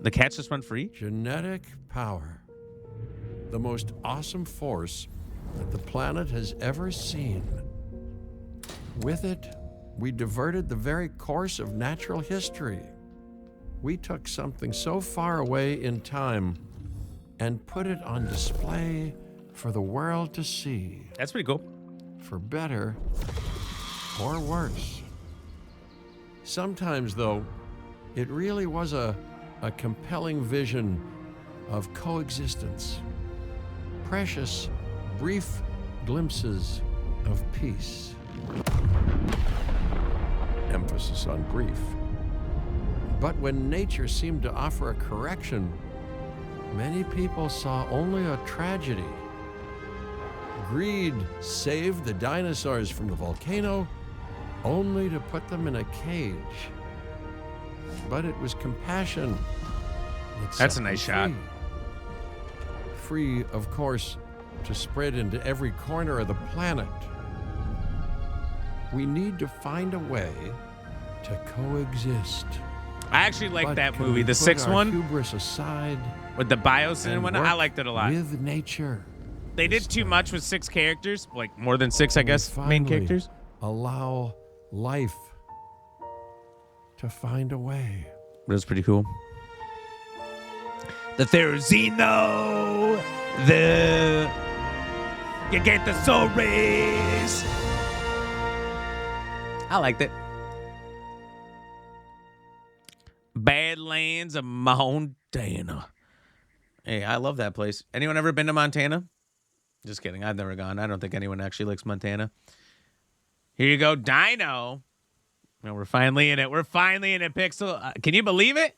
The cats just went free? Genetic power. The most awesome force that the planet has ever seen. With it, we diverted the very course of natural history. We took something so far away in time and put it on display for the world to see. That's pretty cool. For better or worse. Sometimes, though, it really was a compelling vision of coexistence. Precious, brief glimpses of peace. Emphasis on brief. But when nature seemed to offer a correction, many people saw only a tragedy. Greed saved the dinosaurs from the volcano, only to put them in a cage. But it was compassion that set That's a them nice shot. Free, of course, to spread into every corner of the planet. We need to find a way to coexist. I actually like But that can movie, we the put sixth our one hubris aside with the bios and whatnot. I work liked it a lot. with nature. They did too much with 6 characters, like more than 6, I guess, We main finally characters. Allow life to find a way. But it was pretty cool. The Therizino, the Gigantosaurus. I liked it. Badlands of Montana. Hey, I love that place. Anyone ever been to Montana? Just kidding. I've never gone. I don't think anyone actually likes Montana. Here you go, Dino. No, we're finally in it. We're finally in it, Pixel. Can you believe it?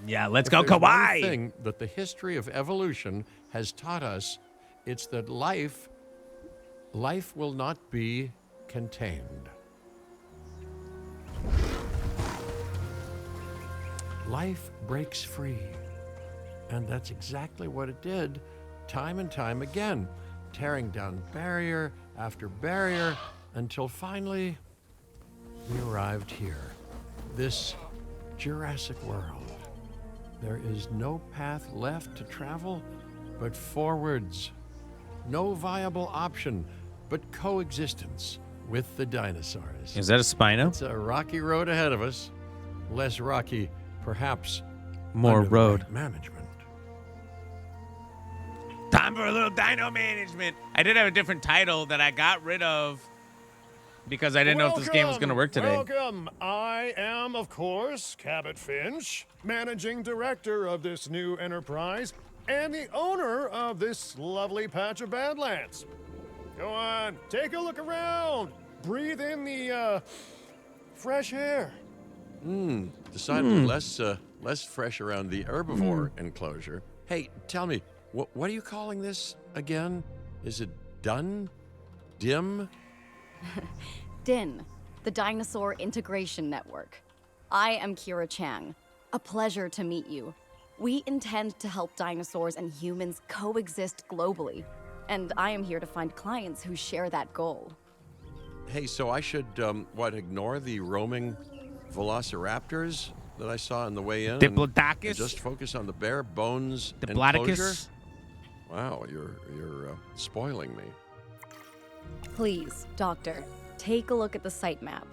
Yeah, let's go, If there's one Kawaii. thing that the history of evolution has taught us, it's that life will not be contained. Life breaks free. And that's exactly what it did, time and time again, tearing down barrier after barrier until finally we arrived here, this Jurassic World. There is no path left to travel but forwards. No viable option but coexistence with the dinosaurs. Is that a Spino? It's a rocky road ahead of us. Less rocky, perhaps, More under the road. right management. Time for a little dino management. I did have a different title that I got rid of because I didn't know if this game was going to work today. Welcome. I am, of course, Cabot Finch, managing director of this new enterprise and the owner of this lovely patch of Badlands. Go on, take a look around. Breathe in the fresh air. Decidedly less fresh around the herbivore enclosure. Hey, tell me, what are you calling this again? Is it done? Dim? DIN, the Dinosaur Integration Network. I am Kira Chang. A pleasure to meet you. We intend to help dinosaurs and humans coexist globally, and I am here to find clients who share that goal. Hey, so I should, ignore the roaming velociraptors that I saw on the way in? and Diplodocus? just focus on the bare bones Diplodocus? enclosure? Wow, you're spoiling me. Please, Doctor, take a look at the site map.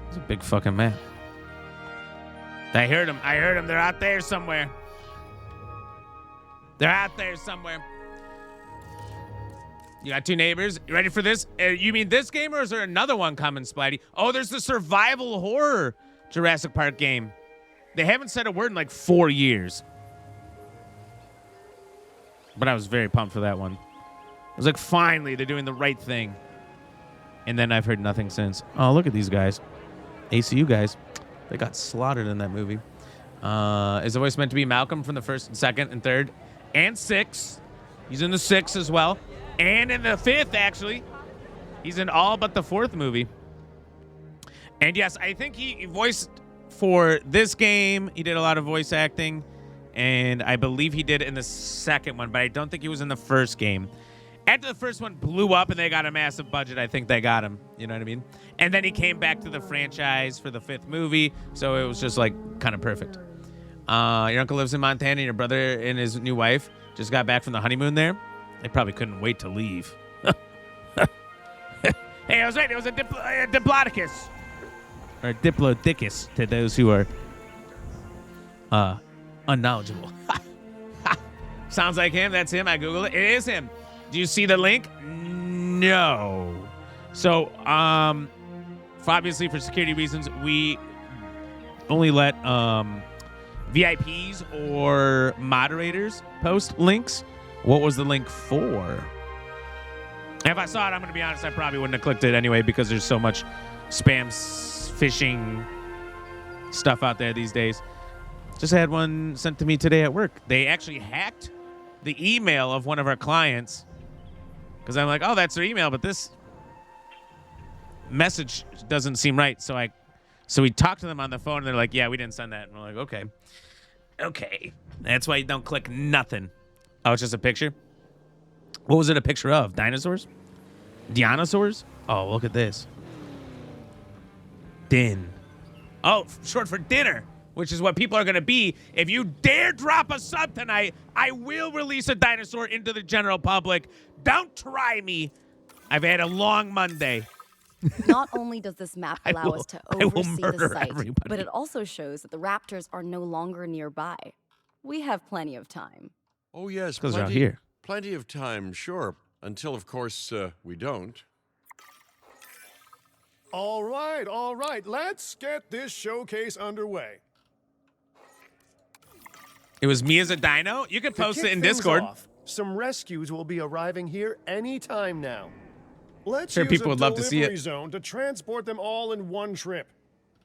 It's a big fucking map. I heard them. They're out there somewhere. You got 2 neighbors. You ready for this? You mean this game, or is there another one coming, Spidey? Oh, there's the survival horror Jurassic Park game. They haven't said a word in like 4 years. But I was very pumped for that one. I was like, finally, they're doing the right thing. And then I've heard nothing since. Oh, look at these guys. ACU guys. They got slaughtered in that movie. Is the voice meant to be Malcolm from the 1st and 2nd and 3rd and 6? He's in the 6th as well. And in the 5th, actually. He's in all but the 4th movie. And yes, I think he voiced for this game. He did a lot of voice acting. And I believe he did in the 2nd one, but I don't think he was in the 1st game. After the first one blew up and they got a massive budget, I think they got him. You know what I mean? And then he came back to the franchise for the 5th movie, so it was just like kind of perfect. Your uncle lives in Montana, and your brother and his new wife just got back from the honeymoon there. They probably couldn't wait to leave. Hey, I was right. It was a diplodocus. Or diplodicus to those who are unknowledgeable. Sounds like him. That's him. I Googled it. It is him. Do you see the link? No. So, obviously for security reasons, we only let VIPs or moderators post links. What was the link for? If I saw it, I'm going to be honest, I probably wouldn't have clicked it anyway because there's so much spam phishing stuff out there these days. Just had one sent to me today at work. They actually hacked the email of one of our clients because I'm like, oh, that's their email, but this message doesn't seem right. So we talked to them on the phone, and they're like, yeah, we didn't send that. And we're like, okay. That's why you don't click nothing. Oh, it's just a picture? What was it a picture of? Dinosaurs? Dinosaurs? Oh, look at this. Din. Oh, short for dinner, which is what people are going to be. If you dare drop a sub tonight, I will release a dinosaur into the general public. Don't try me. I've had a long Monday. Not only does this map allow us to oversee the site, everybody. but it also shows that the raptors are no longer nearby. We have plenty of time. Oh, yes, Because they're out here. plenty of time, sure. Until, of course, we don't. All right. Let's get this showcase underway. It was me as a dino? You could To post kick it in things Discord. off, some rescues will be arriving here any time now. Let's Sure, use people a would love to see it. delivery zone to transport them all in one trip.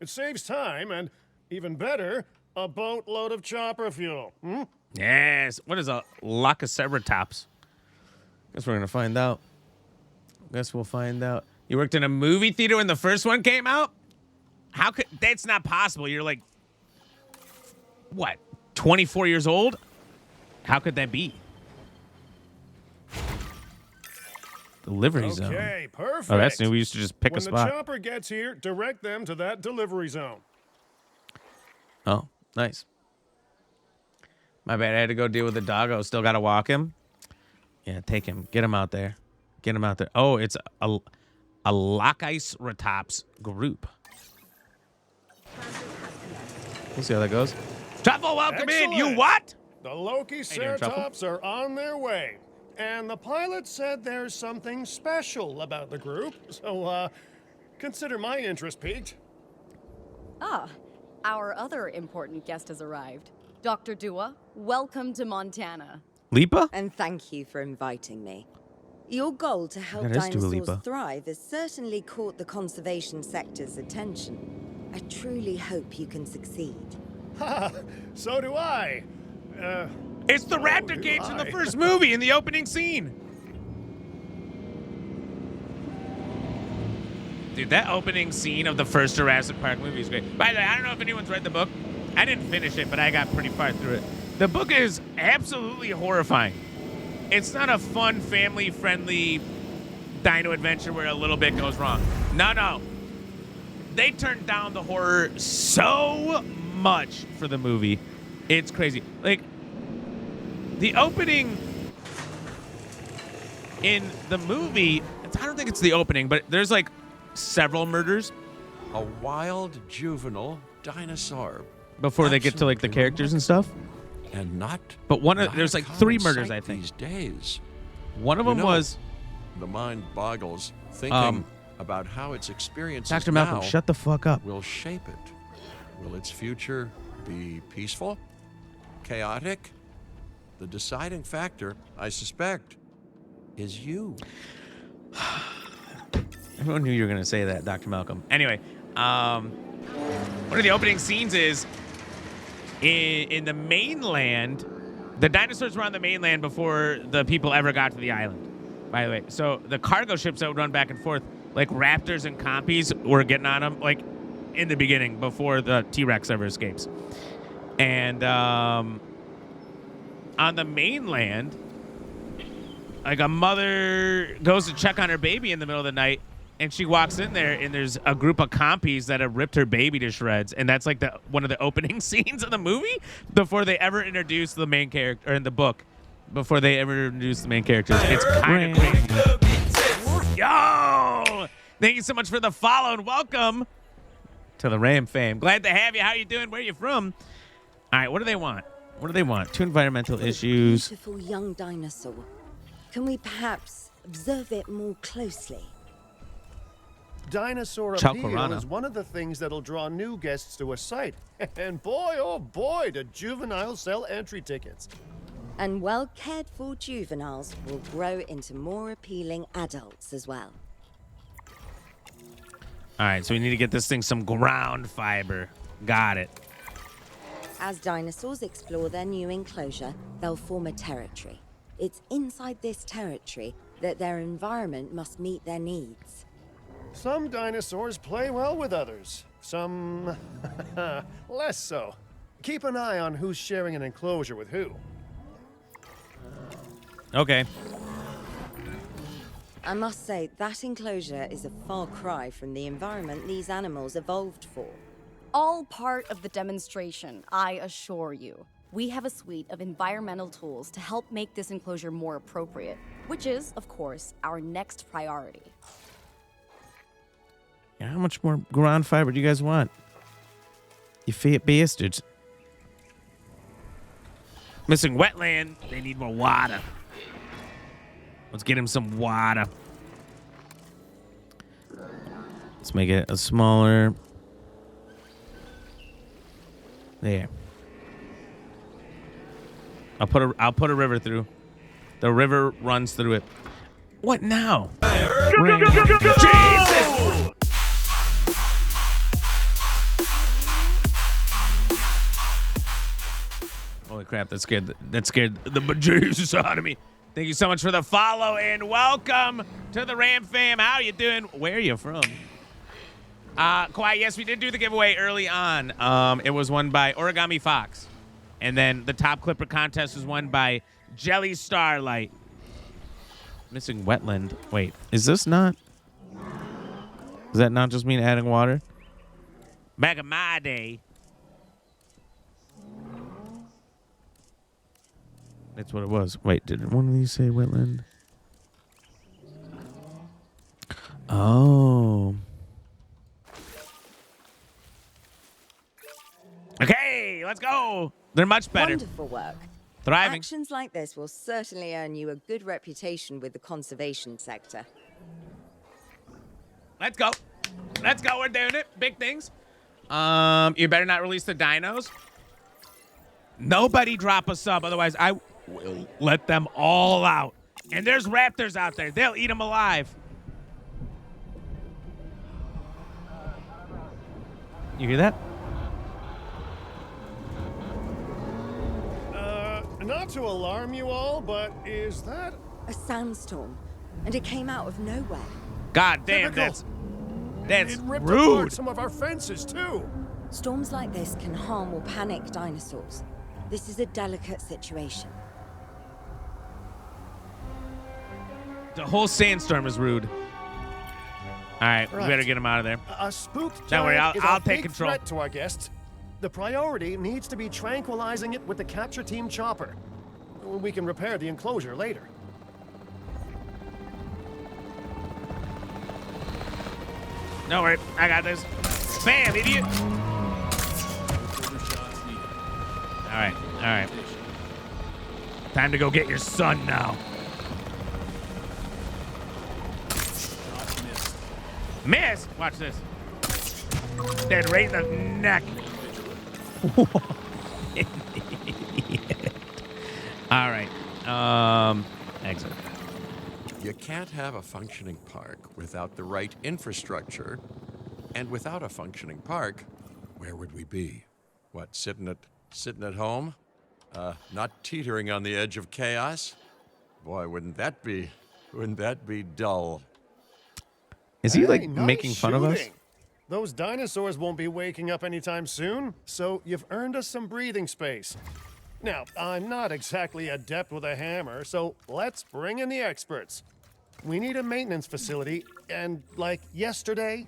It saves time and, even better, a boatload of chopper fuel. Yes. What is a Lococeratops? Guess we're going to find out. Guess we'll find out. You worked in a movie theater when the first one came out? How could... That's not possible. You're like... What? 24 years old? How could that be? Delivery zone. Okay, perfect. Oh, that's new. We used to just pick when a spot. the chopper gets here, direct them to that delivery zone. Oh, nice. My bad. I had to go deal with the doggo. Still got to walk him. Yeah, take him. Get him out there. Get him out there. Oh, it's a Lococeratops group. We'll see how that goes. Truffle, welcome in. You Excellent. what? The Loki doing, Truffle? Ceratops are on their way. And the pilot said there's something special about the group. So, consider my interest piqued. Ah, our other important guest has arrived. Dr. Dua, welcome to Montana. Lipa? And thank you for inviting me. Your goal to help That is Dua dinosaurs Lipa. thrive has certainly caught the conservation sector's attention. I truly hope you can succeed. Ha! So do I. It's the raptor do cage in the I. first movie in the opening scene. Dude, that opening scene of the first Jurassic Park movie is great. By the way, I don't know if anyone's read the book. I didn't finish it, but I got pretty far through it. The book is absolutely horrifying. It's not a fun, family-friendly dino adventure where a little bit goes wrong. No. They turned down the horror so much for the movie. It's crazy. Like, the opening in the movie, I don't think it's the opening, but there's like several murders A wild juvenile dinosaur. before they get to like the Absolutely characters and stuff. And not. But not there's a like 3 common murders, sight I think. These days. One of You them know, was The mind boggles thinking about how its experiences Dr. Malcolm. now Shut the fuck up. will shape it. Will its future be peaceful? Chaotic? The deciding factor, I suspect, is you. Everyone knew you were going to say that, Dr. Malcolm. Anyway, one of the opening scenes is in the mainland. The dinosaurs were on the mainland before the people ever got to the island, by the way. So the cargo ships that would run back and forth, like raptors and compies, were getting on them, like, in the beginning, before the T-Rex ever escapes. And on the mainland, Like a mother goes to check on her baby in the middle of the night, and she walks in there, and there's a group of compies that have ripped her baby to shreds, and that's like one of the opening scenes of the movie before they ever introduce the main character, or in the book, before they ever introduce the main characters. It's kind of crazy. Yo! Thank you so much for the follow, and welcome to the Ram fam. Glad to have you. How you doing? Where you from? All right, what do they want? What do they want? 2 environmental issues. Beautiful young dinosaur. Can we perhaps observe it more closely? Dinosaur Ciao, appeal Corona. is one of the things that'll draw new guests to a site. And boy, oh boy, do juveniles sell entry tickets. And well-cared-for juveniles will grow into more appealing adults as well. All right, so we need to get this thing some ground fiber. Got it. As dinosaurs explore their new enclosure, they'll form a territory. It's inside this territory that their environment must meet their needs. Some dinosaurs play well with others. Some less so. Keep an eye on who's sharing an enclosure with who. Okay. I must say, that enclosure is a far cry from the environment these animals evolved for. All part of the demonstration, I assure you. We have a suite of environmental tools to help make this enclosure more appropriate, which is, of course, our next priority. Yeah, how much more ground fiber do you guys want? You fat bastards. Missing wetland. They need more water. Let's get him some water. Let's make it a smaller. There. I'll put a river through. The river runs through it. What now? Jesus! Holy crap, that scared the bejesus out of me. Thank you so much for the follow and welcome to the Ram fam. How you doing? Where are you from? Quiet, yes, we did do the giveaway early on. It was won by Origami Fox. And then the top clipper contest was won by Jelly Starlight. Missing wetland. Wait, is this not? Does that not just mean adding water? Back in my day. That's what it was. Wait, did one of these say wetland? Oh. Okay, let's go. They're much better. Wonderful work. Thriving. Actions like this will certainly earn you a good reputation with the conservation sector. Let's go. Let's go. We're doing it. Big things. You better not release the dinos. Nobody drop a sub, otherwise I will let them all out. And there's raptors out there. They'll eat them alive. You hear that? Not to alarm you all, but is that A sandstorm, and it came out of nowhere. God damn, Typical. that's it ripped rude. apart some of our fences too? Storms like this can harm or panic dinosaurs. This is a delicate situation. The whole sandstorm is rude. All right, we Right. better get him out of there. A spooked Don't worry, giant is I'll a take big control. threat to our guests. The priority needs to be tranquilizing it with the capture team chopper. We can repair the enclosure later. No worry, I got this. Bam, idiot. All right, all right. Time to go get your son now. Miss! Watch this. Dead right in the neck. All right. Exit. You can't have a functioning park without the right infrastructure. And without a functioning park, where would we be? What, sitting at home? Not teetering on the edge of chaos? Boy, wouldn't that be dull? Is he like Hey, nice making fun of us? shooting. Those dinosaurs won't be waking up anytime soon, so you've earned us some breathing space. Now, I'm not exactly adept with a hammer, so let's bring in the experts. We need a maintenance facility, and like yesterday.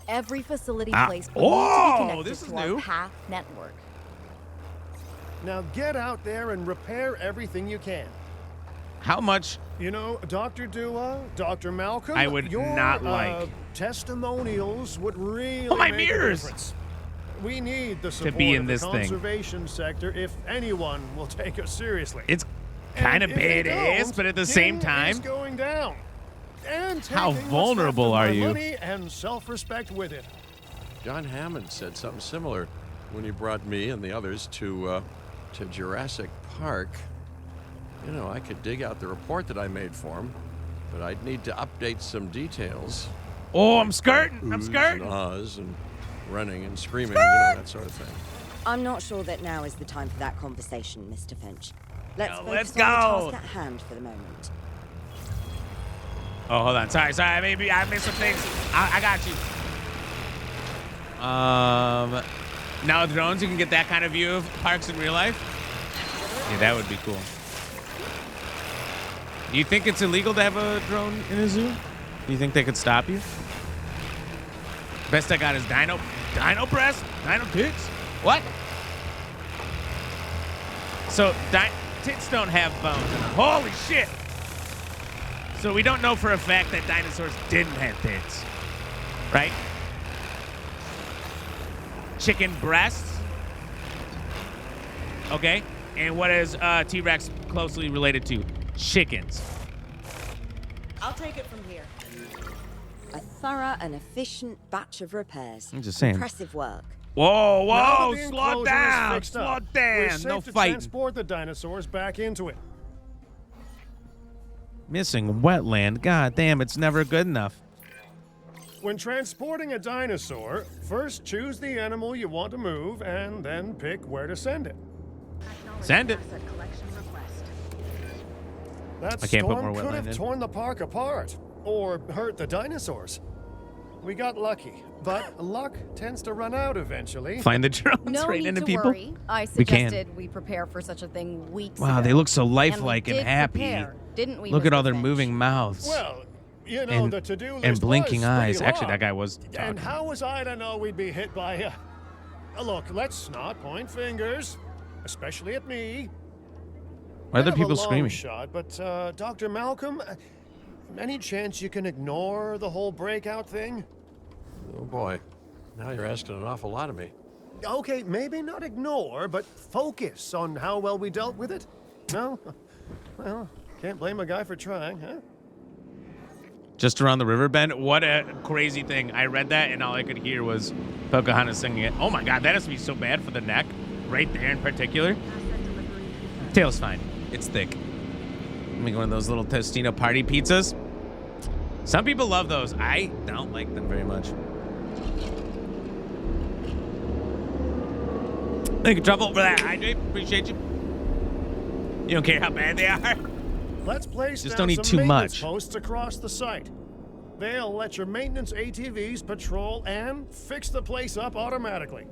Every facility Ah. place will need to be Oh, connected this is to new. our path network. Now get out there and repair everything you can. How much? You know, Dr. Dua, Dr. Malcolm, I would your, not like. testimonials would really Oh, my make mirrors! a difference. We need the support be in of this the thing. conservation sector if anyone will take us seriously. It's kind of And if they badass, don't, but at the Din same is time, going down. And How taking what's vulnerable left of are my you? Money and self-respect with it. John Hammond said something similar when he brought me and the others to Jurassic Park. You know, I could dig out the report that I made for him, but I'd need to update some details. oh, I'm skirting. I'm Oohs skirting. and ahs and running and screaming, you know, that sort of thing. I'm not sure that now is the time for that conversation, Mr. Finch. Let's Now, focus let's on the go. task at hand for the moment. Oh, hold on. Sorry. Maybe I missed some things. I got you. Now with drones, you can get that kind of view of parks in real life. Yeah, that would be cool. Do you think it's illegal to have a drone in a zoo? Do you think they could stop you? Best I got is dino breast, dino tits. What? So tits don't have bones in them. Holy shit! So we don't know for a fact that dinosaurs didn't have tits, right? Chicken breasts. Okay. And what is T-Rex closely related to? Chickens. I'll take it from here. A thorough and efficient batch of repairs. I'm just saying. Impressive work. Whoa, Now whoa, that the slow enclosure is down, fixed slow up, we're down, safe no to fighting. transport the dinosaurs back into it. Missing wetland, god damn, it's never good enough. When transporting a dinosaur, first choose the animal you want to move and then pick where to send it. Send it. Asset collection request. That I can't put storm more could wetland have in. torn the park apart or hurt the dinosaurs. We got lucky, but luck tends to run out eventually. Find the drones No right need into to people. worry. I We can. suggested we prepare for such a thing weeks Wow, ago. they look so And we lifelike and did happy. prepare, didn't we? Look at Mr. all their Finch? moving mouths Well, you know, and, the to-do list and blinking was eyes. pretty Actually, long. that guy was And talking. how was I to know we'd be hit by a... Look, let's not point fingers, especially at me. Why are I the have a people long screaming? shot, but Dr. Malcolm, any chance you can ignore the whole breakout thing? Oh boy, now you're asking an awful lot of me. Okay, maybe not ignore, but focus on how well we dealt with it. No? Well, can't blame a guy for trying, huh? Just around the river bend. What a crazy thing. I read that and all I could hear was Pocahontas singing it. Oh my god, that has to be so bad for the neck. Right there in particular. Tail's fine. It's thick. Make one of those little Tostino party pizzas. Some people love those. I don't like them very much. Thank you, Truffle, for that. I appreciate you. You don't care how bad they are. Let's place Just down don't eat some too maintenance much. posts across the site. They'll let your maintenance ATVs patrol and fix the place up automatically.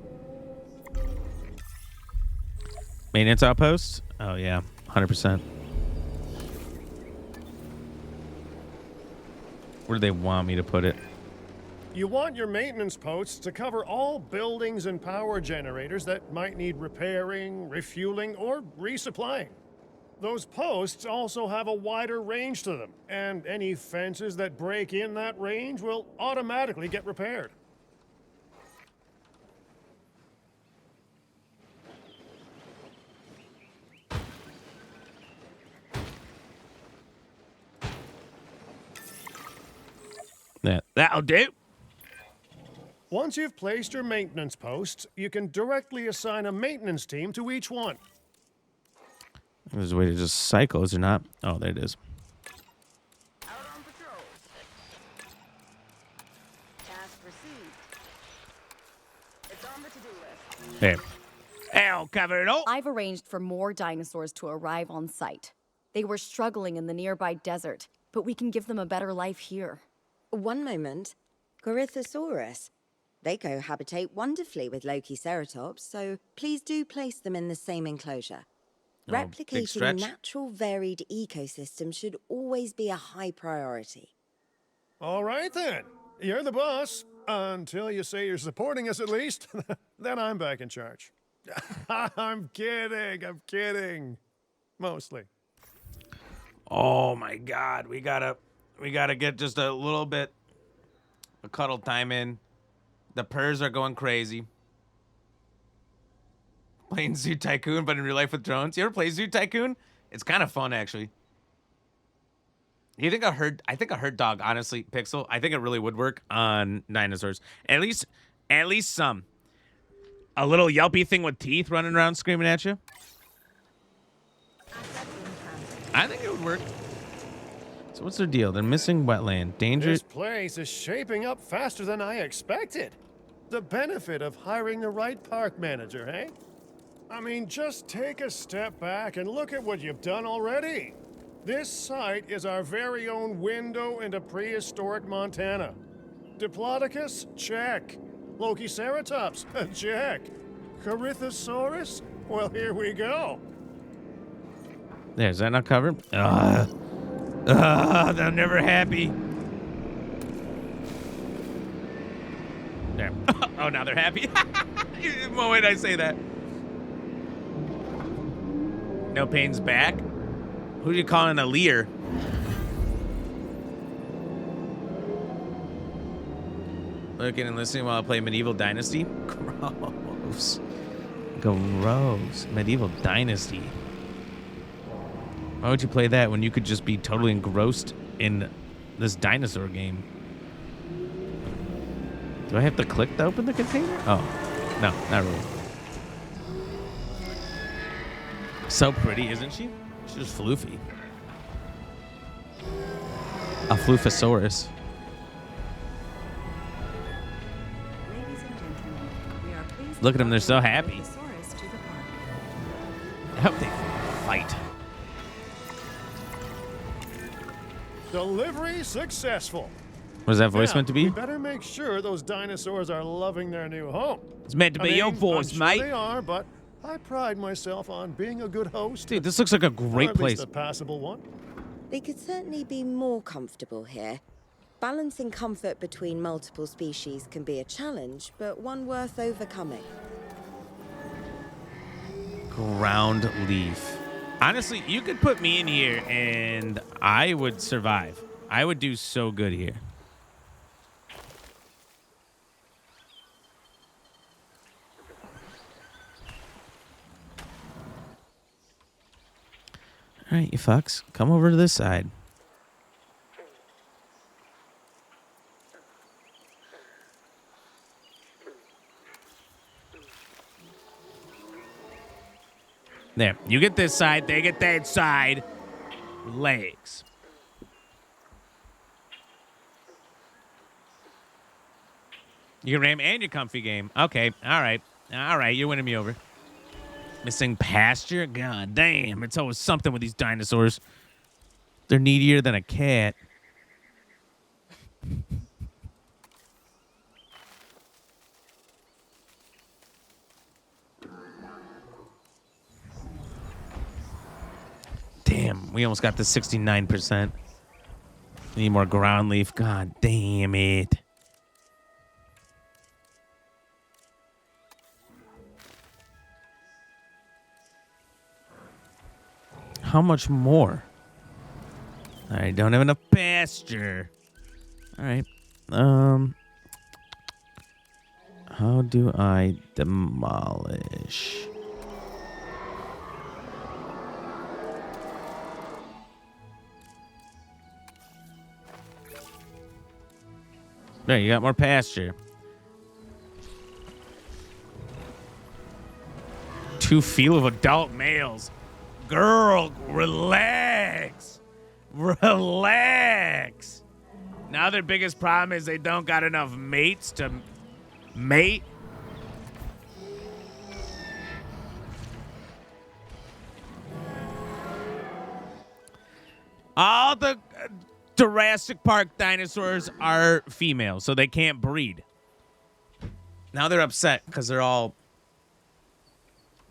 Maintenance outposts? Oh, yeah. 100%. Where do they want me to put it? You want your maintenance posts to cover all buildings and power generators that might need repairing, refueling, or resupplying. Those posts also have a wider range to them, and any fences that break in that range will automatically get repaired. That'll do. Once you've placed your maintenance posts, you can directly assign a maintenance team to each one. There's a way to just cycle, is there not? Oh, there it is. Out on patrol. Task received. It's on the to-do list. There. I'll cover it all. I've arranged for more dinosaurs to arrive on site. They were struggling in the nearby desert, but we can give them a better life here. One moment. Corythosaurus. They cohabitate wonderfully with Lokiceratops, so please do place them in the same enclosure. Big Replicating stretch. natural varied ecosystems should always be a high priority. All right, then. You're the boss. Until you say you're supporting us, at least. Then I'm back in charge. I'm kidding. Mostly. Oh my God, we gotta get just a little bit of cuddle time in. The purrs are going crazy. Playing Zoo Tycoon, but in real life with drones. You ever play Zoo Tycoon? It's kind of fun, actually. You think I think a herd dog, honestly, Pixel. I think it really would work on dinosaurs. At least some. A little yelpy thing with teeth running around screaming at you. I think it would work. So what's their deal? They're missing wetland. Danger. This place is shaping up faster than I expected. The benefit of hiring the right park manager, eh? I mean, just take a step back and look at what you've done already. This site is our very own window into prehistoric Montana. Diplodocus? Check. Lokiceratops? Check. Corythosaurus? Well, here we go. There, is that not covered? They're never happy. There. Oh, now they're happy. The moment I say that. No Pain's back. Who are you calling a leer? Looking and listening while I play Medieval Dynasty? Gross. Gross. Medieval Dynasty. Why would you play that when you could just be totally engrossed in this dinosaur game? Do I have to click to open the container? Oh, no, not really. So pretty, isn't she? She's just floofy. A floofosaurus. Ladies and gentlemen, we are pleased to Look at them, they're so welcome happy. Brontosaurus to the park. I hope they fight. Delivery successful. Was that voice Now, meant to be? We better make sure those dinosaurs are loving their new home. It's meant to be your voice, I'm sure mate. they are, but I pride myself on being a good host. Dude, this looks like a or great at place. least a passable one. They could certainly be more comfortable here. Balancing comfort between multiple species can be a challenge, but one worth overcoming. Ground leaf. Honestly, you could put me in here and I would survive. I would do so good here. All right, you fucks. Come over to this side. There. You get this side, they get that side. Legs. You can ram and your comfy game. Okay. All right. All right. You're winning me over. Missing pasture? God damn. It's always something with these dinosaurs. They're needier than a cat. Damn, we almost got to 69%. Need more ground leaf. God damn it. How much more? I don't have enough pasture. All right. How do I demolish? There, you got more pasture. 2 feel of adult males. Girl, relax. Relax. Now their biggest problem is they don't got enough mates to mate. All the Jurassic Park dinosaurs are female, so they can't breed. Now they're upset because they don't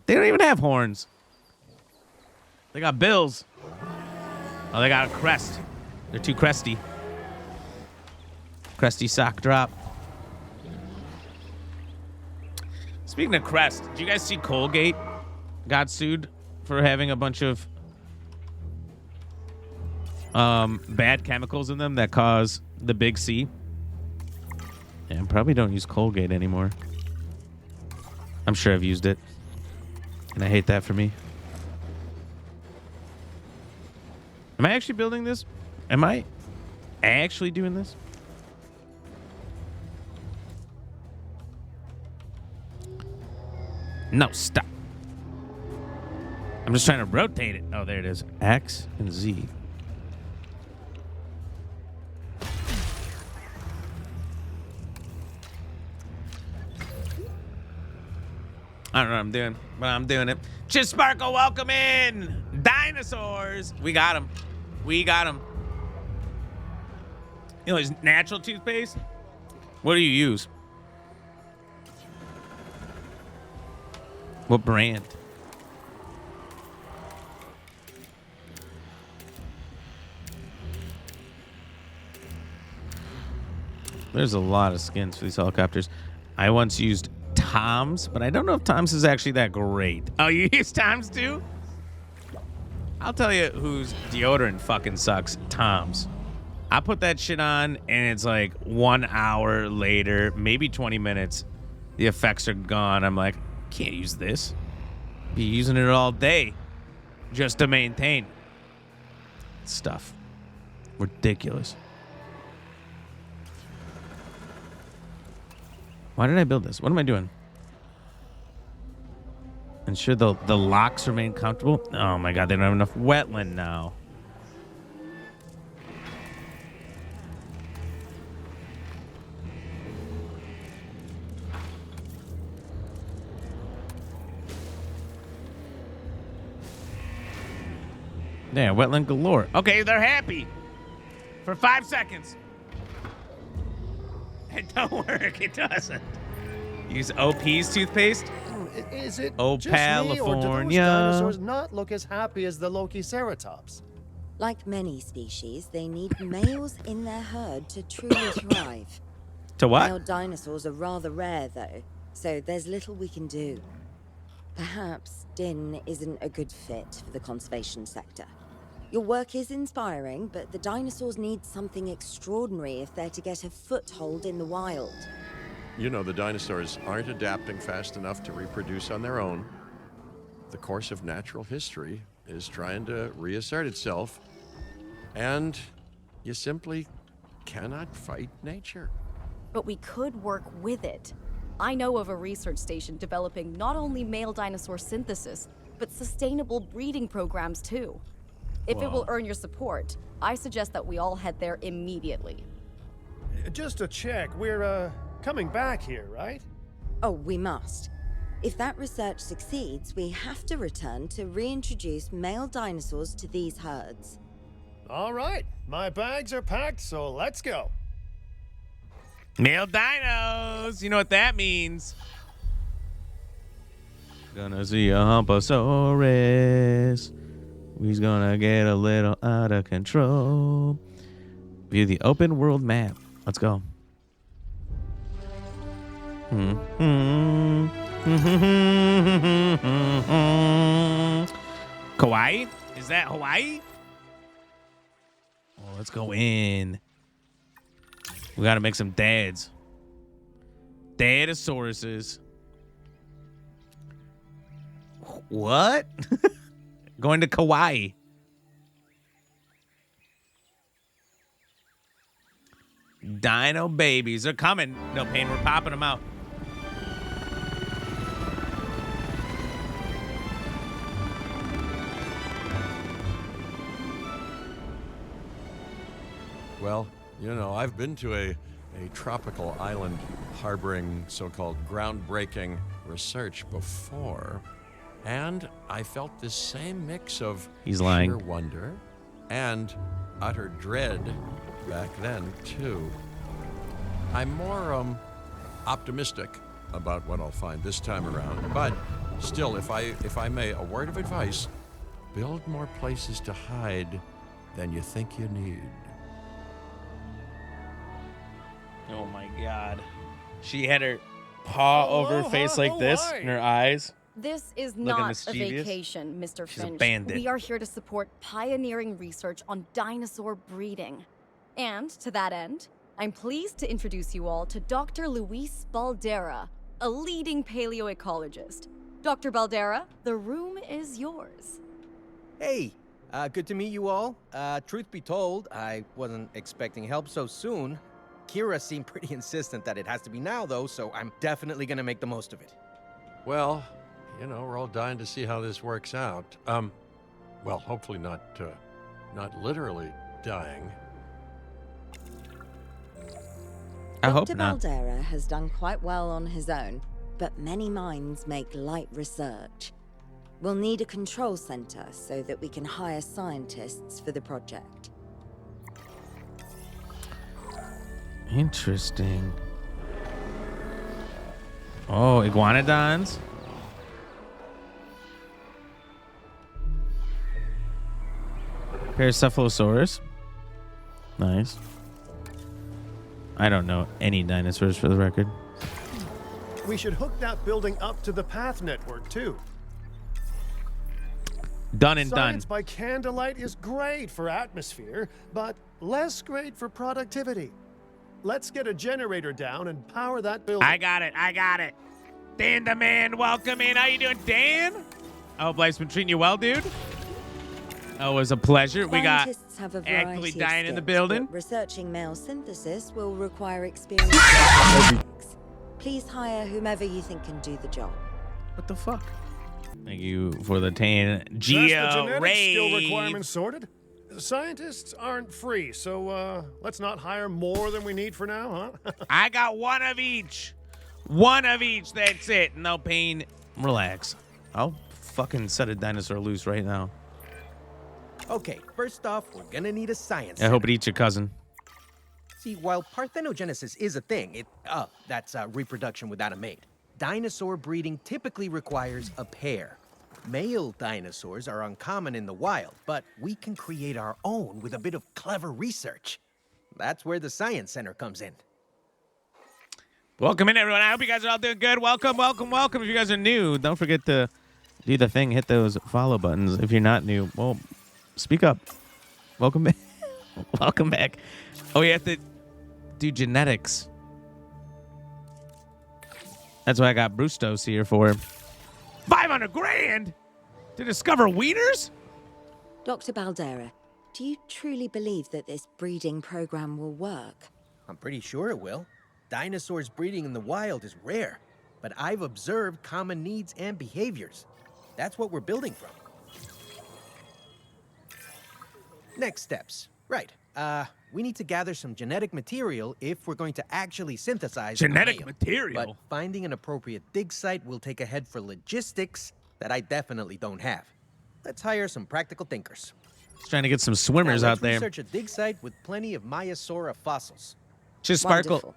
even have horns. They got bills. Oh, they got a crest. They're too cresty. Cresty sock drop. Speaking of crest, did you guys see Colgate got sued for having a bunch of bad chemicals in them that cause the big C? Yeah, I probably don't use Colgate anymore. I'm sure I've used it. And I hate that for me. Am I actually building this? Am I actually doing this? No, stop. I'm just trying to rotate it. Oh, there it is. X and Z. I don't know what I'm doing, but I'm doing it. Just Sparkle, welcome in. Dinosaurs. We got them. We got them. You know, his natural toothpaste? What do you use? What brand? There's a lot of skins for these helicopters. I once used Tom's, but I don't know if Tom's is actually that great. Oh, you use Tom's too? I'll tell you whose deodorant fucking sucks. Tom's. I put that shit on, and it's like 1 hour later, maybe 20 minutes, the effects are gone. I'm like, can't use this. Be using it all day just to maintain stuff. Ridiculous. Why did I build this? What am I doing? Ensure the locks remain comfortable. Oh my god, they don't have enough wetland now. Yeah, wetland galore. Okay, they're happy. For 5 seconds. It don't work. It doesn't. Use OP's toothpaste. Is it Oh, just me, or do those California. dinosaurs not look as happy as the Lokiceratops? Like many species, they need males in their herd to truly thrive. To what? Male dinosaurs are rather rare, though, so there's little we can do. Perhaps Din isn't a good fit for the conservation sector. Your work is inspiring, but the dinosaurs need something extraordinary if they're to get a foothold in the wild. You know, the dinosaurs aren't adapting fast enough to reproduce on their own. The course of natural history is trying to reassert itself, and you simply cannot fight nature. But we could work with it. I know of a research station developing not only male dinosaur synthesis, but sustainable breeding programs too. If it will earn your support, I suggest that we all head there immediately. Just to check, we're coming back here, right? Oh, we must. If that research succeeds, we have to return to reintroduce male dinosaurs to these herds. All right, my bags are packed, so let's go. Male dinos. You know what that means. Gonna see a Humposaurus. He's gonna get a little out of control. View the open world map. Let's go. Kauai? Is that Hawaii? Oh, let's go in. We gotta make some dads. Dadasauruses. What? Going to Kauai. Dino babies. They're coming. No pain. We're popping them out. Well, you know, I've been to a tropical island harboring so-called groundbreaking research before, and I felt this same mix of He's lying. sheer wonder and utter dread back then, too. I'm more optimistic about what I'll find this time around, but still, if I may, a word of advice: build more places to hide than you think you need. Oh my God. She had her paw over her face like this and her eyes. This is Looking not a mischievous. vacation, Mr. She's a Finch. bandit. We are here to support pioneering research on dinosaur breeding. And to that end, I'm pleased to introduce you all to Dr. Luis Baldera, a leading paleoecologist. Dr. Baldera, the room is yours. Hey, good to meet you all. Truth be told, I wasn't expecting help so soon. Kira seemed pretty insistent that it has to be now, though, so I'm definitely gonna make the most of it. Well, you know, we're all dying to see how this works out. Well, hopefully not literally dying. I hope Dr. not. Baldera has done quite well on his own, but many minds make light research. We'll need a control center so that we can hire scientists for the project. Interesting. Oh, iguanodons. Paracephalosaurus. Nice. I don't know any dinosaurs for the record. We should hook that building up to the path network, too. Done and done. Science by candlelight is great for atmosphere, but less great for productivity. Let's get a generator down and power that building. I got it. Dan the man, welcome in. How you doing, Dan? I hope life's been treating you well, dude. Oh, it was a pleasure. We got Scientists have a Ackley variety of dying in the skills, building. but researching male synthesis will require experience. Please hire whomever you think can do the job. What the fuck? Thank you for the tan. That's the Geo genetic skill Ray. requirements sorted. Scientists aren't free, so let's not hire more than we need for now, huh? I got one of each. One of each. That's it. No pain. Relax. I'll fucking set a dinosaur loose right now. Okay, first off, we're gonna need a science I hope center. it eats your cousin. See, while parthenogenesis is a thing, that's reproduction without a mate. Dinosaur breeding typically requires a pair. Male dinosaurs are uncommon in the wild, but we can create our own with a bit of clever research. That's where the science center comes in. Welcome in, everyone. I hope you guys are all doing good. Welcome. If you guys are new, don't forget to do the thing. Hit those follow buttons. If you're not new, well, speak up. Welcome back. Welcome back. Oh, you have to do genetics. That's what I got Brustos here for. 500 grand to discover wieners? Dr. Baldera, do you truly believe that this breeding program will work? I'm pretty sure it will. Dinosaurs breeding in the wild is rare, but I've observed common needs and behaviors. That's what we're building from. Next steps. Right. We need to gather some genetic material if we're going to actually synthesize a Genetic male. material? But finding an appropriate dig site will take a head for logistics that I definitely don't have. Let's hire some practical thinkers. Just trying to get some swimmers Now, out let's there. research a dig site with plenty of Maiasaura fossils. Just sparkle. Wonderful.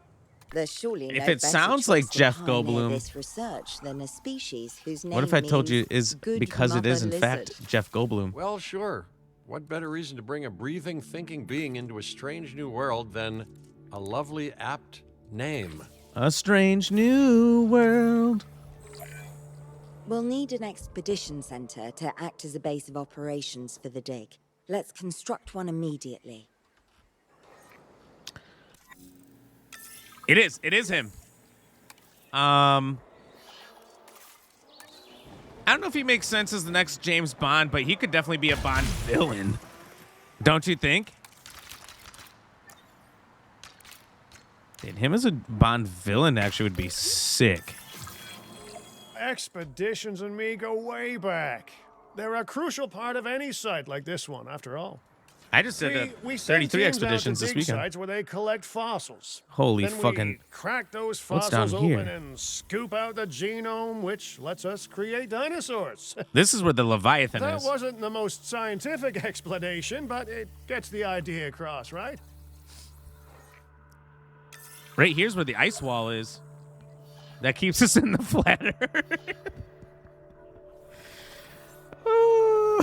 There's surely If no it better sounds like choice to Jeff pioneer Goldblum, this research than a species whose name What if I told you means is good because it is in mother fact lizard? Jeff Goldblum? Well, sure. What better reason to bring a breathing, thinking being into a strange new world than a lovely, apt name? A strange new world. We'll need an expedition center to act as a base of operations for the dig. Let's construct one immediately. It is him. I don't know if he makes sense as the next James Bond, but he could definitely be a Bond villain. Don't you think? Dude, him as a Bond villain actually would be sick. Expeditions and me go way back. They're a crucial part of any site like this one, after all. I just did We 33 send teams expeditions out to this dig weekend. sites where they collect fossils. Holy then fucking- we crack those What's fossils down here? open and scoop out the genome, which lets us create dinosaurs. This is where the Leviathan That is. wasn't the most scientific explanation, but it gets the idea across, right? Right here's where the ice wall is. that keeps us in the flat earth. Oh.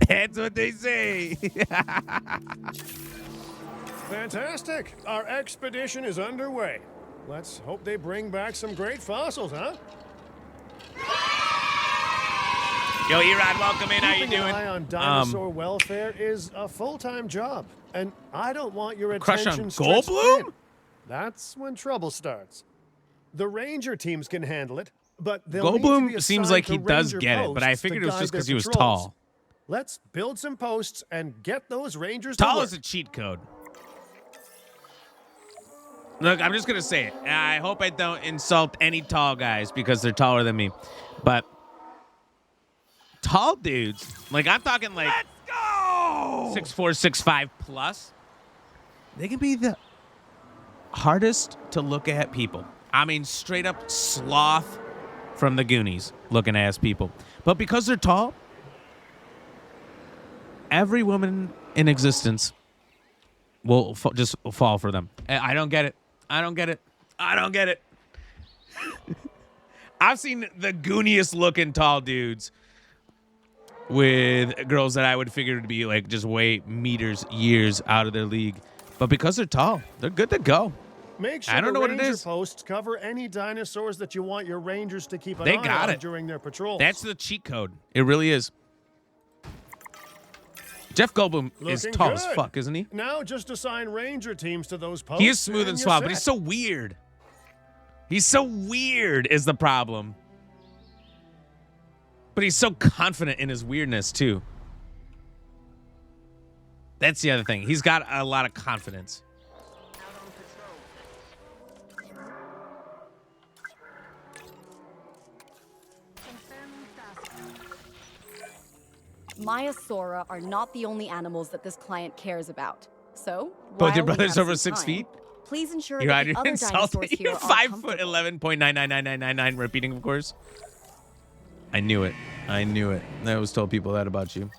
That's what they say. Fantastic. Our expedition is underway. Let's hope they bring back some great fossils, huh? Yo, Erod, welcome in. How you Keeping doing? an eye on dinosaur welfare is a full-time job, and I don't want your Crush on attention stretched Goldblum? thin. That's when trouble starts. The ranger teams can handle it, but they'll need to be Goldblum seems assigned like to he does ranger get it, but I posts to figured it was guide just their because he was patrols. tall. Let's build some posts and get those rangers to Tall work. is a cheat code. Look, I'm just going to say it. I hope I don't insult any tall guys because they're taller than me. But tall dudes, like I'm talking like let's go 6'4", 6'5" plus, they can be the hardest to look at people. I mean, straight up sloth from the Goonies looking ass people. But because they're tall, every woman in existence will just fall for them. I don't get it. I don't get it. I don't get it. I've seen the gooniest looking tall dudes with girls that I would figure to be like just way meters, years out of their league. But because they're tall, they're good to go. Make sure I don't the know what it ranger is. posts cover any dinosaurs that you want your rangers to keep an They eye got on it. during their patrols. That's the cheat code. It really is. Jeff Goldblum is Looking tall as good. fuck, isn't he? Now just assign ranger teams to those posts. He is smooth and you're suave, but he's set. so weird. He's so weird is the problem. But he's so confident in his weirdness, too. That's the other thing. He's got a lot of confidence. Maiasaura are not the only animals that this client cares about. So, Both your while we brothers have over some 6 time, feet? Please ensure You're that on the your other insulting. dinosaurs here You're are 5'11.99999, repeating, of course. I knew it. I knew it. I always told people that about you.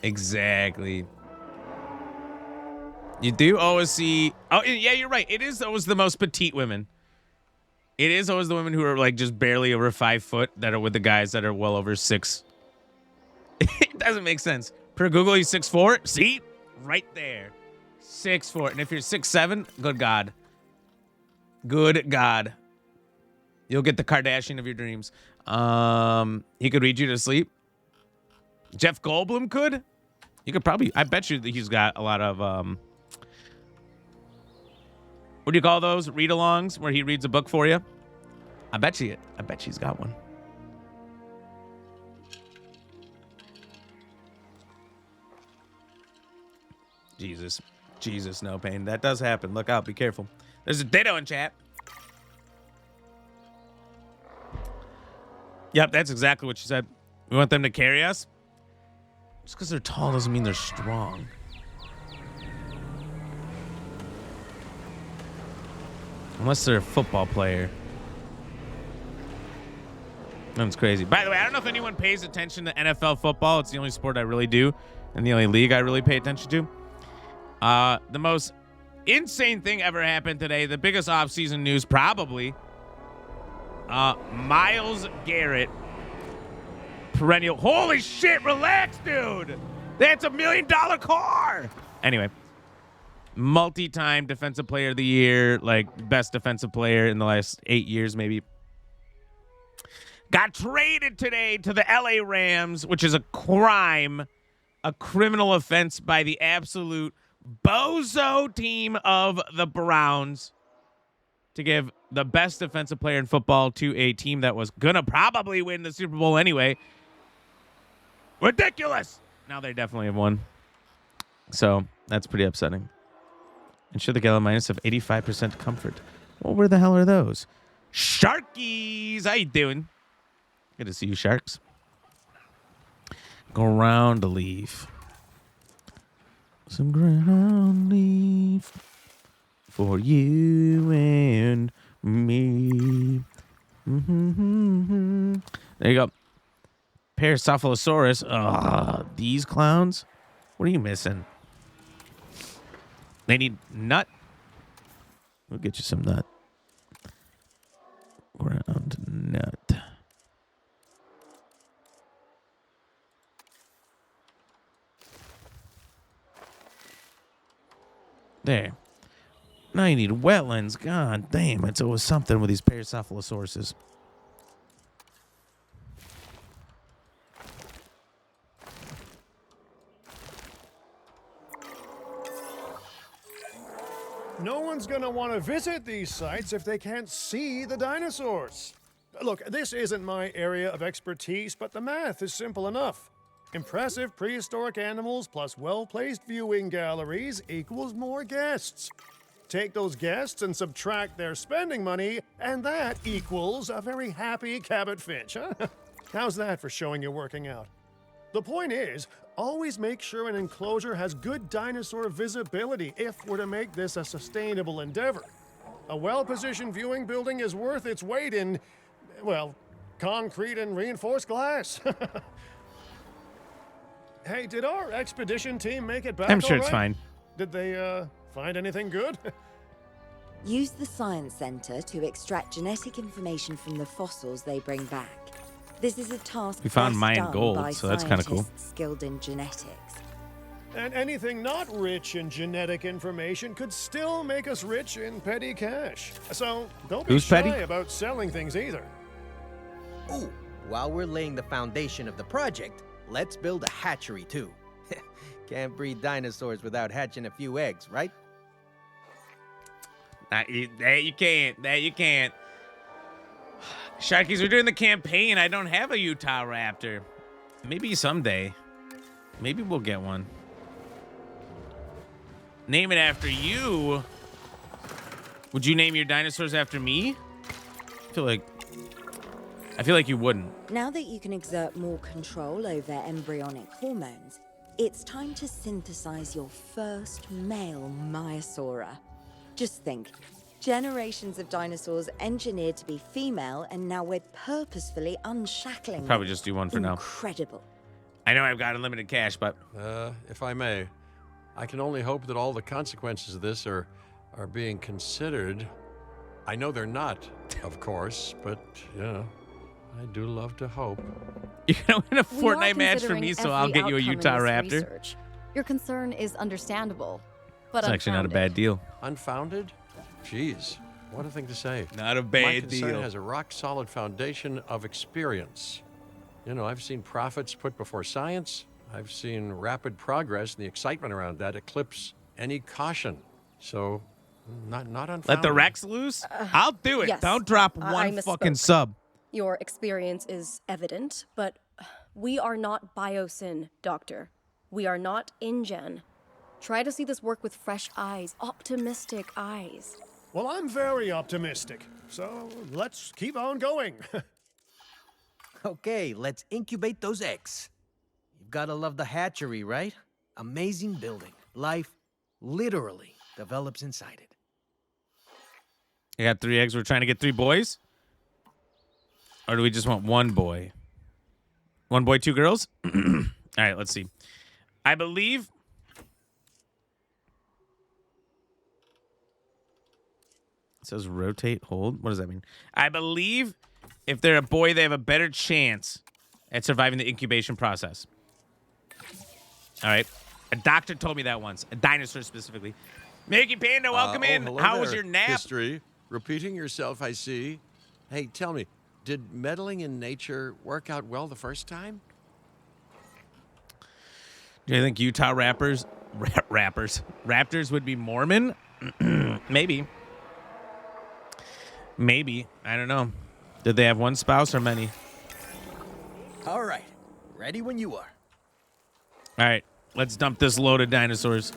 Exactly. You do always see. Oh, yeah, you're right. It is always the most petite women. It is always the women who are like just barely over 5 foot that are with the guys that are well over 6. It doesn't make sense. Per Google, he's 6'4". See? Right there. 6'4". And if you're 6'7", good God. Good God. You'll get the Kardashian of your dreams. He could read you to sleep. Jeff Goldblum could. He could probably. I bet you that he's got a lot of what do you call those? Read-alongs where he reads a book for you. I bet you he's got one. Jesus, no pain. That does happen. Look out. Be careful. There's a ditto in chat. Yep, that's exactly what she said. We want them to carry us. Just because they're tall doesn't mean they're strong. Unless they're a football player. That's crazy. By the way, I don't know if anyone pays attention to NFL football. It's the only sport I really do, and the only league I really pay attention to. The most insane thing ever happened today, the biggest off-season news probably, Myles Garrett, perennial. Holy shit, relax, dude. That's $1 million car. Anyway, multi-time defensive player of the year, like best defensive player in the last 8 years, maybe. Got traded today to the LA Rams, which is a crime, a criminal offense by the absolute bozo team of the Browns to give the best defensive player in football to a team that was going to probably win the Super Bowl anyway. Ridiculous. Now they definitely have won. So that's pretty upsetting. And should the Gala minus of 85% comfort. Well, where the hell are those? Sharkies. How you doing? Good to see you, Sharks. Ground leaf. Some ground leaf for you and me. Mm-hmm. There you go. Paracephalosaurus. These clowns. What are you missing? They need nut. We'll get you some nut. Ground nut. There. Now you need wetlands. God damn, it's always something with these Paracephalosauruses. No one's going to want to visit these sites if they can't see the dinosaurs. Look, this isn't my area of expertise, but the math is simple enough. Impressive prehistoric animals plus well-placed viewing galleries equals more guests. Take those guests and subtract their spending money, and that equals a very happy Cabot Finch, huh? How's that for showing you're working out? The point is, always make sure an enclosure has good dinosaur visibility if we're to make this a sustainable endeavor. A well-positioned viewing building is worth its weight in, well, concrete and reinforced glass. Hey, did our expedition team make it back? I'm sure all it's right? fine. Did they, find anything good? Use the Science Center to extract genetic information from the fossils they bring back. This is a task We found best Mayan done gold, by so that's kinda cool. scientists skilled in genetics. And anything not rich in genetic information could still make us rich in petty cash. So don't be Who's shy petty? about selling things either. Ooh, while we're laying the foundation of the project, let's build a hatchery too. Can't breed dinosaurs without hatching a few eggs, right? That you can't. That you can't. Sharkies, we're doing the campaign. I don't have a Utah Raptor. Maybe someday. Maybe we'll get one. Name it after you. Would you name your dinosaurs after me? I feel like you wouldn't. Now that you can exert more control over embryonic hormones, it's time to synthesize your first male Maiasaura. Just think, generations of dinosaurs engineered to be female, and now we're purposefully unshackling Probably them. just do one for now. Incredible. I know I've got unlimited cash, but If I may, I can only hope that all the consequences of this are being considered. I know they're not, of course, but, you know, I do love to hope. you're gonna win a We are Fortnite match for me, considering so I'll every get you a outcome in Utah this Raptor. research. Your concern is understandable, but It's actually not a bad unfounded. deal. Unfounded? Jeez, what a thing to say. Not a My bad concern deal. has a rock-solid foundation of experience. You know, I've seen profits put before science. I've seen rapid progress, and the excitement around that eclipse any caution. So, not unfounded. Let the Rex loose? I'll do it. yes. Don't drop I one misspoke. fucking sub. Your experience is evident, but we are not Biosyn, Doctor. We are not InGen. Try to see this work with fresh eyes, optimistic eyes. Well, I'm very optimistic, so let's keep on going. Okay, let's incubate those eggs. You've gotta love the hatchery, right? Amazing building. Life literally develops inside it. I got 3 eggs. We're trying to get 3 boys? Or do we just want 1 boy? 1 boy, 2 girls? All right, let's see. I believe... It says rotate, hold. What does that mean? I believe if they're a boy, they have a better chance at surviving the incubation process. All right. A doctor told me that once. A dinosaur specifically. Mickey Panda, welcome in. hello How was there, your nap? History. Repeating yourself, I see. Hey, tell me, did meddling in nature work out well the first time? Do you think Utah Raptors would be Mormon? Maybe. Maybe. I don't know. Did they have one spouse or many? All right, ready when you are. All right, let's dump this load of dinosaurs.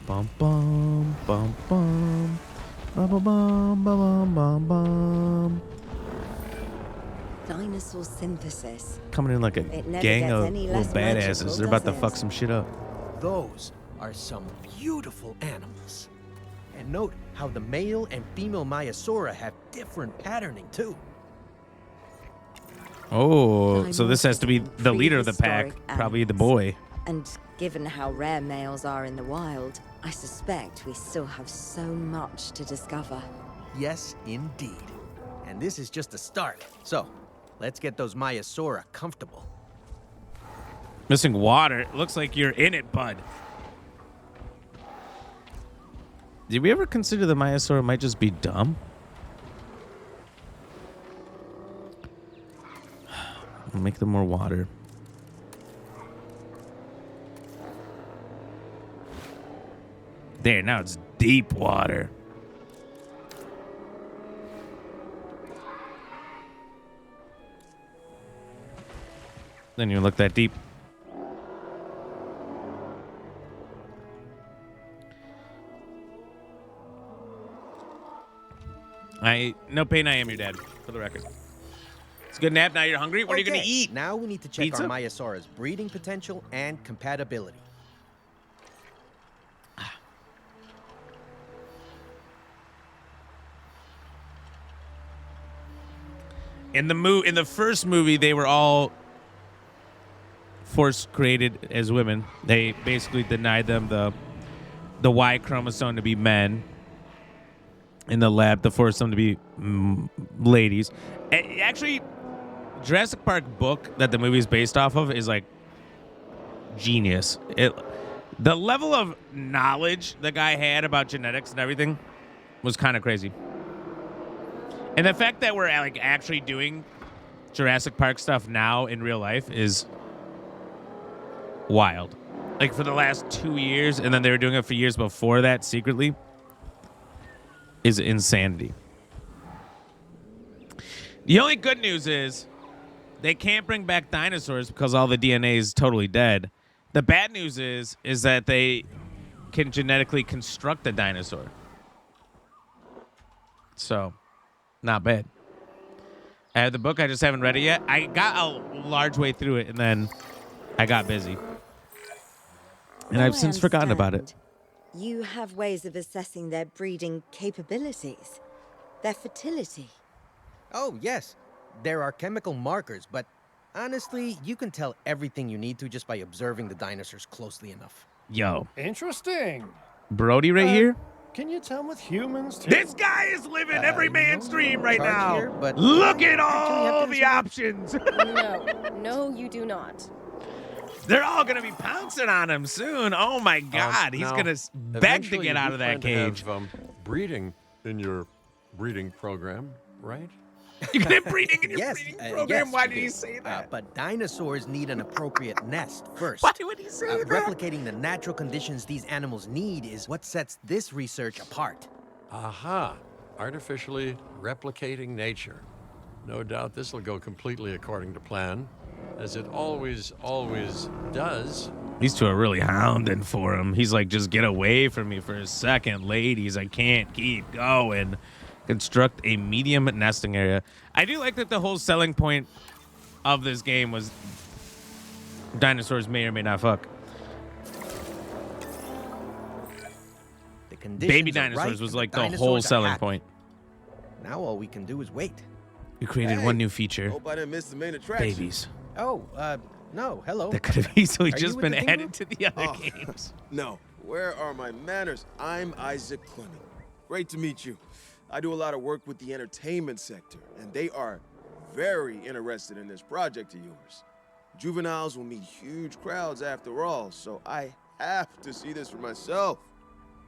Bum bum bum bum bum bum bum bum bum bum. Dinosaur synthesis. Coming in like a It never gang gets of any little less badasses. magical, They're about to does fuck it? some shit up. Those are some beautiful animals. And note how the male and female Maiasaura have different patterning too. Oh, so this has to be the leader of the pack. Prehistoric Probably the animals. boy. And given how rare males are in the wild, I suspect we still have so much to discover. Yes, indeed. And this is just the start. So, let's get those Maiasaura comfortable. Missing water. It looks like you're in it, bud. Did we ever consider the Maiasaura might just be dumb? Make them more water. There, now it's deep water. Then you look that deep. No pain, I am your dad, for the record. It's a good nap, now you're hungry. What are you gonna eat? Now we need to check Pizza? our Maiasaura's breeding potential and compatibility. In the first movie, they were all force created as women. They basically denied them the Y chromosome to be men. In the lab, to force them to be ladies. Actually, Jurassic Park book that the movie is based off of is like genius. The level of knowledge the guy had about genetics and everything was kind of crazy. And the fact that we're like actually doing Jurassic Park stuff now in real life is wild. Like for the last 2 years, and then they were doing it for years before that secretly, is insanity. The only good news is they can't bring back dinosaurs because all the DNA is totally dead. The bad news is that they can genetically construct a dinosaur. So, not bad. I have the book. I just haven't read it yet. I got a large way through it, and then I got busy. And I've since forgotten about it. You have ways of assessing their breeding capabilities, their fertility. Oh, yes. There are chemical markers, but honestly, you can tell everything you need to just by observing the dinosaurs closely enough. Yo. Interesting. Brody right here? Can you tell with humans too? This guy is living every man's dream right now. Here, but Look at actually have all to the assume- options. No, you do not. They're all going to be pouncing on him soon. Oh, my God. He's Now, going to beg to eventually get out you of that plan to cage. have, breeding in your breeding program, right? You're going to have breeding in your Yes, breeding program? yes, Why we did do. he say that? But dinosaurs need an appropriate nest first. Why would he say that? Replicating the natural conditions these animals need is what sets this research apart. Aha! Artificially replicating nature. No doubt this will go completely according to plan, as it always does. These two are really hounding for him. He's like, just get away from me for a second, ladies. I can't keep going. Construct a medium nesting area. I do like that the whole selling point of this game was dinosaurs may or may not fuck. The conditions Baby are dinosaurs right, was and like the dinosaurs whole are selling happy. point. Now all we can do is wait. We created one new feature. Hope I didn't miss the main attraction. Babies. Oh, no, hello. That could have easily Are just you been with the added theme to the other Oh. games. No. Where are my manners? I'm Isaac Clement. Great to meet you. I do a lot of work with the entertainment sector, and they are very interested in this project of yours. Juveniles will meet huge crowds after all, so I have to see this for myself.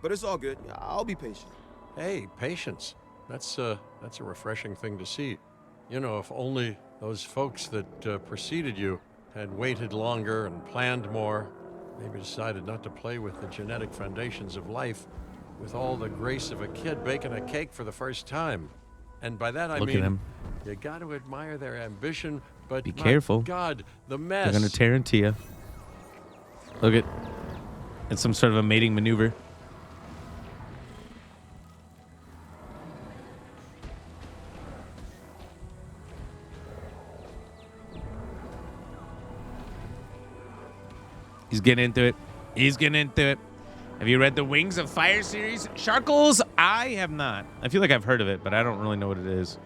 But it's all good. I'll be patient. Hey, patience. That's a refreshing thing to see. You know, if only those folks that preceded you had waited longer and planned more, maybe decided not to play with the genetic foundations of life with all the grace of a kid baking a cake for the first time. And by that I Look at mean, him. you got to admire their ambition, but Be my careful. God, the mess. They're going to tear into you. Look at it's some sort of a mating maneuver. He's getting into it. He's getting into it. Have you read the Wings of Fire series? Sharkles? I have not. I feel like I've heard of it, but I don't really know what it is.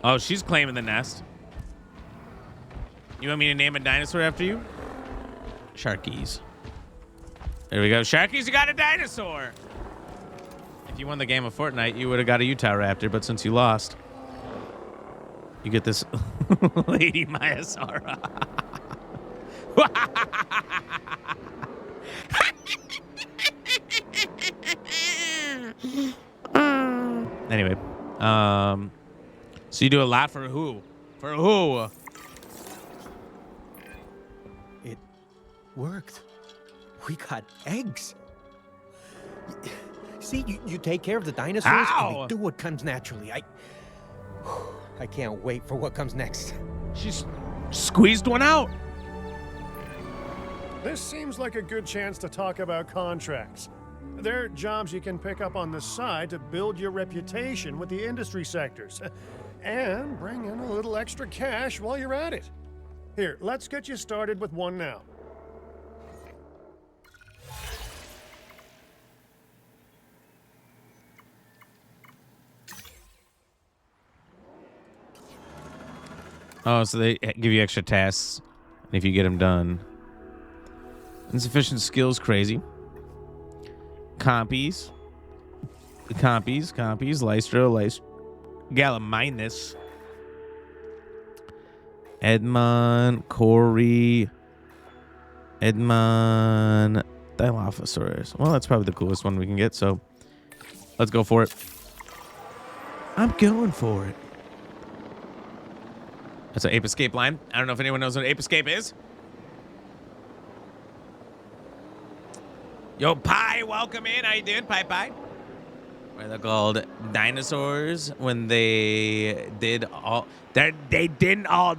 Oh, she's claiming the nest. You want me to name a dinosaur after you? Sharkies. There we go. Sharkies, you got a dinosaur. If you won the game of Fortnite, you would have got a Utah Raptor, but since you lost, you get this Lady Maiasaura. Anyway, so you do a lot for who? For who? It worked. We got eggs. See, you take care of the dinosaurs and Ow! they do what comes naturally. I can't wait for what comes next. She's squeezed one out. This seems like a good chance to talk about contracts. They're jobs you can pick up on the side to build your reputation with the industry sectors. And bring in a little extra cash while you're at it. Here, let's get you started with one now. Oh, so they give you extra tasks if you get them done. Insufficient skills, crazy. Compies, Lystro, Gallimimus, Edmond, Corey, Dilophosaurus. Well, that's probably the coolest one we can get, so let's go for it. I'm going for it. That's an Ape Escape line. I don't know if anyone knows what Ape Escape is. Yo, Pie, welcome in. How you doing, Pie? Where they're called dinosaurs when they didn't all die. They didn't all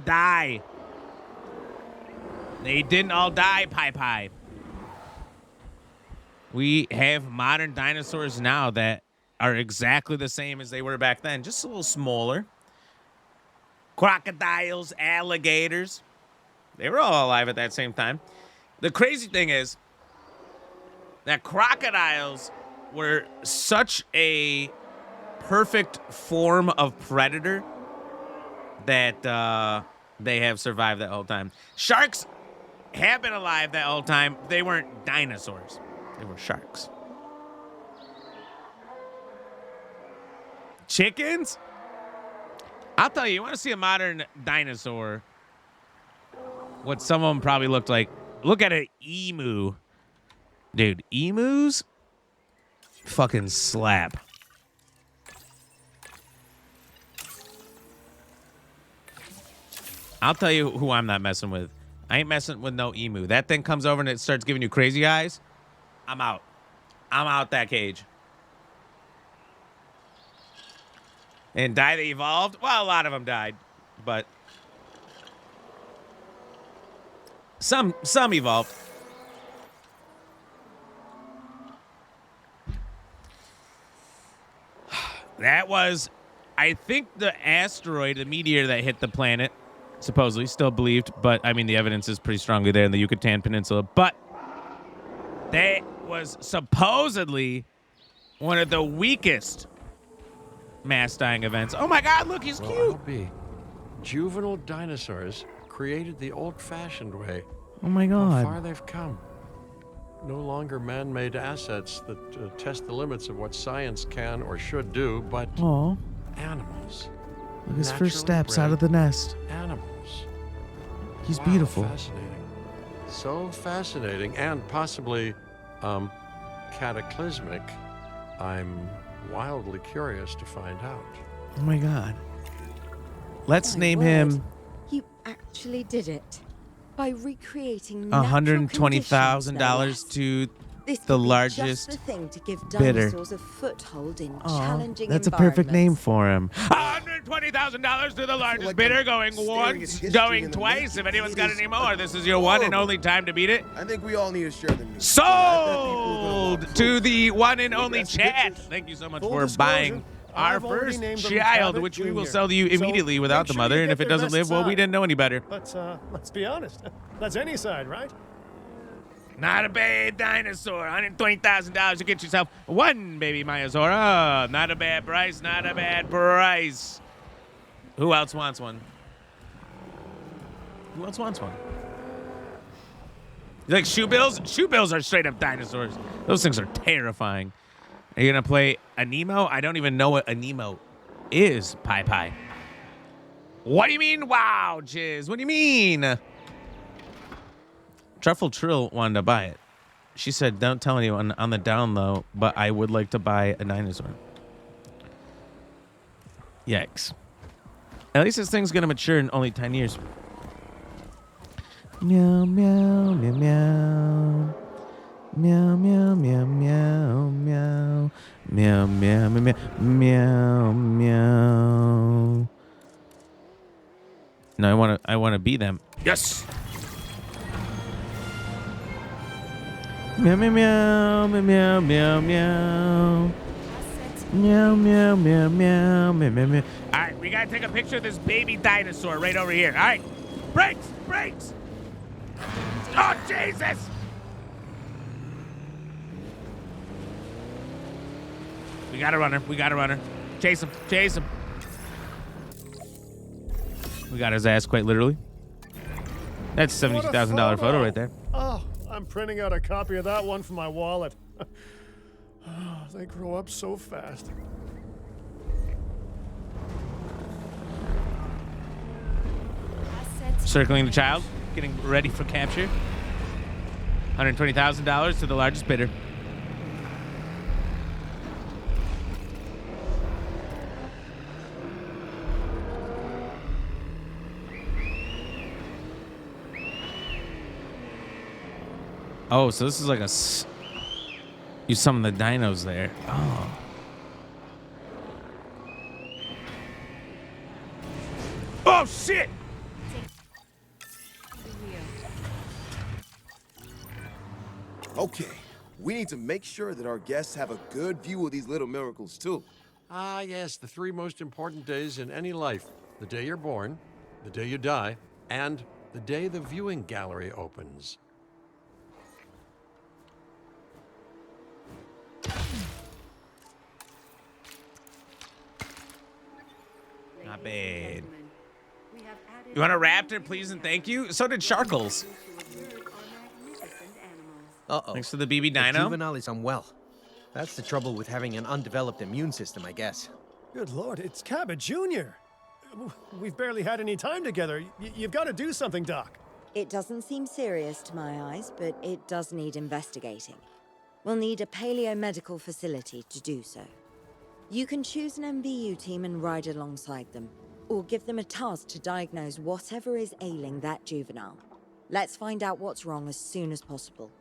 die, Pie. We have modern dinosaurs now that are exactly the same as they were back then, just a little smaller. Crocodiles, alligators. They were all alive at that same time. The crazy thing is that crocodiles were such a perfect form of predator that they have survived that whole time. Sharks have been alive that whole time. They weren't dinosaurs. They were sharks. Chickens? I'll tell you, you want to see a modern dinosaur, what some of them probably looked like. Look at an emu. Dude, emus fucking slap. I'll tell you who I'm not messing with. I ain't messing with no emu. That thing comes over and it starts giving you crazy eyes. I'm out. I'm out that cage. And die they evolved? Well, a lot of them died, but some evolved. That was, I think, the asteroid, the meteor that hit the planet, supposedly, still believed, but I mean, the evidence is pretty strongly there in the Yucatan Peninsula, but that was supposedly one of the weakest mass dying events. Oh my God, look, he's cute. LB, juvenile dinosaurs created the old-fashioned way. Oh my How God. far they've come. No longer man-made assets that test the limits of what science can or should do, but Aw. animals. Look, his Naturally first steps bred out of the nest. Animals. He's Wow, beautiful. Fascinating. So fascinating and possibly cataclysmic. I'm wildly curious to find out. Oh my God. Let's My name word, him You actually did it. By recreating natural $120,000 conditions, to This the would be largest just the thing to give bidder. dinosaurs a foothold in Aw, challenging that's a perfect name environments. for him. $120,000 to the largest like bidder, I'm going staring at once, history going in the twice. making. If anyone's It got is any more, this is your one and horrible. only time to beat it. I think we all need to share the news. Sold to the one and only That's chat. pictures. Thank you so much Full for disclosure, buying our I've already first named them child, Cabot which we will Jr. sell to you So immediately without make the sure mother. you And get if it their doesn't best live, well, we side. didn't know any better. But let's be honest, that's any side, right? Not a bad dinosaur. $120,000 to get yourself one baby Maiasaura. Not a bad price. Not a bad price. Who else wants one? Who else wants one? You like shoe bills? Shoe bills are straight up dinosaurs. Those things are terrifying. Are you gonna play a Nemo? I don't even know what a Nemo is, Pie. What do you mean, wow, Jizz? What do you mean? Truffle Trill wanted to buy it. She said, don't tell anyone on the down low, but I would like to buy a dinosaur. Yikes. At least this thing's gonna mature in only 10 years. Meow, meow, meow, meow. Meow, meow, meow, meow, meow. Meow, meow, meow, meow, meow. No, I wanna be them. Yes. Meow, meow, meow, meow, meow, meow. Meow, meow, meow, meow, meow, meow, meow. All right, we gotta take a picture of this baby dinosaur right over here. All right, brakes. Oh, Jesus. We got a runner. Chase him. We got his ass quite literally. That's $72,000 photo right there. Oh, I'm printing out a copy of that one for my wallet. Oh, they grow up so fast. Circling the child, getting ready for capture. $120,000 to the largest bidder. Oh, so this is like you summon the dinos there. Oh. Oh, shit! Okay, we need to make sure that our guests have a good view of these little miracles, too. Ah, yes, the three most important days in any life. The day you're born, the day you die, and the day the viewing gallery opens. Not bad. You want a raptor, please and thank you? So did Sharkles. Uh-oh. Thanks to the BB The Dino. juvenile is unwell. That's the trouble with having an undeveloped immune system, I guess. Good Lord, it's Cabot Jr. We've barely had any time together. You've got to do something, Doc. It doesn't seem serious to my eyes, but it does need investigating. We'll need a paleomedical facility to do so. You can choose an MVU team and ride alongside them, or give them a task to diagnose whatever is ailing that juvenile. Let's find out what's wrong as soon as possible.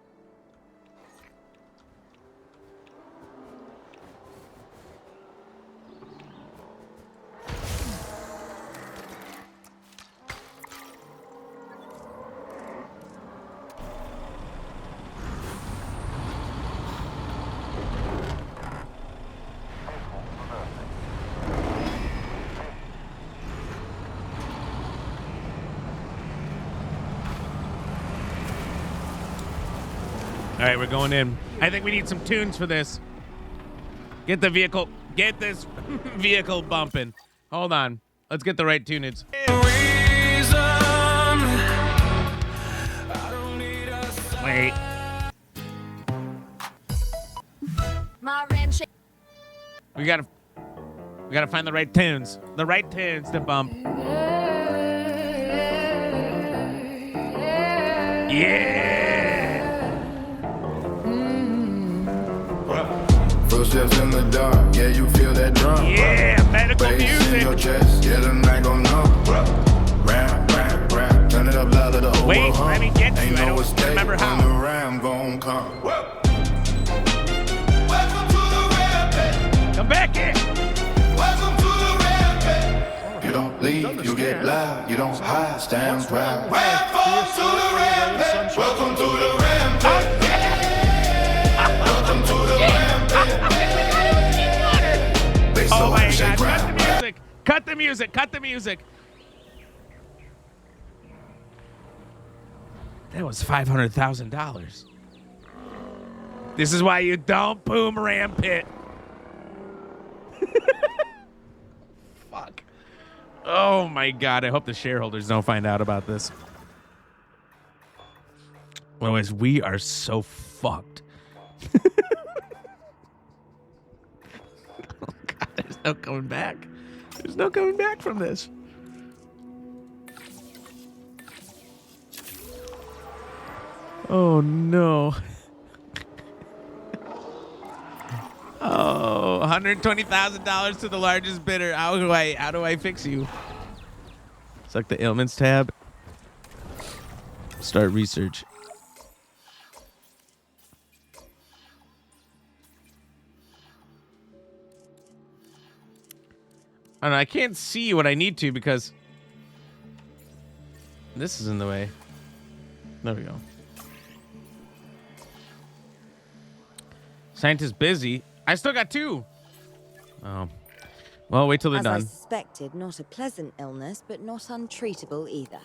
All right, we're going in. I think we need some tunes for this. Get this vehicle bumping. Hold on. Let's get the right tunage. Wait. We gotta find the right tunes. The right tunes to bump. Yeah. Footsteps in the dark, yeah, you feel that drum. Yeah, medical Bass music. in your chest, yeah, the night gon' numb. Rap, turn it up louder, the whole Wait, world hum. let me get to Ain't it. I no don't mistake remember how. when the ram gon' come. Welcome to the rampage. Come back here. Welcome to the rampage. You don't leave, you get loud. You don't hide, stand proud. Welcome to the rampage. Welcome to the rampage. Welcome to the rampage. Oh my God! Cut the music! Cut the music! That was $500,000. This is why you don't boom ram pit. Fuck. Oh my God! I hope the shareholders don't find out about this. Otherwise, we are so fucked. Oh, God, there's no coming back. There's no coming back from this. Oh, no. Oh, $120,000 to the largest bidder. How do I fix you? Select the ailments tab. Start research. I don't know, I can't see what I need to because this is in the way. There we go. Scientist busy. I still got 2. Oh. Well, wait till they're As I done. suspected, not a pleasant illness, but not untreatable either.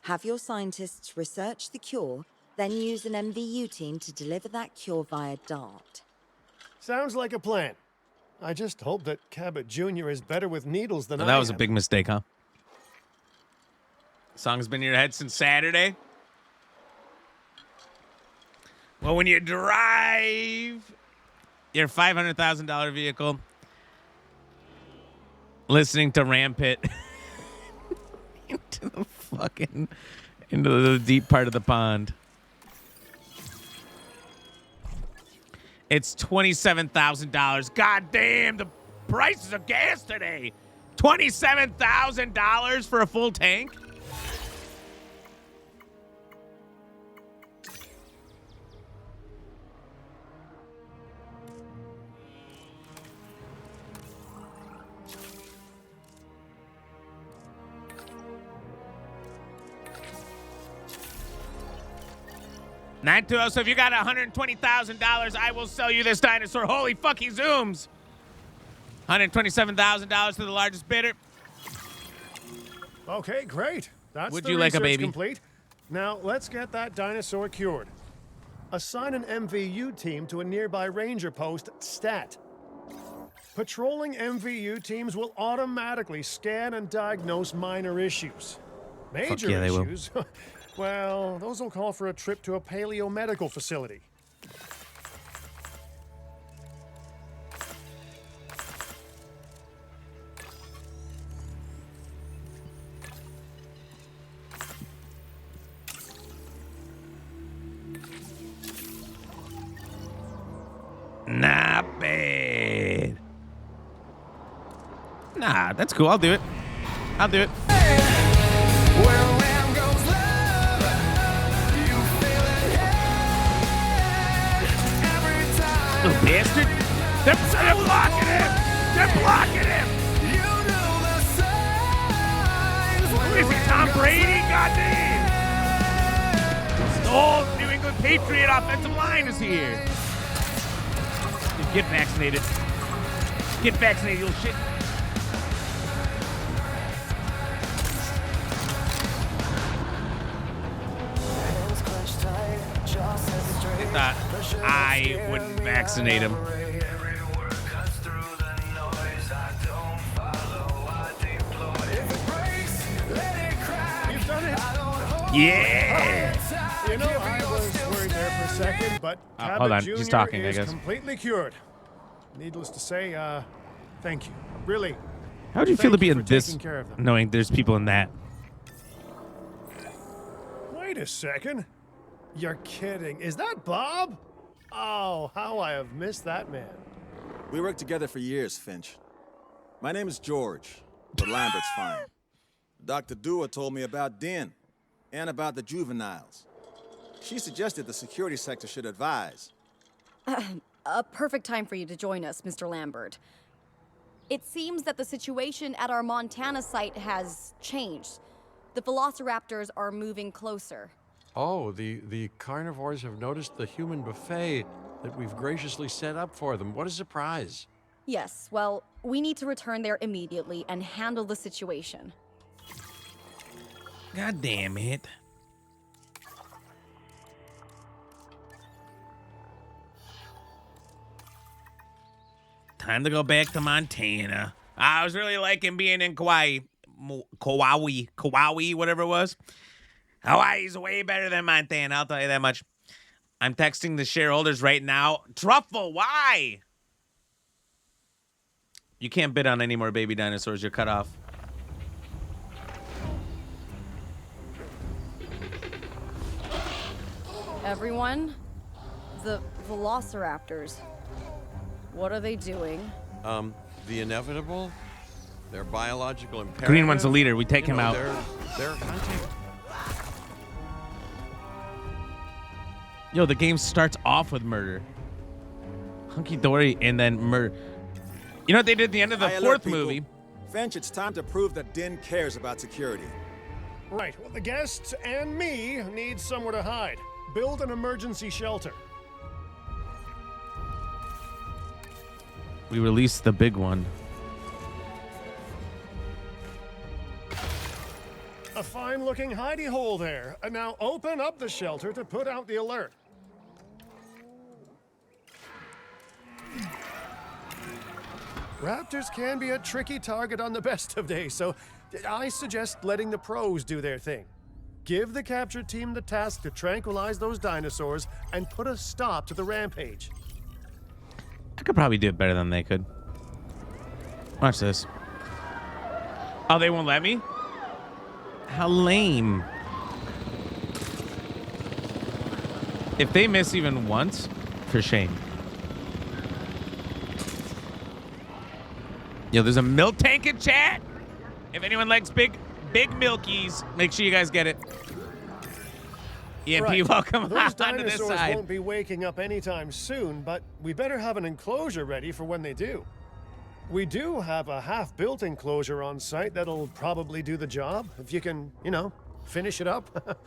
Have your scientists research the cure, then use an MVU team to deliver that cure via DART. Sounds like a plan. I just hope that Cabot Jr. is better with needles than Well, I that was a am. big mistake, huh? Song's been in your head since Saturday. Well, when you drive your $500,000 vehicle, listening to Rampit into the deep part of the pond. It's $27,000. God damn, the prices of gas today. $27,000 for a full tank? So if you got $120,000, I will sell you this dinosaur. Holy fucking zooms. $127,000 to the largest bidder. Okay, great. That's Would the you like a research baby? complete. Now let's get that dinosaur cured. Assign an MVU team to a nearby ranger post, Stat. Patrolling MVU teams will automatically scan and diagnose minor issues. Major yeah, they will. issues? Well, those will call for a trip to a paleomedical facility. Not bad. Nah, that's cool. I'll do it. I'll do it. Little bastard. They're blocking him. They're blocking him. Who is he, Tom Brady? Goddamn. The whole New England Patriot offensive line is here. Get vaccinated. Get vaccinated, you little shit. They thought I wouldn't vaccinate him. You've done it. Yeah. You know, I was worried there for a second, but Cabot hold on. Jr. He's talking, I is guess. completely cured. Needless to say, thank you. Really. How would you feel to Thank be you in for this, taking care of them. knowing there's people in that? Wait a second. You're kidding. Is that Bob? Oh, how I have missed that man. We worked together for years, Finch. My name is George, but Lambert's fine. Dr. Dua told me about Den and about the juveniles. She suggested the security sector should advise. A perfect time for you to join us, Mr. Lambert. It seems that the situation at our Montana site has changed. The velociraptors are moving closer. Oh, the carnivores have noticed the human buffet that we've graciously set up for them. What a surprise. Yes, well, we need to return there immediately and handle the situation. God damn it. Time to go back to Montana. I was really liking being in Kauai, whatever it was. Hawaii's way better than Montana, I'll tell you that much. I'm texting the shareholders right now. Truffle, why? You can't bid on any more baby dinosaurs. You're cut off. Everyone, the velociraptors. What are they doing? The inevitable, their biological imperative. Green one's the leader. We take him out. They're hunting. Yo, the game starts off with murder. Hunky dory and then murder. You know what they did at the end of the I alert fourth people. movie? Finch, it's time to prove that Din cares about security. Right, well, the guests and me need somewhere to hide. Build an emergency shelter. We released the big one. A fine-looking hidey hole there. And now open up the shelter to put out the alert. Raptors can be a tricky target on the best of days, so I suggest letting the pros do their thing. Give the capture team the task to tranquilize those dinosaurs and put a stop to the rampage. I could probably do it better than they could. Watch this. Oh, they won't let me? How lame. If they miss even once, for shame. Yo, there's a milk tank in chat. If anyone likes big milkies, make sure you guys get it. EMP, Right. welcome Those onto this dinosaurs side. won't be waking up anytime soon, but we better have an enclosure ready for when they do. We do have a half-built enclosure on site that'll probably do the job, if you can, you know, finish it up.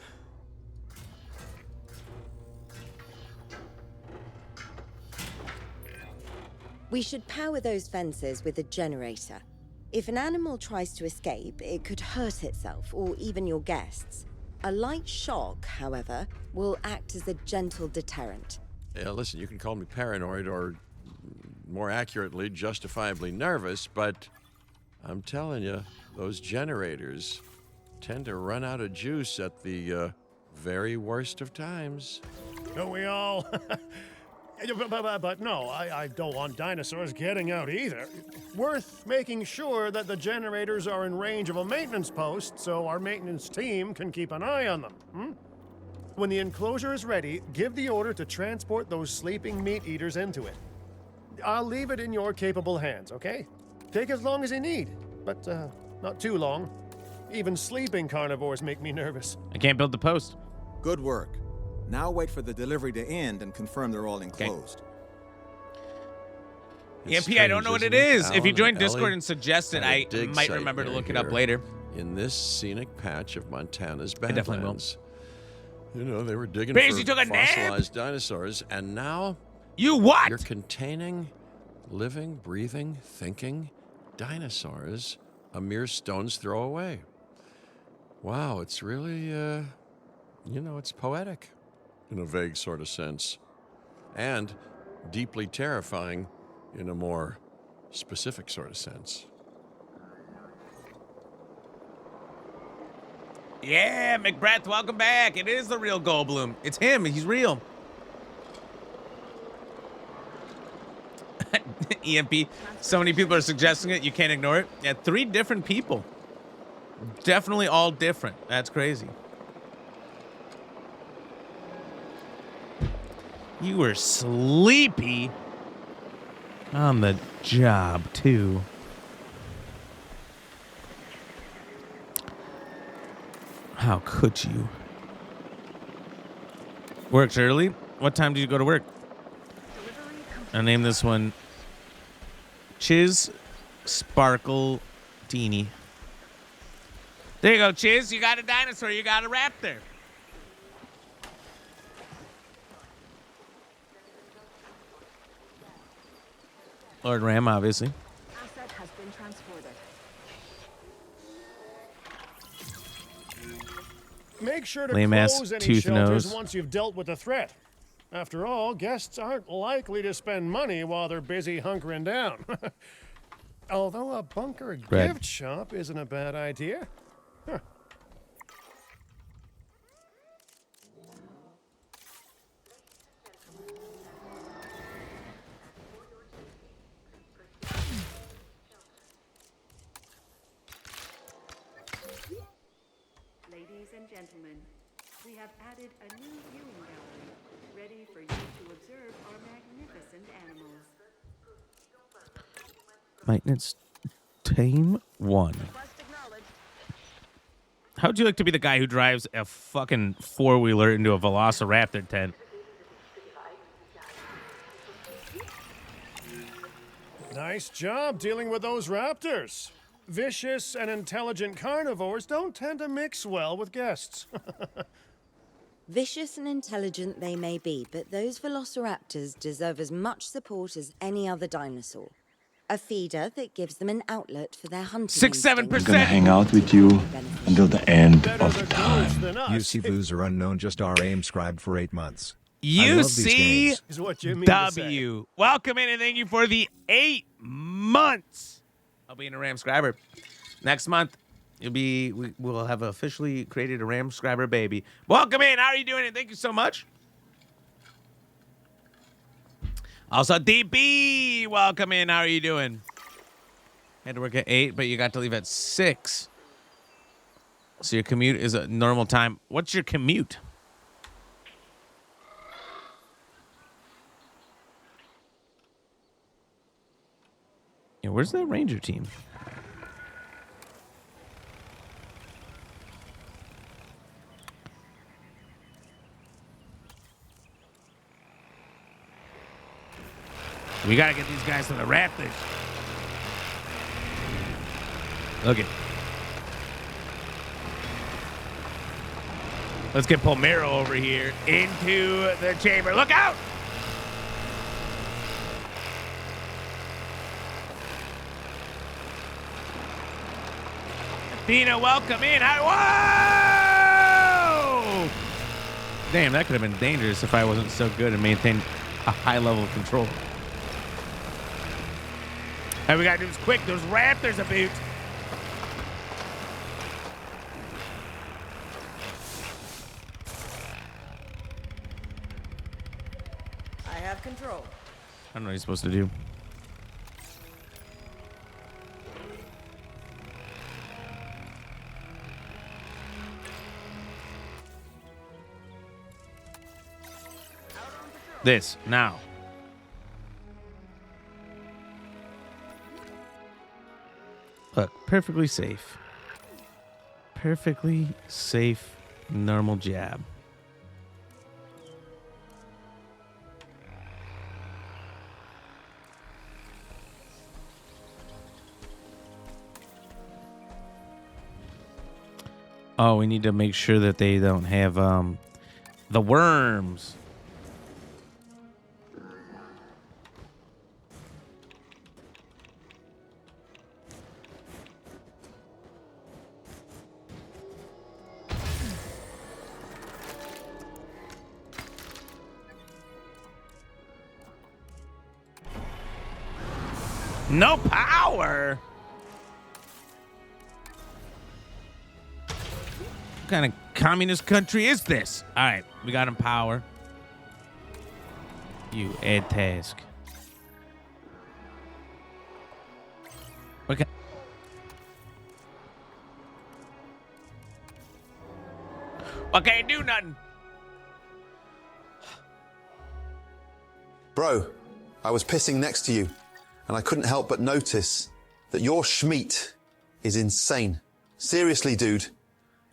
We should power those fences with a generator. If an animal tries to escape, it could hurt itself or even your guests. A light shock, however, will act as a gentle deterrent. Yeah, listen, you can call me paranoid or, more accurately, justifiably nervous, but I'm telling you, those generators tend to run out of juice at the very worst of times. Don't we all? But no, I don't want dinosaurs getting out either. Worth making sure that the generators are in range of a maintenance post so our maintenance team can keep an eye on them. When the enclosure is ready, give the order to transport those sleeping meat eaters into it. I'll leave it in your capable hands, okay? Take as long as you need, but not too long. Even sleeping carnivores make me nervous. I can't build the post. Good work. Now wait for the delivery to end and confirm they're all enclosed. It's EMP, I don't know what strange, it isn't is. it, If you Alan join and Discord Ellie? and suggest it, Kinda I dig might site remember to near look it up here. later. In this scenic patch of Montana's I definitely will. badlands. You know, they were digging Baze, for you took a nap? fossilized dinosaurs, and now You what? you're containing living, breathing, thinking dinosaurs a mere stone's throw away. Wow, it's really, it's poetic in a vague sort of sense, and deeply terrifying in a more specific sort of sense. Yeah, McBreth, welcome back. It is the real Goldblum. It's him. He's real. EMP. So many people are suggesting it. You can't ignore it. Yeah, 3 different people. Definitely all different. That's crazy. You were sleepy on the job, too. How could you? Worked early? What time did you go to work? I'll name this one Chiz Sparkle Teeny. There you go, Chiz. You got a dinosaur. You got a raptor. Lord Ram, obviously. Asset has been transported. Make sure to Lame-ass close any tooth shelters nose. once you've dealt with the threat. After all, guests aren't likely to spend money while they're busy hunkering down. Although a bunker Red. gift shop isn't a bad idea. Huh. gentlemen, we have added a new viewing gallery, ready for you to observe our magnificent animals. Maintenance Team 1. How'd you like to be the guy who drives a fucking four-wheeler into a Velociraptor tent? Nice job dealing with those raptors. Vicious and intelligent carnivores don't tend to mix well with guests. Vicious and intelligent they may be, but those velociraptors deserve as much support as any other dinosaur. A feeder that gives them an outlet for their hunting 6-7%. I'm gonna hang out with you until the end of time. UC are unknown, just our aim scribed for 8 months. UCW. Welcome in and thank you for the 8 months of being a Ram Scriber. Next month, we'll have officially created a Ram Scriber baby. Welcome in. How are you doing? And thank you so much. Also, DB, welcome in. How are you doing? Had to work at 8, but you got to leave at 6. So your commute is a normal time. What's your commute? Yeah, where's that Ranger team? We gotta get these guys to the Raptors. Look it. Let's get Palmero over here into the chamber. Look out! Athena, welcome in. Whoa! Damn, that could have been dangerous if I wasn't so good and maintained a high level of control. All we gotta do is quick. Those raptors a boot. I have control. I don't know what you're supposed to do. This now. Look, perfectly safe. Perfectly safe, normal jab. Oh, we need to make sure that they don't have the worms. No power? What kind of communist country is this? All right, we got him power. You add task. Okay. I can't do nothing. Bro, I was pissing next to you, and I couldn't help but notice that your schmeat is insane. Seriously, dude,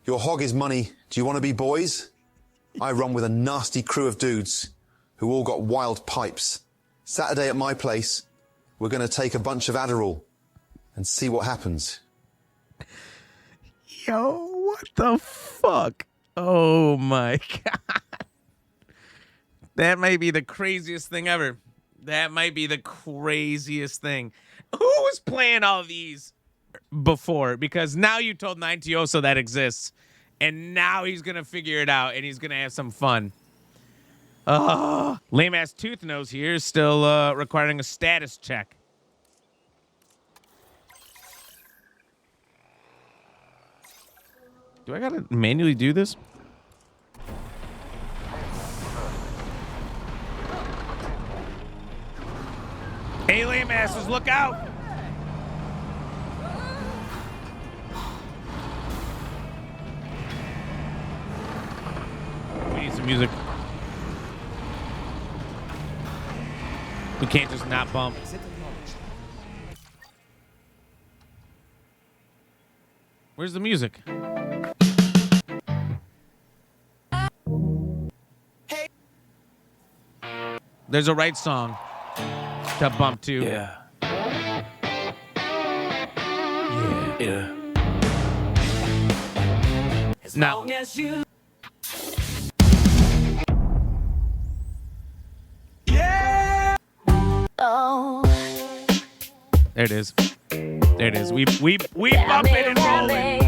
your hog is money. Do you want to be boys? I run with a nasty crew of dudes who all got wild pipes. Saturday at my place, we're going to take a bunch of Adderall and see what happens. Yo, what the fuck? Oh my God. That might be the craziest thing ever. That might be the craziest thing. Who was playing all these before? Because now you told 9TO that exists. And now he's going to figure it out and he's going to have some fun. Lame ass Tooth Nose here is still requiring a status check. Do I got to manually do this? Hey, lame asses, look out! We need some music. We can't just not bump. Where's the music? There's a right song to bump to. Yeah. Yeah. No. Oh. There it is. There it is. We bump it and roll it.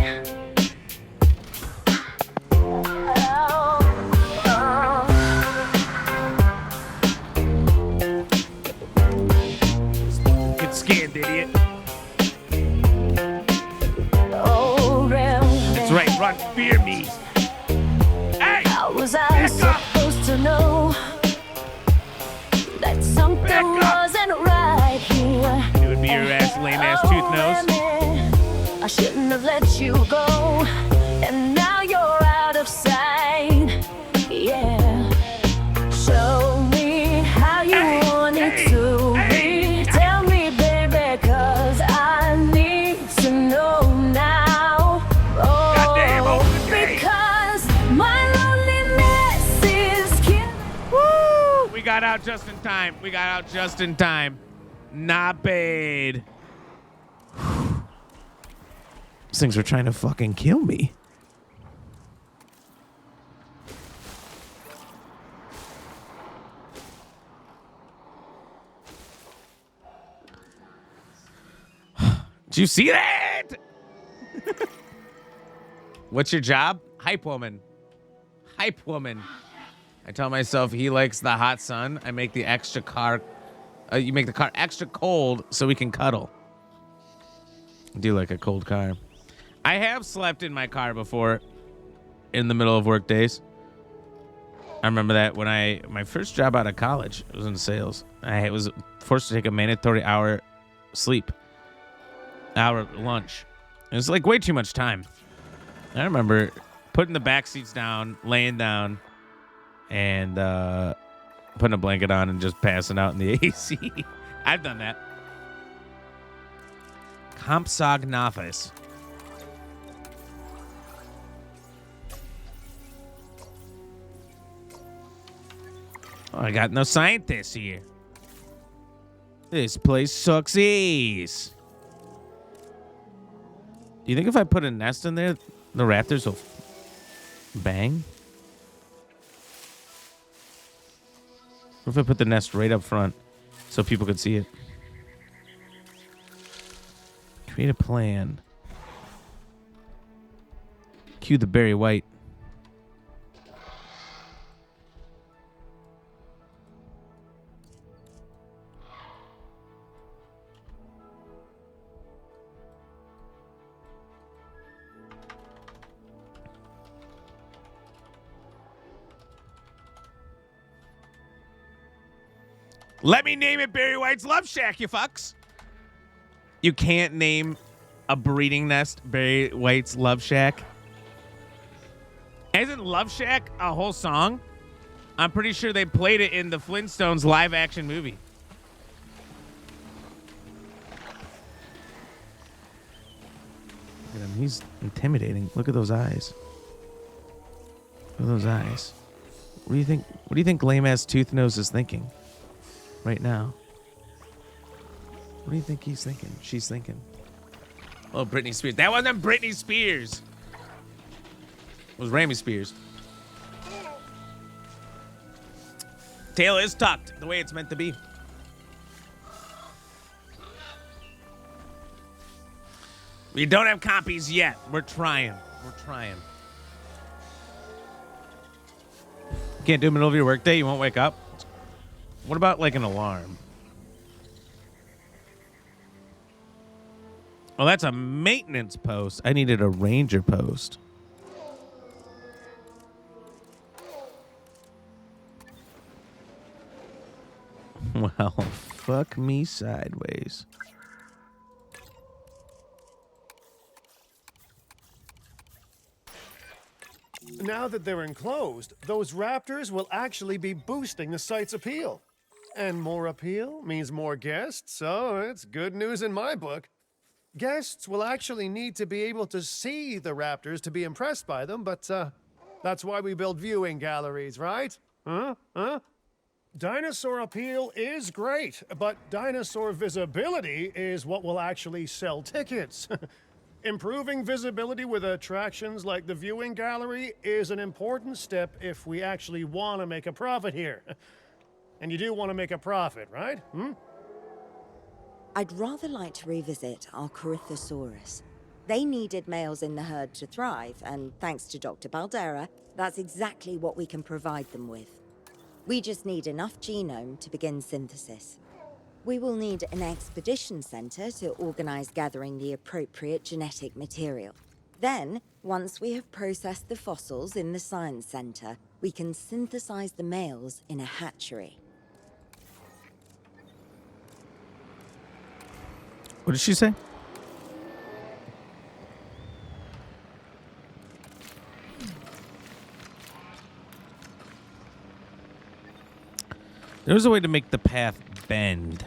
Get scanned, idiot. That's right. Run, fear me. Hey! How was I supposed to know that something wasn't right here? It would be your ass, lame ass tooth nose. I shouldn't have let you go, and now you're out of sight. Yeah. Show me how you want it to be. Tell me, baby, 'cause I need to know now. Oh, because my loneliness is killing. Woo! We got out just in time. We got out just in time. Not bad. These things are trying to fucking kill me. Did you see that? What's your job? Hype woman. Hype woman. I tell myself he likes the hot sun. I make the extra car. You make the car extra cold so we can cuddle. I do like a cold car. I have slept in my car before in the middle of work days. I remember that when my first job out of college was in sales. I was forced to take a mandatory hour lunch. It was like way too much time. I remember putting the back seats down, laying down, and putting a blanket on and just passing out in the AC. I've done that. Compsognathus. Oh, I got no scientists here. This place sucks ass. Do you think if I put a nest in there, the raptors will bang? What if I put the nest right up front so people could see it? Create a plan. Cue the Barry White. Let me name it Barry White's Love Shack, you fucks. You can't name a breeding nest Barry White's Love Shack. Isn't Love Shack a whole song? I'm pretty sure they played it in the Flintstones live action movie. Look at him. He's intimidating. Look at those eyes. Look at those eyes. What do you think? What do you think lame ass tooth nose is thinking right now? What do you think he's thinking? She's thinking. Oh, Britney Spears. That wasn't Britney Spears. It was Rami Spears. Tail is tucked the way it's meant to be. We don't have copies yet. We're trying. We're trying. Can't do it in the middle of your workday? You won't wake up? What about like an alarm? Oh, that's a maintenance post. I needed a ranger post. Well, fuck me sideways. Now that they're enclosed, those raptors will actually be boosting the site's appeal. And more appeal means more guests, so it's good news in my book. Guests will actually need to be able to see the raptors to be impressed by them, but that's why we build viewing galleries, right? Huh? Dinosaur appeal is great, but dinosaur visibility is what will actually sell tickets. Improving visibility with attractions like the viewing gallery is an important step if we actually want to make a profit here. And you do want to make a profit, right? I'd rather like to revisit our Corythosaurus. They needed males in the herd to thrive, and thanks to Dr. Baldera, that's exactly what we can provide them with. We just need enough genome to begin synthesis. We will need an expedition center to organize gathering the appropriate genetic material. Then, once we have processed the fossils in the science center, we can synthesize the males in a hatchery. What did she say? There's a way to make the path bend.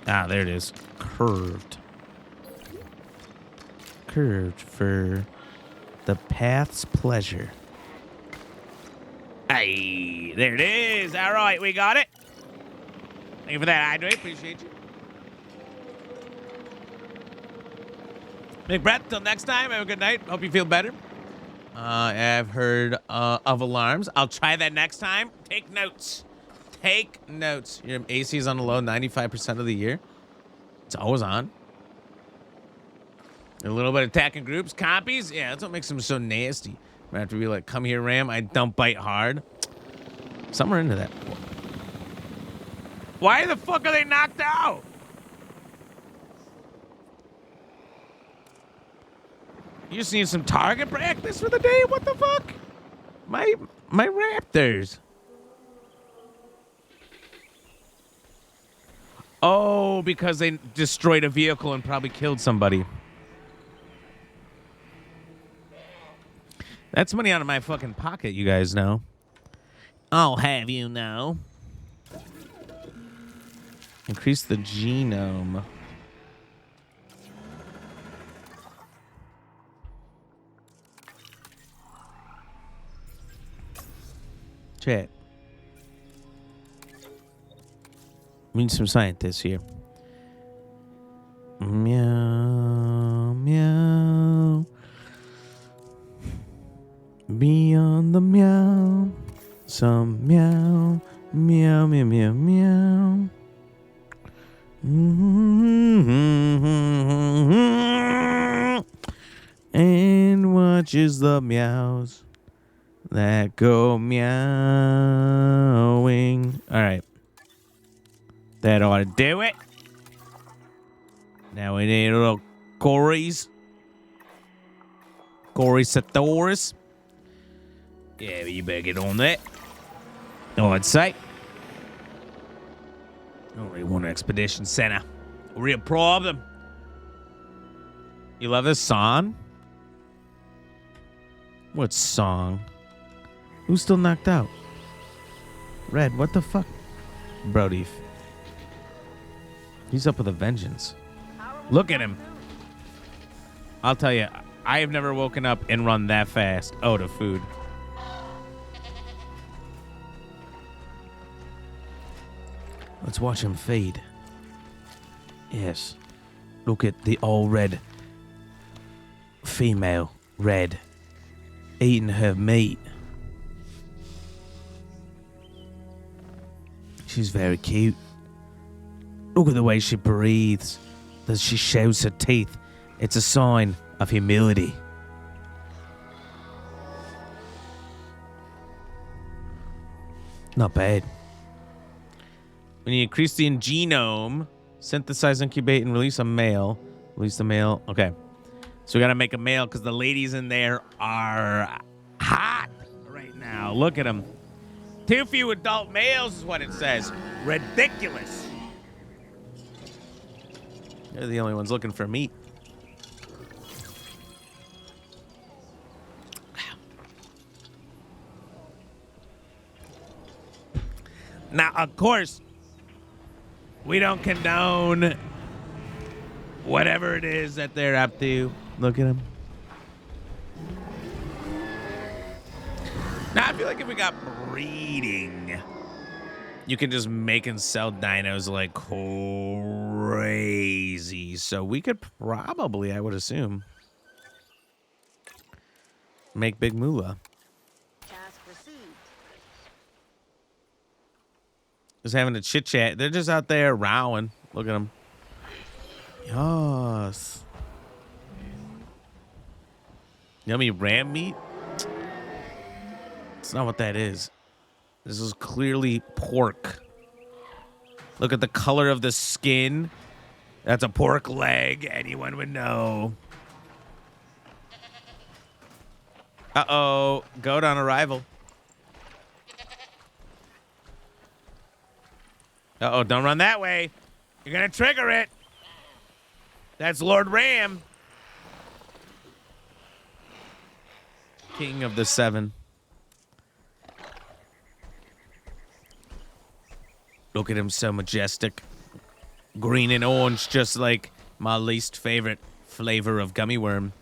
Ah, there it is. Curved. Curved for the path's pleasure. Hey, there it is. All right, we got it. Thank you for that, Andre. Appreciate you. Big breath. Till next time. Have a good night. Hope you feel better. I've heard of alarms. I'll try that next time. Take notes. Take notes. Your AC is on the low 95% of the year. It's always on. A little bit of attacking groups. Copies. Yeah, that's what makes them so nasty. I have to be like, come here, Ram. I don't bite hard. Some are into that. Why the fuck are they knocked out? You just need some target practice for the day? What the fuck? My raptors. Oh, because they destroyed a vehicle and probably killed somebody. That's money out of my fucking pocket, you guys know. I'll have you know. Increase the genome. Chat. We need some scientists here. Meow, meow. Beyond the meow. Some meow. Meow, meow, meow, meow. And watches the meows that go meowing. All right. That ought to do it. Now we need a little Corey's. Corythosaurus. Yeah, you better get on that. I'd say. Only one expedition center. Real problem. You love this song? What song? Who's still knocked out? Red, what the fuck? Brody. He's up with a vengeance. Look at him. I'll tell you, I have never woken up and run that fast. Oh, to food. Let's watch him feed. Yes. Look at the all red female red eating her meat. She's very cute. Look at the way she breathes, that she shows her teeth. It's a sign of humility. Not bad. When you increase the genome, synthesize, incubate, and release a male. Release the male. Okay. So we got to make a male because the ladies in there are hot right now. Look at them. Too few adult males is what it says. Ridiculous. They're the only ones looking for meat. Now, of course, we don't condone whatever it is that they're up to. Look at them. Now, I feel like if we got breeding, you can just make and sell dinos like crazy. So we could probably, I would assume, make big moolah. Just having a chit chat. They're just out there rowing. Look at them. Yes. Yummy ram meat? It's not what that is. This is clearly pork. Look at the color of the skin. That's a pork leg. Anyone would know. Uh-oh. Goat on arrival. Uh-oh, don't run that way. You're going to trigger it. That's Lord Ram. King of the Seven. Look at him, so majestic. Green and orange, just like my least favorite flavor of gummy worm.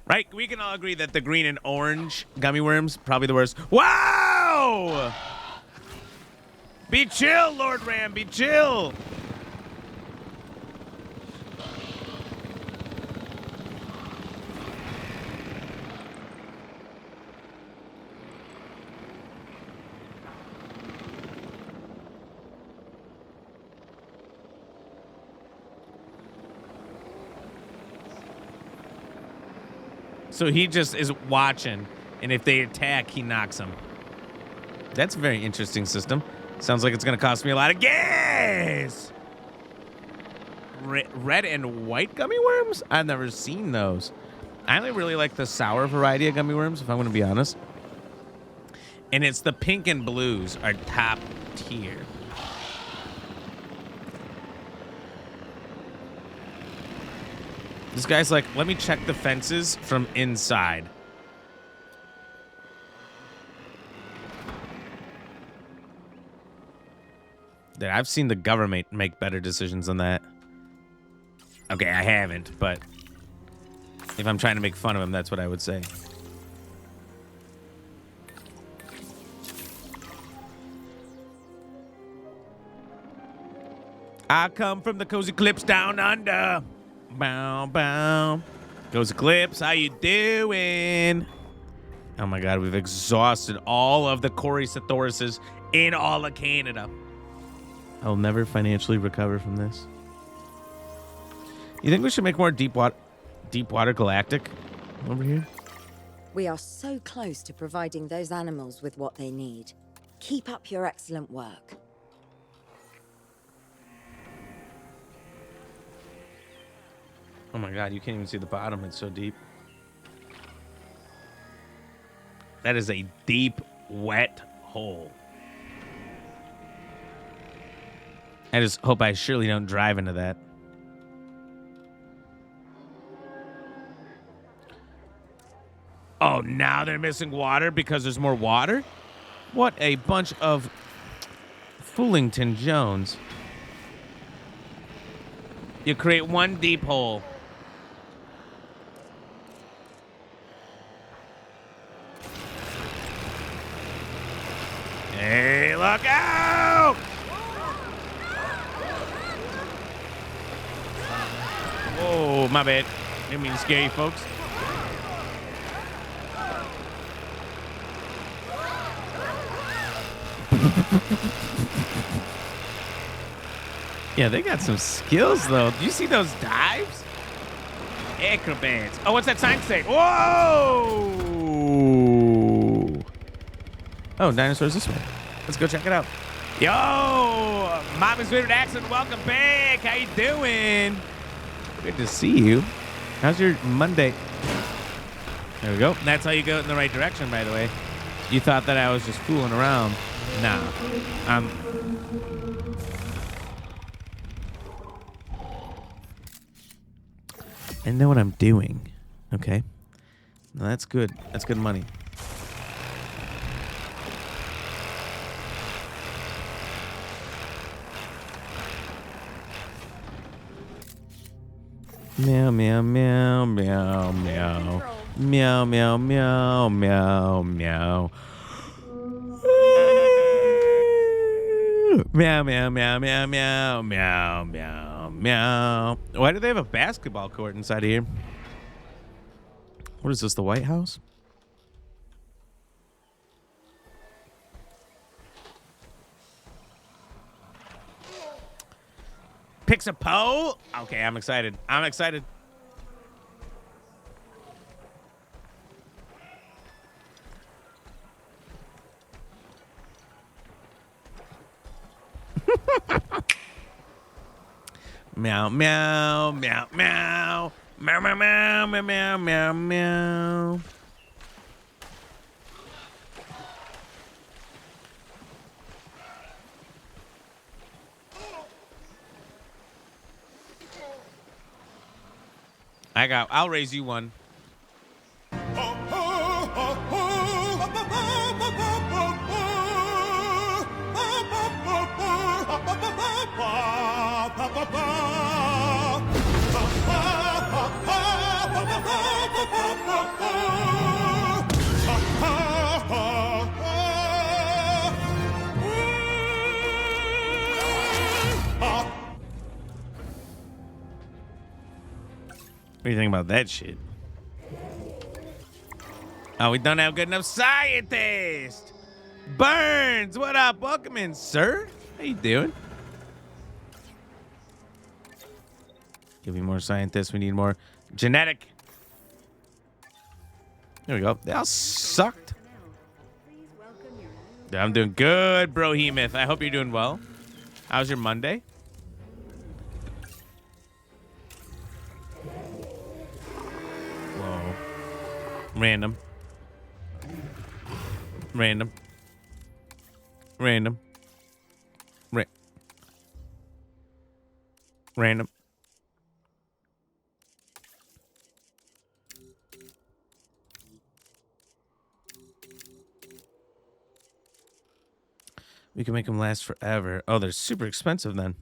Right? We can all agree that the green and orange gummy worms, probably the worst. Wow! Be chill, Lord Ram, be chill. So he just is watching, and if they attack, he knocks them. That's a very interesting system. Sounds like it's going to cost me a lot of gas. Red and white gummy worms? I've never seen those. I only really like the sour variety of gummy worms, if I'm going to be honest. And it's the pink and blues are top tier. This guy's like, let me check the fences from inside. Dude, I've seen the government make better decisions than that. Okay, I haven't, but if I'm trying to make fun of him, that's what I would say. I come from the Cozy Clips down under. Bow, bow. Cozy Clips, how you doing? Oh my God, we've exhausted all of the Corycethoruses in all of Canada. I'll never financially recover from this. You think we should make more Deepwater Galactic over here? We are so close to providing those animals with what they need. Keep up your excellent work. Oh my God, you can't even see the bottom. It's so deep. That is a deep, wet hole. I just hope I surely don't drive into that. Oh, now they're missing water because there's more water? What a bunch of Foolington Jones. You create one deep hole. Hey, look out! Whoa, my bad. Didn't mean to scare you, folks. Yeah, they got some skills, though. Do you see those dives? Acrobats. Oh, what's that sign say? Whoa! Oh, dinosaurs this way. Let's go check it out. Yo, Mommy's Favorite Accent, welcome back. How you doing? Good to see you. How's your Monday? There we go. That's how you go in the right direction, by the way. You thought that I was just fooling around. Nah. I know what I'm doing. Okay. No, that's good. That's good money. Meow, meow, meow, meow, meow. Meow, meow, meow, meow, meow. Meow, meow, meow, meow, meow, meow, meow, meow. Why do they have a basketball court inside of here? What is this, the White House? Picks a pole? Okay, I'm excited. I'm excited. Meow, meow, meow, meow. Meow, meow, meow, meow, meow, meow, meow. I'll raise you one. What do you think about that shit? Oh, we don't have good enough scientists. Burns, what up? Welcome in, sir. How you doing? Give me more scientists. We need more genetic. There we go. They all sucked. I'm doing good, Brohemoth. I hope you're doing well. How's your Monday? Whoa. Random. Random. Random. Random. We can make them last forever. Oh, they're super expensive then.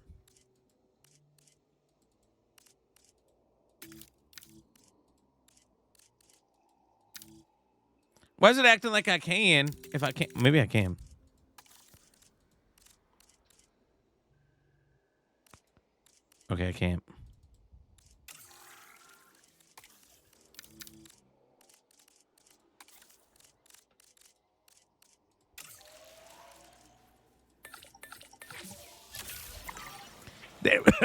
Why is it acting like I can? If I can't, maybe I can. Okay, I can't.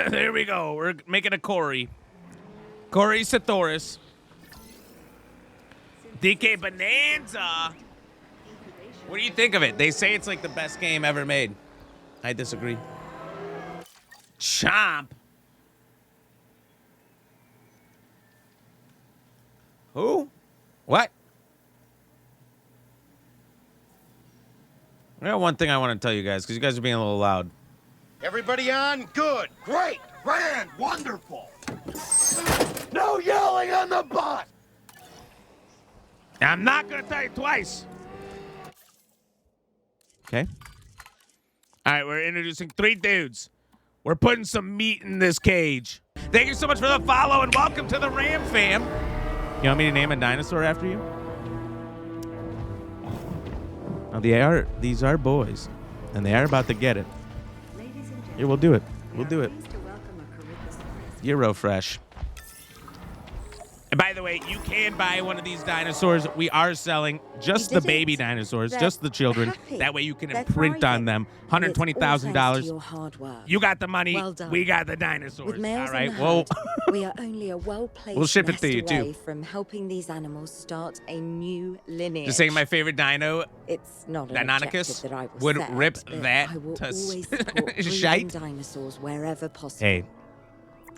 There we go. We're making a Corey. Corey Satoris. DK Bonanza. What do you think of it? They say it's like the best game ever made. I disagree. Chomp. Who? What? I got one thing I want to tell you guys because you guys are being a little loud. Everybody on? Good. Great. Grand. Wonderful. No yelling on the bus. I'm not going to tell you twice. Okay. All right, we're introducing 3 dudes. We're putting some meat in this cage. Thank you so much for the follow and welcome to the Ram fam. You want me to name a dinosaur after you? Now these are boys, and they are about to get it. Here, we'll do it. We'll do it. Eurofresh. And by the way, you can buy one of these dinosaurs. We are selling just the baby dinosaurs, just the children. That way you can imprint on them. $120,000. You got the money. Well done. We got the dinosaurs. All right. Whoa. We are only a well-placed we'll ship it to you away too. From helping these animals start a new lineage. Just saying, my favorite dino, it's not Deinonychus, that I will would set, rip but that I will to always support breeding shite. dinosaurs wherever possible. Hey,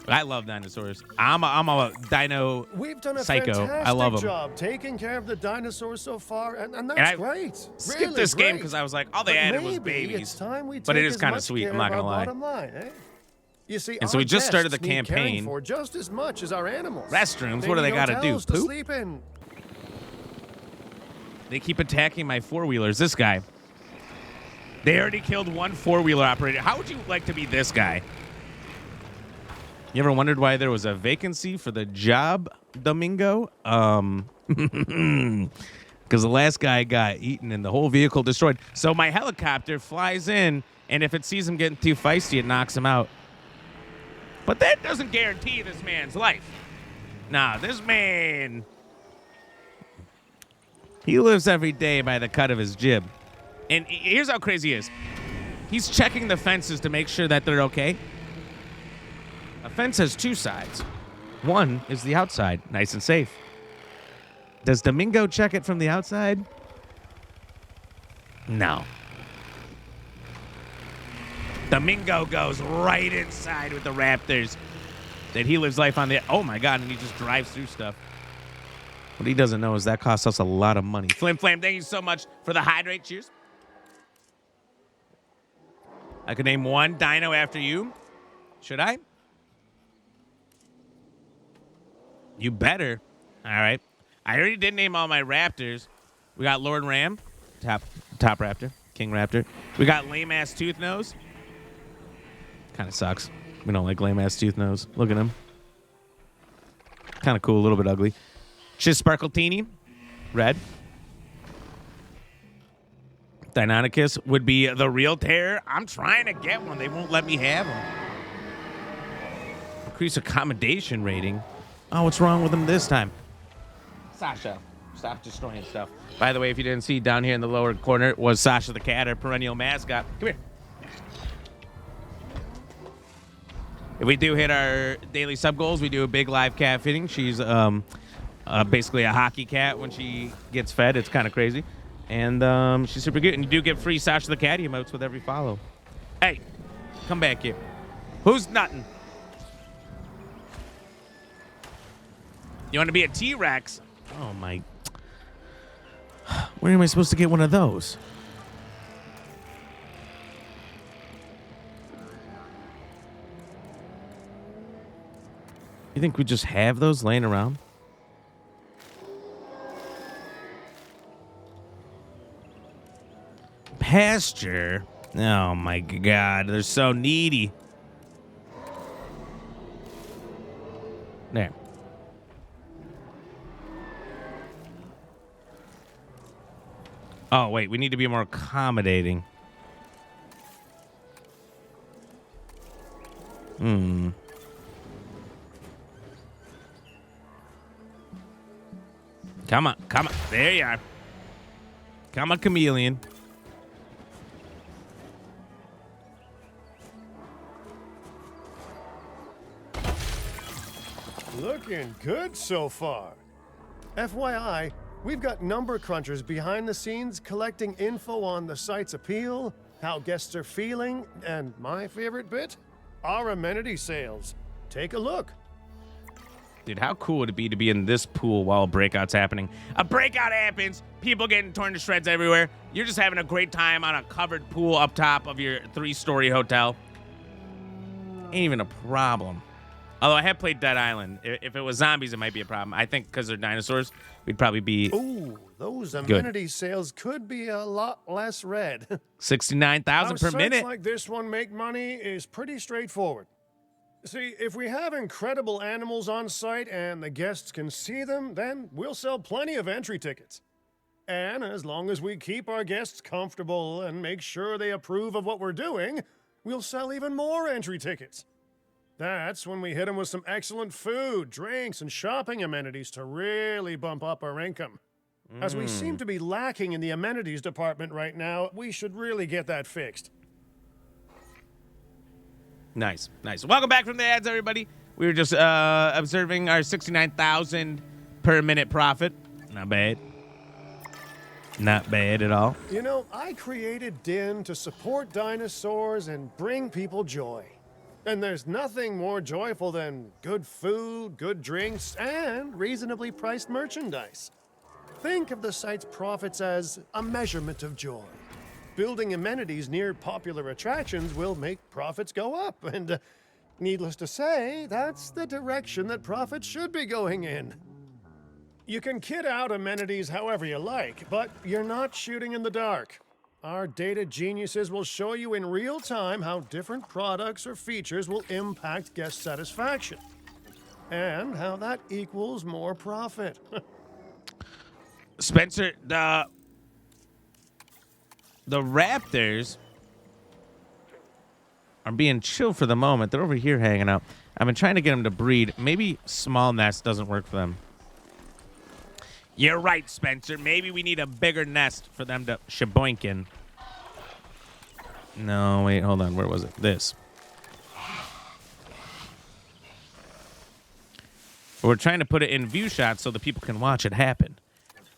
I love dinosaurs. I'm a dino We've done a psycho. fantastic I love them. job taking care of the dinosaurs so far, and that's And I great. Skipped Really this game great. because I was like, all they But added was maybe babies. It's time we But it take is as kind of much sweet. care I'm not of gonna our lie. bottom line, eh? You see, And so we our just started the guests need caring campaign. for just as much as our animals. Restrooms, They what do they need gotta do, hotels to poop? sleep in. They keep attacking my four-wheelers. This guy. They already killed one four-wheeler operator. How would you like to be this guy? You ever wondered why there was a vacancy for the job, Domingo? Because the last guy got eaten and the whole vehicle destroyed. So my helicopter flies in, and if it sees him getting too feisty, it knocks him out. But that doesn't guarantee this man's life. Nah, this man, he lives every day by the cut of his jib. And here's how crazy he is. He's checking the fences to make sure that they're okay. A fence has two sides. One is the outside, nice and safe. Does Domingo check it from the outside? No. Domingo goes right inside with the Raptors. That he lives life on the... Oh, my God, and he just drives through stuff. What he doesn't know is that costs us a lot of money. Flim Flam, thank you so much for the hydrate. Cheers. I could name one dino after you. Should I? You better. All right. I already did name all my raptors. We got Lord Ram, top raptor, king raptor. We got lame ass tooth nose. Kind of sucks. We don't like lame ass tooth nose. Look at him. Kind of cool, a little bit ugly. Sparkletini, red. Deinonychus would be the real terror. I'm trying to get one. They won't let me have them. Increase accommodation rating. Oh, what's wrong with them this time? Sasha, stop destroying stuff. By the way, if you didn't see, down here in the lower corner was Sasha the cat, our perennial mascot. Come here. If we do hit our daily sub goals, we do a big live cat feeding. She's basically a hockey cat when she gets fed. It's kind of crazy. And she's super good. And you do get free Sasha the cat emotes with every follow. Hey, come back here. Who's nutting? You want to be a T-Rex? Oh, my. Where am I supposed to get one of those? You think we just have those laying around? Pasture? Oh, my God. They're so needy. There. Oh, wait. We need to be more accommodating. Come on. Come on. There you are. Come on, chameleon. Looking good so far. FYI, we've got number crunchers behind the scenes collecting info on the site's appeal, how guests are feeling, and my favorite bit, our amenity sales. Take a look. Dude, how cool would it be to be in this pool while a breakout's happening? A breakout happens, people getting torn to shreds everywhere. You're just having a great time on a covered pool up top of your 3-story hotel. Ain't even a problem. Although I have played Dead Island. If it was zombies, it might be a problem. I think because they're dinosaurs, we'd probably be Ooh, those amenity sales could be a lot less red. 69,000 per minute. Sites like this one make money is pretty straightforward. See, if we have incredible animals on site and the guests can see them, then we'll sell plenty of entry tickets. And as long as we keep our guests comfortable and make sure they approve of what we're doing, we'll sell even more entry tickets. That's when we hit them with some excellent food, drinks, and shopping amenities to really bump up our income. As we seem to be lacking in the amenities department right now, we should really get that fixed. Nice, nice. Welcome back from the ads, everybody. We were just observing our 69,000 per minute profit. Not bad. Not bad at all. You know, I created Din to support dinosaurs and bring people joy. And there's nothing more joyful than good food, good drinks, and reasonably priced merchandise. Think of the site's profits as a measurement of joy. Building amenities near popular attractions will make profits go up, and needless to say, that's the direction that profits should be going in. You can kit out amenities however you like, but you're not shooting in the dark. Our data geniuses will show you in real time how different products or features will impact guest satisfaction, and how that equals more profit. Spencer, the raptors are being chill for the moment. They're over here hanging out. I've been trying to get them to breed. Maybe small nest doesn't work for them. You're right, Spencer. Maybe we need a bigger nest for them to shaboink in. No, wait, hold on. Where was it? This. We're trying to put it in view shots so the people can watch it happen.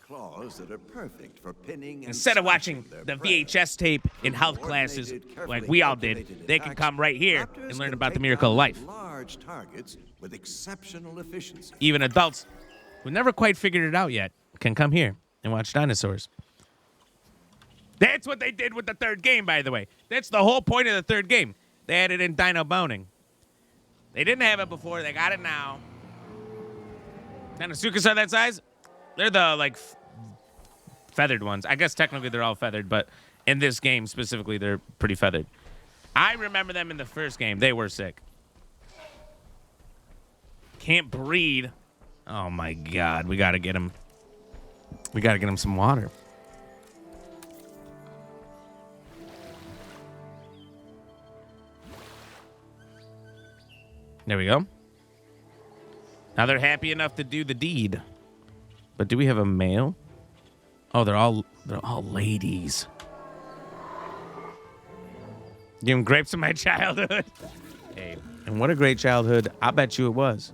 Claws that are perfect for pinning and Instead of watching the VHS tape in health classes like we all did, they can come right here and learn about the miracle of life. Large targets with exceptional efficiency. Even adults who never quite figured it out yet can come here and watch dinosaurs. That's what they did with the third game, by the way. That's the whole point of the third game. They added in dino boning. They didn't have it before. They got it now. Dinosuchus are that size? They're the, like, feathered ones. I guess technically they're all feathered, but in this game specifically, they're pretty feathered. I remember them in the first game. They were sick. Can't breed. Oh, my God. We got to get him. We got to get him some water. There we go. Now they're happy enough to do the deed. But do we have a male? Oh, they're all ladies. Giving grapes in my childhood. Hey, and what a great childhood. I bet you it was.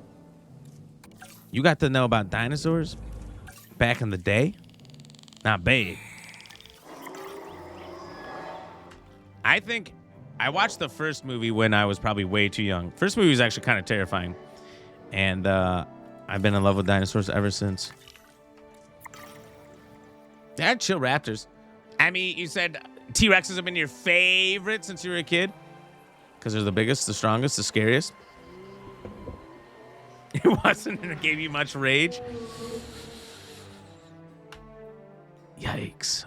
You got to know about dinosaurs back in the day? Not bad. I think I watched the first movie when I was probably way too young. First movie was actually kind of terrifying. And I've been in love with dinosaurs ever since. They're chill raptors. I mean, you said T-Rexes have been your favorite since you were a kid? Because they're the biggest, the strongest, the scariest? It wasn't, and it gave you much rage? Yikes.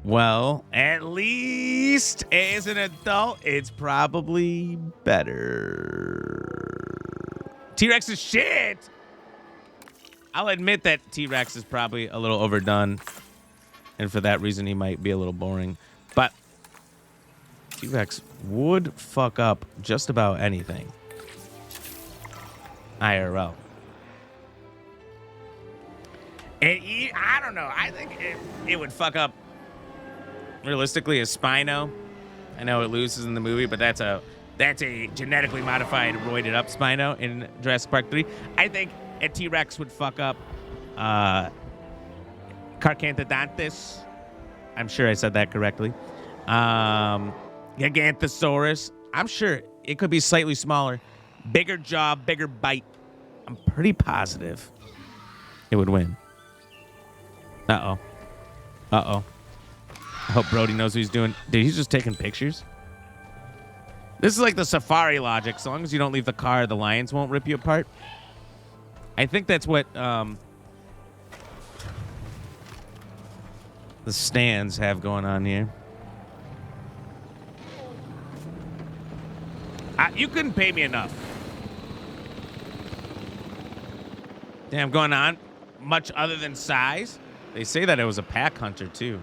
Well, at least as an adult, it's probably better. T-Rex is shit! I'll admit that T-Rex is probably a little overdone, and for that reason, he might be a little boring. But T-Rex would fuck up just about anything. IRL. And I don't know. I think it would fuck up, realistically, a Spino. I know it loses in the movie, but that's a genetically modified, roided up Spino in Jurassic Park 3. I think a T-Rex would fuck up Carcharodontus. I'm sure I said that correctly. Giganthosaurus. I'm sure it could be slightly smaller. Bigger jaw, bigger bite. I'm pretty positive it would win. Uh-oh. Uh-oh. I hope Brody knows what he's doing. Dude, he's just taking pictures. This is like the safari logic. So long as you don't leave the car, the lions won't rip you apart. I think that's what the stands have going on here. You couldn't pay me enough. Damn, going on much other than size. They say that it was a pack hunter, too.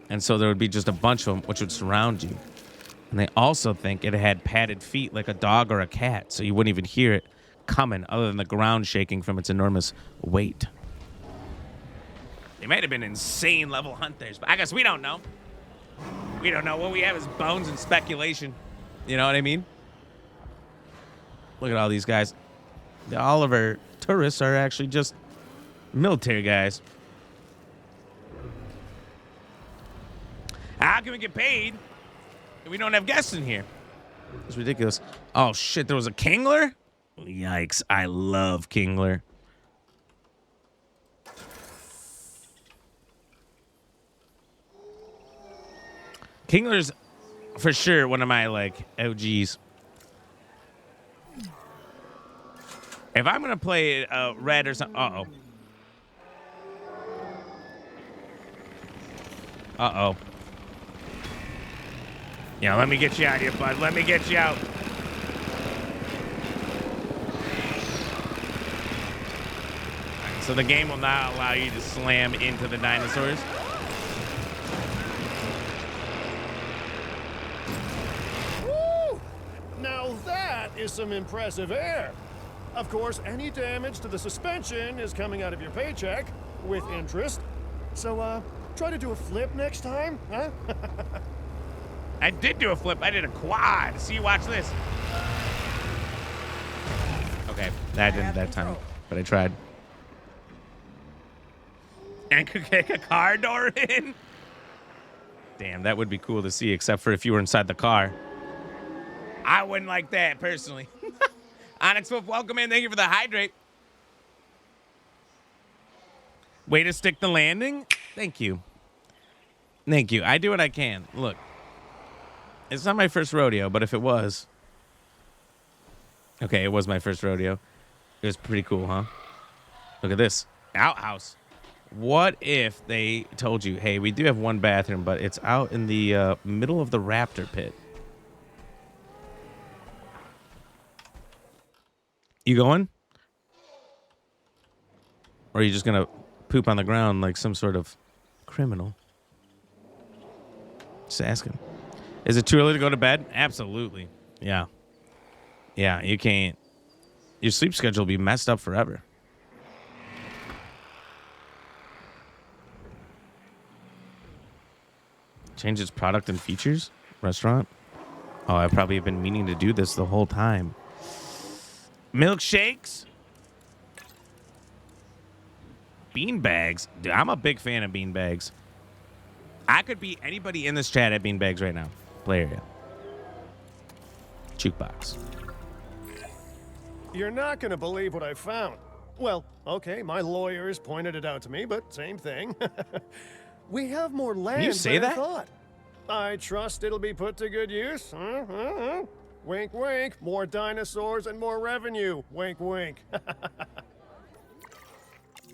And so there would be just a bunch of them, which would surround you. And they also think it had padded feet like a dog or a cat, so you wouldn't even hear it coming other than the ground shaking from its enormous weight. They might have been insane level hunters, but I guess we don't know. We don't know. What we have is bones and speculation. You know what I mean? Look at all these guys. All of our tourists are actually just military guys. How can we get paid if we don't have guests in here? It's ridiculous. Oh, shit, there was a Kingler? Yikes, I love Kingler. Kingler's for sure one of my, like, OGs. If I'm going to play red or something... Uh-oh. Uh-oh. Yeah, let me get you out here, bud. Let me get you out. So the game will not allow you to slam into the dinosaurs. Woo! Now that is some impressive air. Of course, any damage to the suspension is coming out of your paycheck with interest. So, try to do a flip next time, huh? I did do a flip. I did a quad. See, watch this. Okay, that didn't that time, but I tried. And could kick a car door in. Damn, that would be cool to see, except for if you were inside the car. I wouldn't like that, personally. Onyx Wolf, welcome in. Thank you for the hydrate. Way to stick the landing. Thank you. Thank you. I do what I can. Look, it's not my first rodeo, but if it was... Okay, it was my first rodeo. It was pretty cool, huh? Look at this. Outhouse. What if they told you, hey, we do have one bathroom, but it's out in the middle of the raptor pit. You going? Or are you just going to poop on the ground like some sort of criminal? Just asking. Is it too early to go to bed? Absolutely. Yeah. Yeah, you can't. Your sleep schedule will be messed up forever. Change its product and features? Restaurant? Oh, I probably have been meaning to do this the whole time. Milkshakes? Beanbags? Dude, I'm a big fan of beanbags. I could be anybody in this chat at beanbags right now. Play area. Jukebox. You're not going to believe what I found. Well, okay, my lawyers pointed it out to me, but same thing. We have more land Can you say than I that? thought. I trust it'll be put to good use. Wink, wink. More dinosaurs and more revenue. Wink, wink.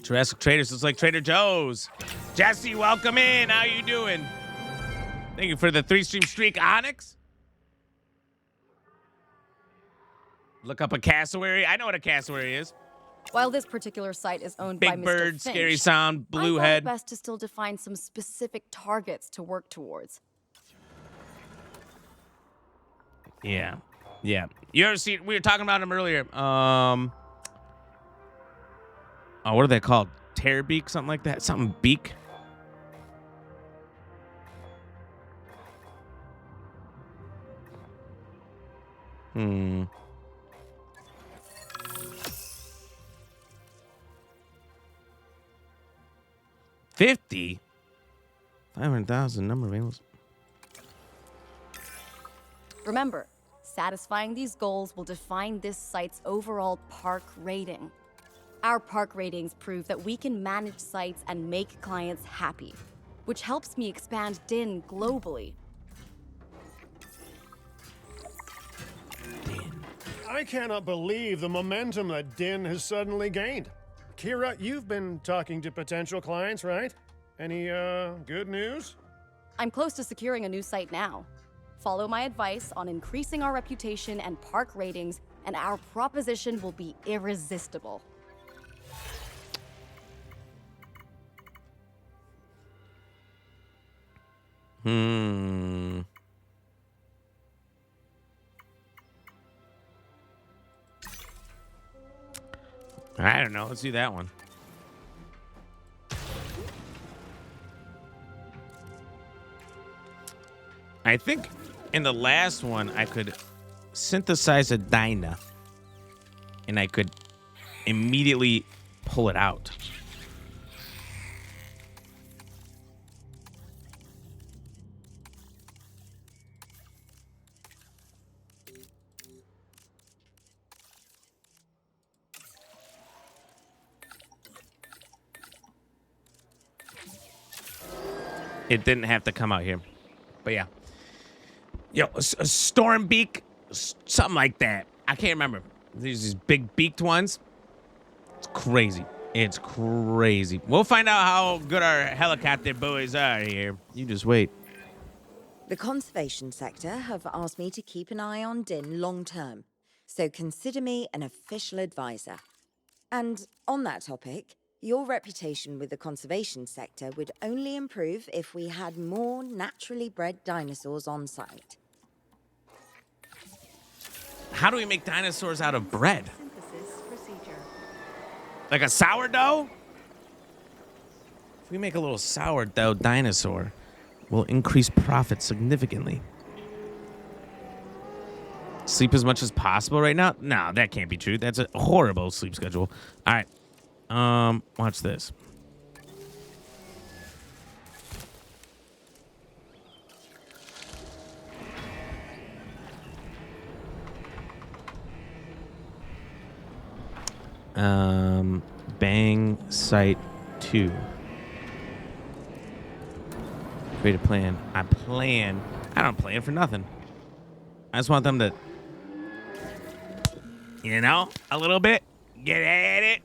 Jurassic Traders looks like Trader Joe's. Jesse, welcome in. How you doing? Thank you for the 3-stream streak, Onyx. Look up a cassowary. I know what a cassowary is. While this particular site is owned by Big Mr. bird, Finch, scary sound, blue I thought head. it best to still define some specific targets to work towards. Yeah. Yeah. You ever see, we were talking about them earlier. Oh, what are they called? Terrorbeak, something like that? Something beak? Hmm. $50,000 500,000 number of animals. Remember, satisfying these goals will define this site's overall park rating. Our park ratings prove that we can manage sites and make clients happy, which helps me expand DIN globally. I cannot believe the momentum that DIN has suddenly gained. Kira, you've been talking to potential clients, right? Any, good news? I'm close to securing a new site now. Follow my advice on increasing our reputation and park ratings, and our proposition will be irresistible. I don't know. Let's do that one. I think in the last one, I could synthesize a Dyna, and I could immediately pull it out. it didn't have to come out here. But yeah. Yo, a Stormbeak, something like that. I can't remember. These big beaked ones. It's crazy. It's crazy. We'll find out how good our helicopter boys are here. You just wait. The conservation sector have asked me to keep an eye on Din long term, so consider me an official advisor. And on that topic, your reputation with the conservation sector would only improve if we had more naturally bred dinosaurs on site. How do we make dinosaurs out of bread? Like a sourdough? If we make a little sourdough dinosaur, we'll increase profit significantly. Sleep as much as possible right now? No, that can't be true. That's a horrible sleep schedule. All right. Watch this. Bang Site 2. Create a plan. I don't plan for nothing. I just want them to, a little bit. Get at it.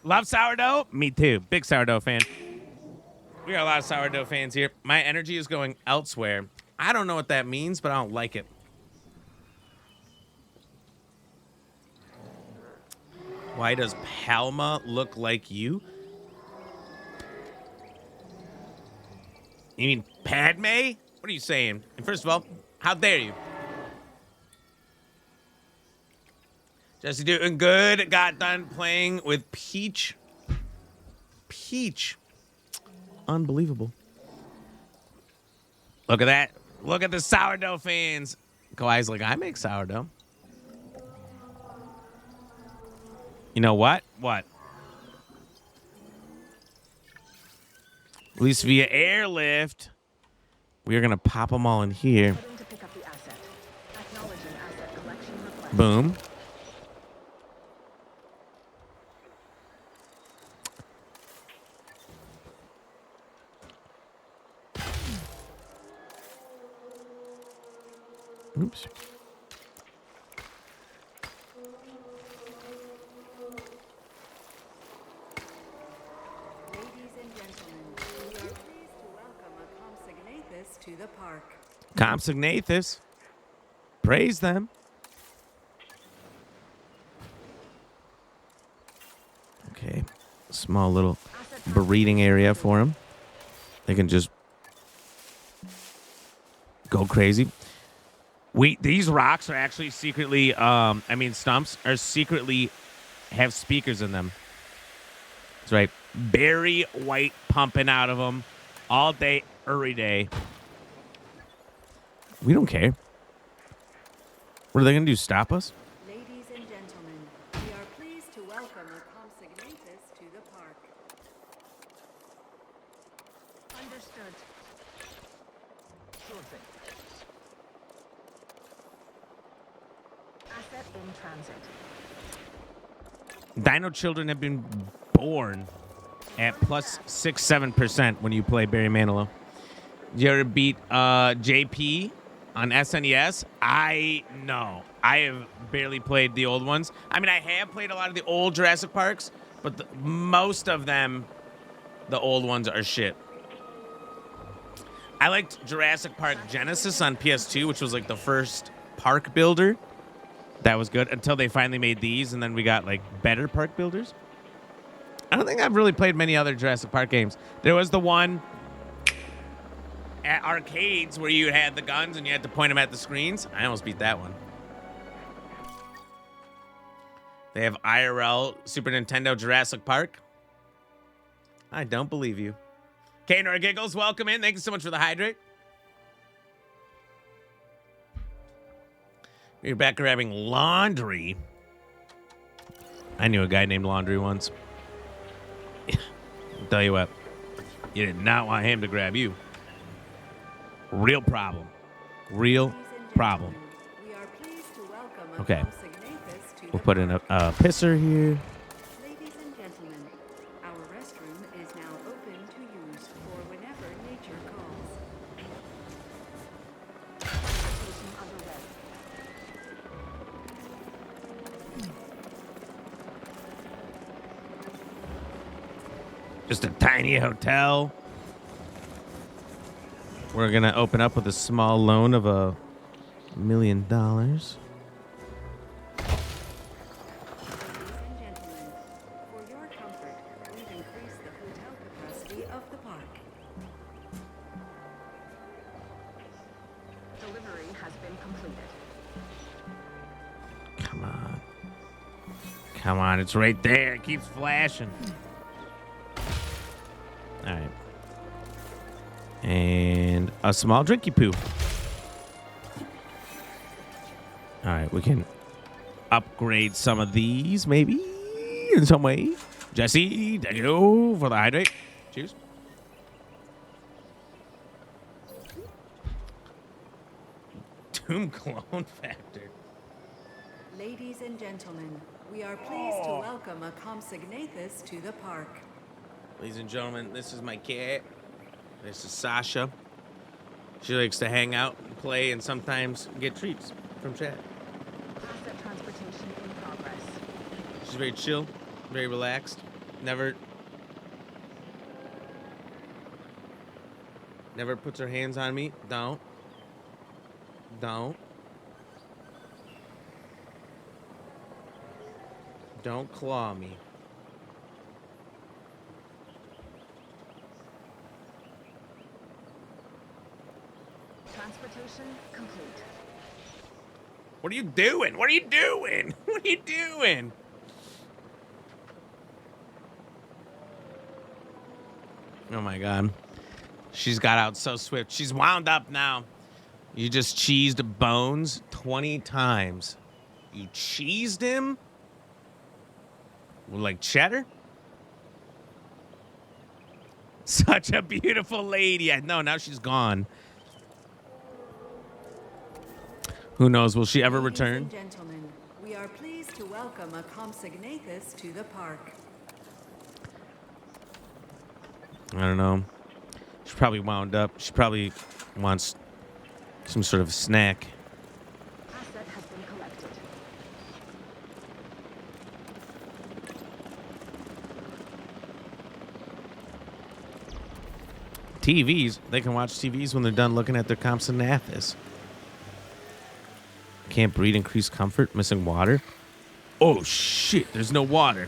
Love sourdough? Me too. Big sourdough fan. We got a lot of sourdough fans here. My energy is going elsewhere. I don't know what that means, but I don't like it. Why does Palma look like you? You mean Padme? What are you saying? And first of all, how dare you? Jesse doing good. Got done playing with Peach. Peach. Unbelievable. Look at that. Look at the sourdough fans. Kawhi's like, I make sourdough. You know what? What? At least via airlift, we are going to pop them all in here. Boom. Oops. To the park. Compsognathus. Praise them. Okay. Small little breeding area for them. They can just go crazy. These rocks are actually secretly, stumps are secretly have speakers in them. That's right. Berry white pumping out of them all day, every day. We don't care. What are they going to do? Stop us? Ladies and gentlemen, we are pleased to welcome a Compsognathus to the park. Understood. Sure thing. Asset in transit. Dino children have been born at plus 6-7% when you play Barry Manilow. Did you ever beat JP on SNES? No. I have barely played the old ones. I mean, I have played a lot of the old Jurassic Parks, but most of them, the old ones, are shit. I liked Jurassic Park Genesis on PS2, which was like the first park builder. That was good until they finally made these, and then we got like better park builders. I don't think I've really played many other Jurassic Park games. There was the one at arcades where you had the guns and you had to point them at the screens. I almost beat that one. They have IRL Super Nintendo Jurassic Park. I don't believe you. Kanor Giggles, welcome in. Thank you so much for the hydrate. You're back grabbing laundry. I knew a guy named Laundry once. I'll tell you what. You did not want him to grab you. Real problem. Real problem. Okay. We'll put in a pisser here. Ladies and gentlemen, our restroom is now open to use for whenever nature calls. Just a tiny hotel. We're going to open up with a small loan of $1 million. For your comfort, we've increased the hotel capacity of the park. Delivery has been completed. Come on. Come on, it's right there. It keeps flashing. All right. And a small drinky poo. All right, we can upgrade some of these, maybe, in some way. Jesse, thank you for the hydrate. Cheers. Doom clone factor. Ladies and gentlemen, we are pleased to welcome a Compsognathus to the park. Ladies and gentlemen, this is my cat. This is Sasha. She likes to hang out and play and sometimes get treats from chat. Asset transportation in progress. She's very chill, very relaxed. Never puts her hands on me. Don't. Don't claw me. Transportation complete. What are you doing? What are you doing? What are you doing? Oh my God. She's got out so swift. She's wound up now. You just cheesed Bones 20 times. You cheesed him? Like cheddar? Such a beautiful lady. I know, now she's gone. Who knows? Will she ever return? Ladies and gentlemen, we are pleased to welcome a Compsognathus to the park. I don't know. She probably wound up. She probably wants some sort of snack. Asset has been collected. TVs. They can watch TVs when they're done looking at their Compsognathus. Can't breed, increase comfort, missing water. Oh shit, there's no water.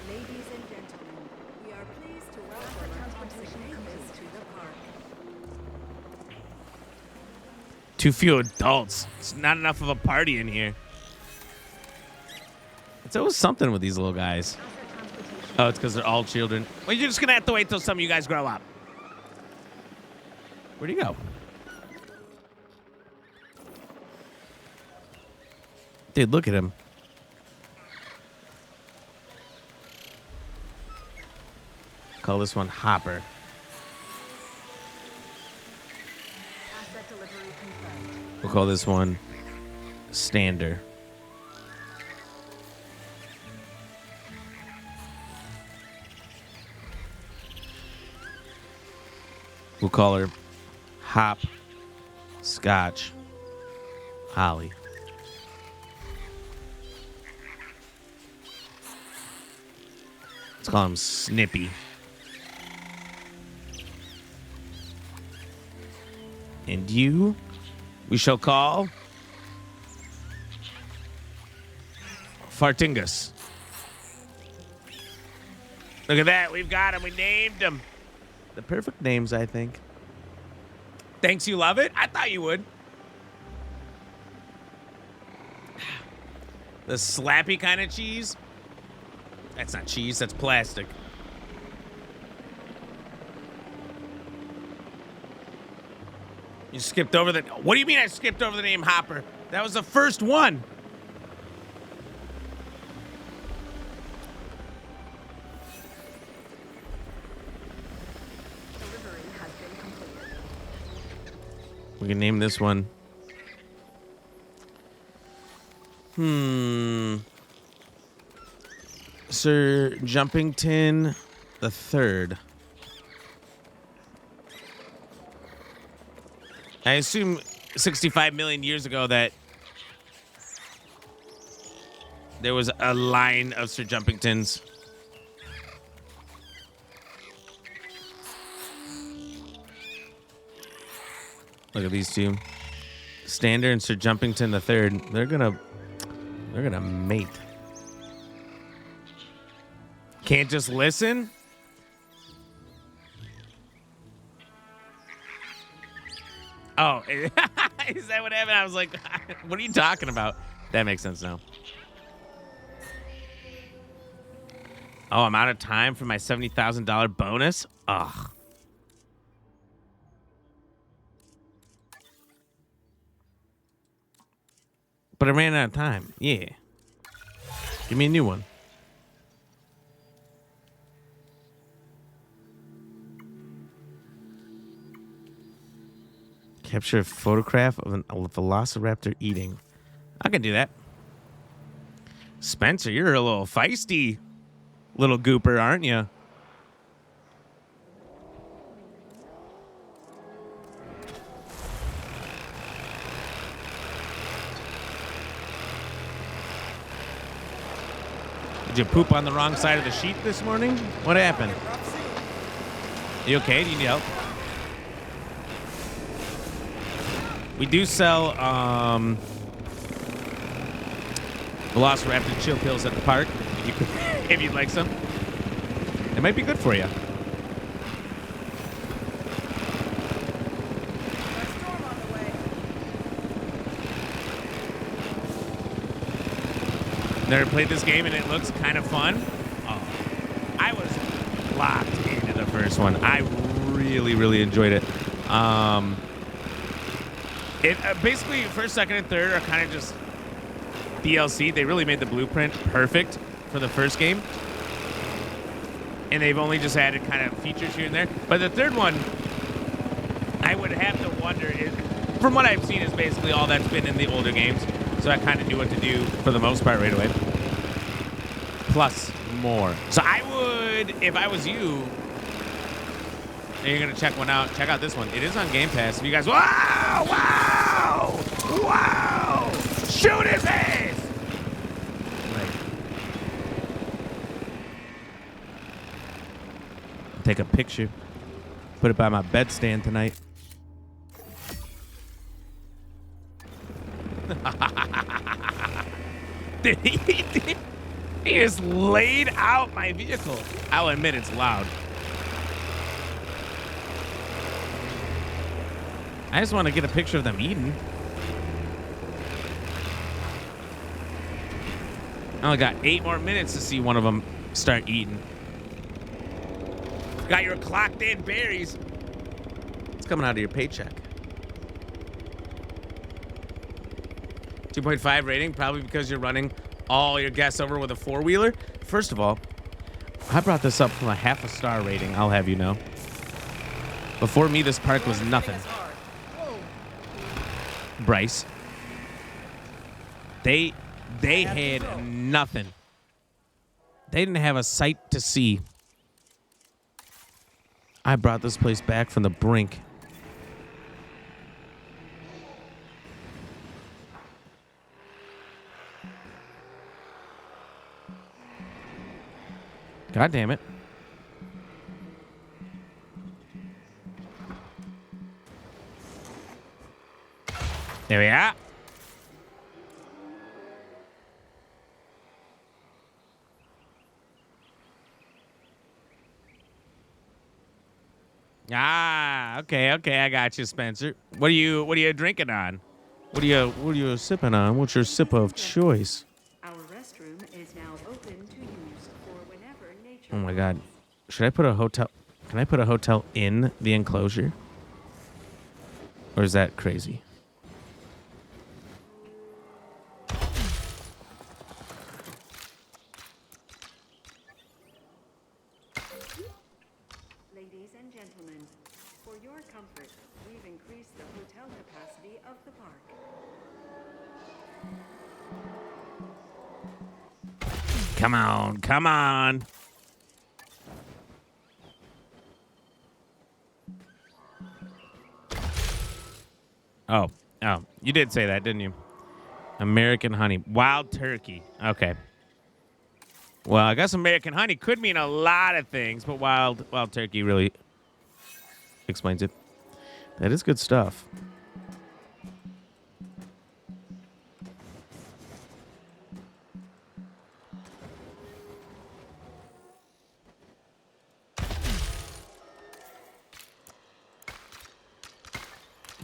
Ladies and gentlemen, we are pleased to welcome a Compsognathus to the park. Too few adults. It's not enough of a party in here. It's always something with these little guys. Oh, it's because they're all children. Well, you're just going to have to wait till some of you guys grow up. Where'd he go? Dude, look at him. Call this one Hopper. Asset delivery confirmed. We'll call this one Stander. We'll call her Hop, Scotch, Holly. Let's call him Snippy. And you, we shall call Fartingus. Look at that. We've got him. We named him. The perfect names, I think. Thanks, you love it? I thought you would. The slappy kind of cheese? That's not cheese, that's plastic. You skipped over the... What do you mean I skipped over the name Hopper? That was the first one. Delivery has been completed. We can name this one. Sir Jumpington the Third. I assume 65 million years ago that there was a line of Sir Jumpingtons. Look at these two. Stander and Sir Jumpington the Third. They're gonna mate. Can't just listen? Oh, is that what happened? I was like, what are you talking about? That makes sense now. Oh, I'm out of time for my $70,000 bonus? Ugh. But I ran out of time. Yeah. Give me a new one. Capture a photograph of a velociraptor eating. I can do that. Spencer, you're a little feisty little gooper, aren't you? Did you poop on the wrong side of the sheet this morning? What happened? You okay? Do you need help? We do sell Velociraptor chill pills at the park if you'd like some. It might be good for you. Never played this game and it looks kind of fun. Oh, I was locked into the first one. I really, really enjoyed it. Basically, first, second, and third are kind of just DLC. They really made the blueprint perfect for the first game. And they've only just added kind of features here and there. But the third one, I would have to wonder, from what I've seen, is basically all that's been in the older games. So I kind of knew what to do for the most part right away. Plus more. So I would, if I was you, and you're going to check one out, check out this one. It is on Game Pass. If you guys, wow, wow, wow, shoot his ass. Right. Take a picture. Put it by my bedstand tonight. He just laid out my vehicle. I'll admit it's loud. I just want to get a picture of them eating. I only got 8 more minutes to see one of them start eating. Got your clocked in berries. It's coming out of your paycheck. 2.5 rating, probably because you're running all your guests over with a 4-wheeler. First of all, I brought this up from a 0.5 star rating, I'll have you know. Before me, this park was nothing. Bryce. They had nothing. They didn't have a sight to see. I brought this place back from the brink. God damn it. There we are. Ah, okay, I got you, Spencer. What are you drinking on? What are you sipping on? What's your sip of choice? Our restroom is now open to use for whenever nature. Oh my God. Should I put a hotel? Can I put a hotel in the enclosure? Or is that crazy? Ladies and gentlemen, for your comfort, we've increased the hotel capacity of the park. Come on, come on. Oh, you did say that, didn't you? American honey. Wild turkey. Okay. Well, I guess American honey could mean a lot of things, but wild turkey really explains it. That is good stuff.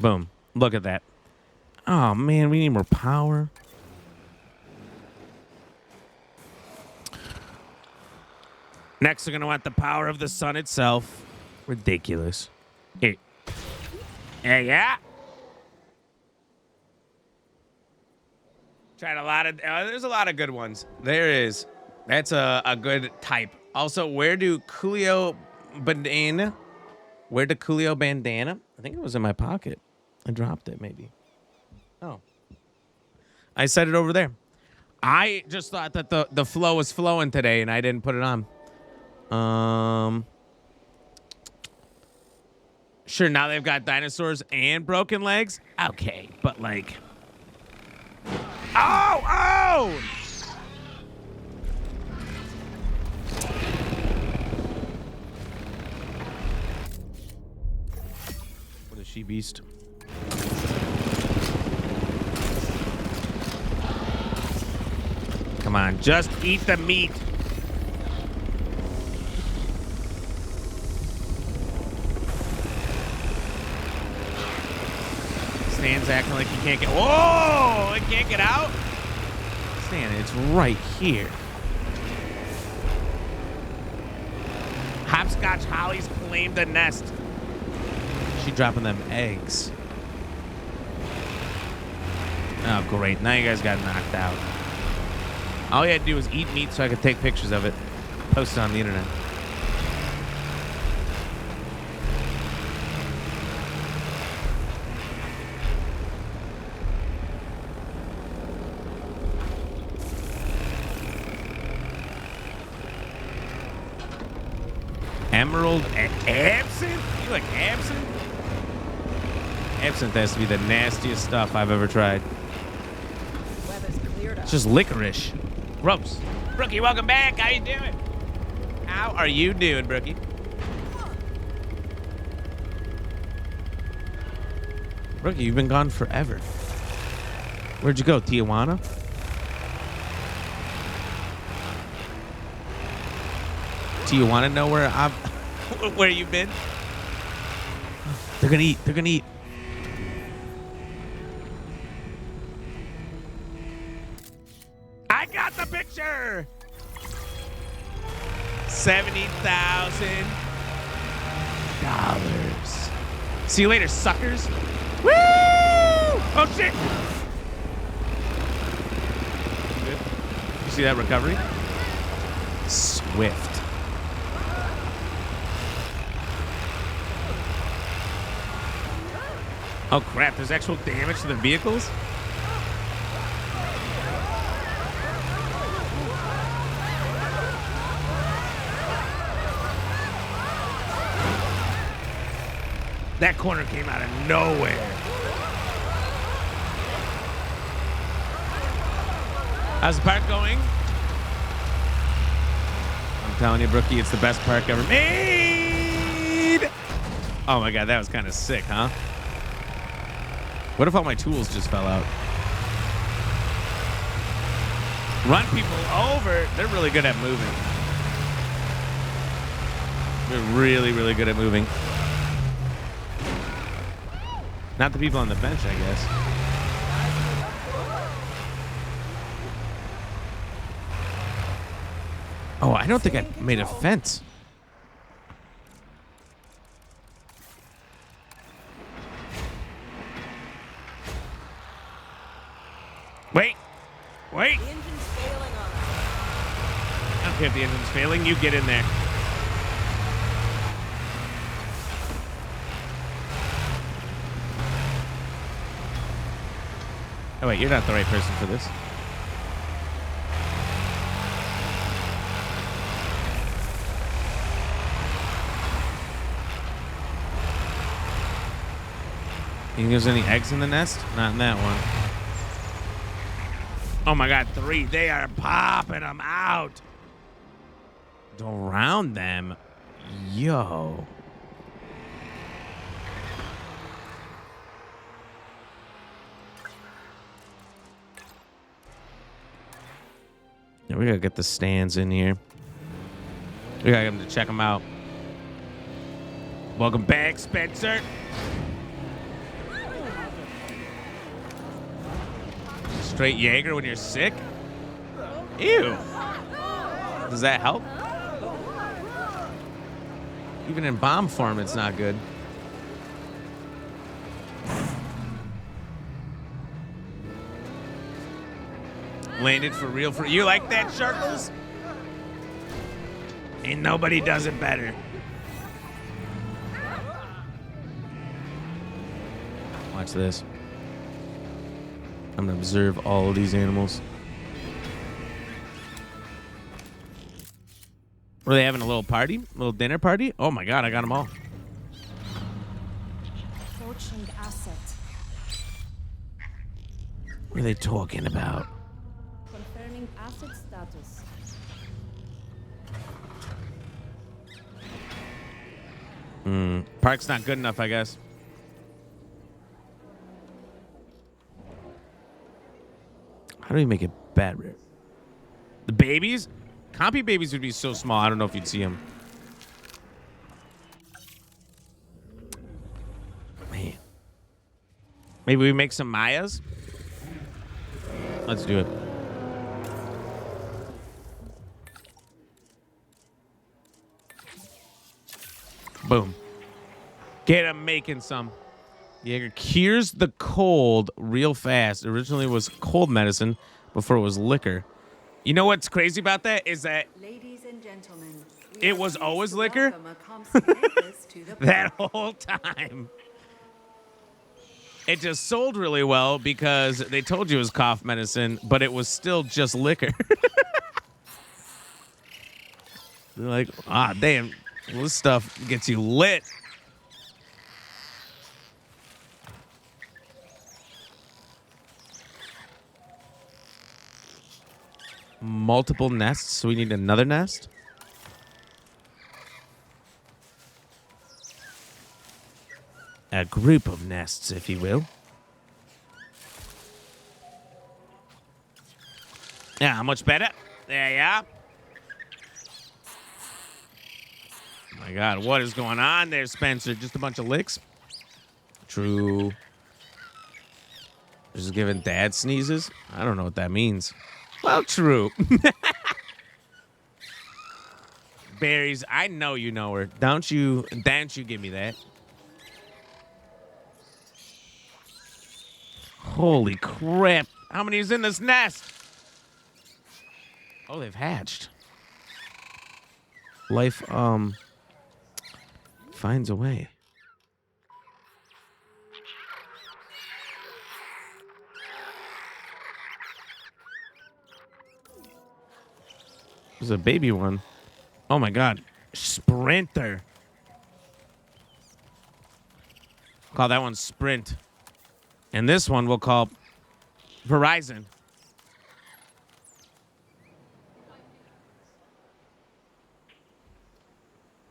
Boom. Look at that. Oh, man, we need more power. Next, we're going to want the power of the sun itself. Ridiculous. Here. Yeah. Tried a lot of... there's a lot of good ones. There is. That's a good type. Also, where do Coolio bandana? I think it was in my pocket. I dropped it, maybe. Oh. I set it over there. I just thought that the flow was flowing today, and I didn't put it on. Sure, now they've got dinosaurs and broken legs. Okay, but like... Oh! What a she-beast. Come on, just eat the meat. Stan's acting like he can't get... Whoa! It can't get out? Stan, it's right here. Hopscotch Holly's claimed the nest. She dropping them eggs. Oh, great. Now you guys got knocked out. All you had to do was eat meat so I could take pictures of it. Post it on the internet. Emerald absinthe? You like absinthe? Absinthe has to be the nastiest stuff I've ever tried. It's just licorice. Gross. Brookie, welcome back. How you doing? How are you doing, Brookie? Brookie, you've been gone forever. Where'd you go, Tijuana? Do you want to know where you've been? They're gonna eat. They're gonna eat. I got the picture. $70,000. See you later, suckers. Woo! Oh shit! Good. You see that recovery? Swift. Oh crap, there's actual damage to the vehicles? That corner came out of nowhere. How's the park going? I'm telling you, Brookie, it's the best park ever made. Oh my god, that was kind of sick, huh? What if all my tools just fell out? Run people over. They're really good at moving. They're really, really good at moving. Not the people on the bench, I guess. Oh, I don't think I made a fence. Wait. Wait. The engine's failing on us. I don't care if the engine's failing. You get in there. Oh, wait. You're not the right person for this. You think there's any eggs in the nest? Not in that one. Oh my god, 3. They are popping them out. Around them. Yo. Yeah, we gotta get the stands in here. We gotta get them to check them out. Welcome back, Spencer. Straight Jaeger when you're sick? Ew. Does that help? Even in bomb form, it's not good. Landed for real. You like that, Sharkles? Ain't nobody does it better. Watch this. I'm gonna observe all of these animals. Were they having a little party? A little dinner party? Oh my god, I got them all. Approaching asset. What are they talking about? Confirming asset status. Park's not good enough, I guess. How do we make it better? The babies? Compy babies would be so small, I don't know if you'd see them. Man. Maybe we make some Mayas? Let's do it. Boom. Get him making some. Jaeger cures the cold real fast. Originally it was cold medicine before it was liquor. You know what's crazy about that is that Ladies and gentlemen, it was always liquor that whole time. It just sold really well because they told you it was cough medicine, but it was still just liquor. They're like, damn, well, this stuff gets you lit. Multiple nests, so we need another nest. A group of nests, if you will. Yeah, much better. There you are. Oh my god, what is going on there, Spencer? Just a bunch of licks? True. Just giving dad sneezes? I don't know what that means. Well, true. Berries, I know you know her. Don't you give me that. Holy crap. How many is in this nest? Oh, they've hatched. Life, finds a way. There's a baby one. Oh my god. Sprinter. Call that one Sprint. And this one we'll call Verizon.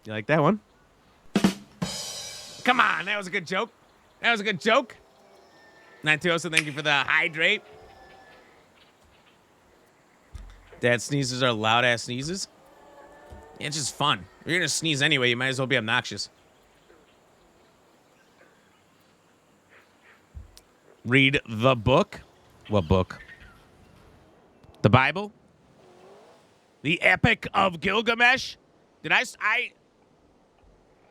You like that one? Come on, that was a good joke. That was a good joke. 920, thank you for the hydrate. Dad sneezes are loud-ass sneezes. Yeah, it's just fun. If you're going to sneeze anyway, you might as well be obnoxious. Read the book. What book? The Bible? The Epic of Gilgamesh? I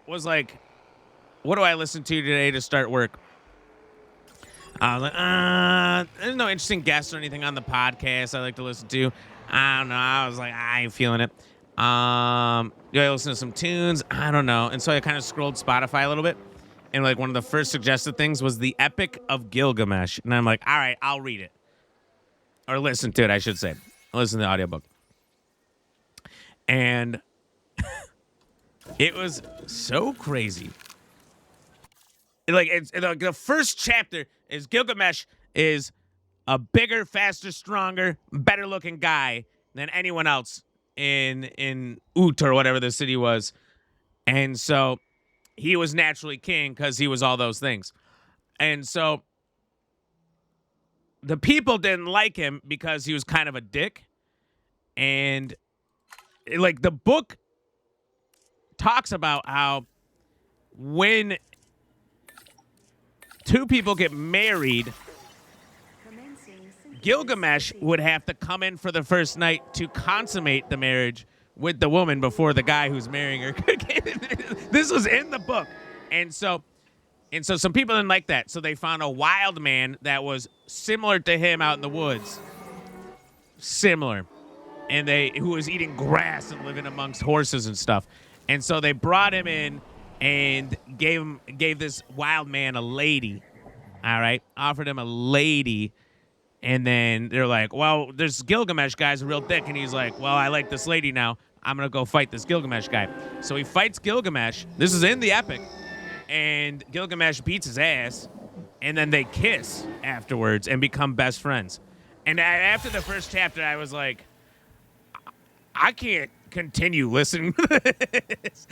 was like, what do I listen to today to start work? I was like, there's no interesting guests or anything on the podcast I like to listen to. I don't know. I was like, I ain't feeling it. Do I listen to some tunes? I don't know. And so I kind of scrolled Spotify a little bit. And like one of the first suggested things was the Epic of Gilgamesh. And I'm like, all right, I'll read it. Or listen to it, I should say. I'll listen to the audiobook. And it was so crazy. Like, it's like the first chapter is Gilgamesh is a bigger, faster, stronger, better looking guy than anyone else in Ut or whatever the city was. And so he was naturally king because he was all those things. And so the people didn't like him because he was kind of a dick. And like the book talks about how when two people get married, Gilgamesh would have to come in for the first night to consummate the marriage with the woman before the guy who's marrying her could get in. This was in the book. And so some people didn't like that. So they found a wild man that was similar to him out in the woods. Similar. And who was eating grass and living amongst horses and stuff. And so they brought him in and gave this wild man a lady. All right? Offered him a lady. And then they're like, well, this Gilgamesh guy's a real dick. And he's like, well, I like this lady now. I'm going to go fight this Gilgamesh guy. So he fights Gilgamesh. This is in the epic. And Gilgamesh beats his ass. And then they kiss afterwards and become best friends. And after the first chapter, I was like, I can't continue listening to this.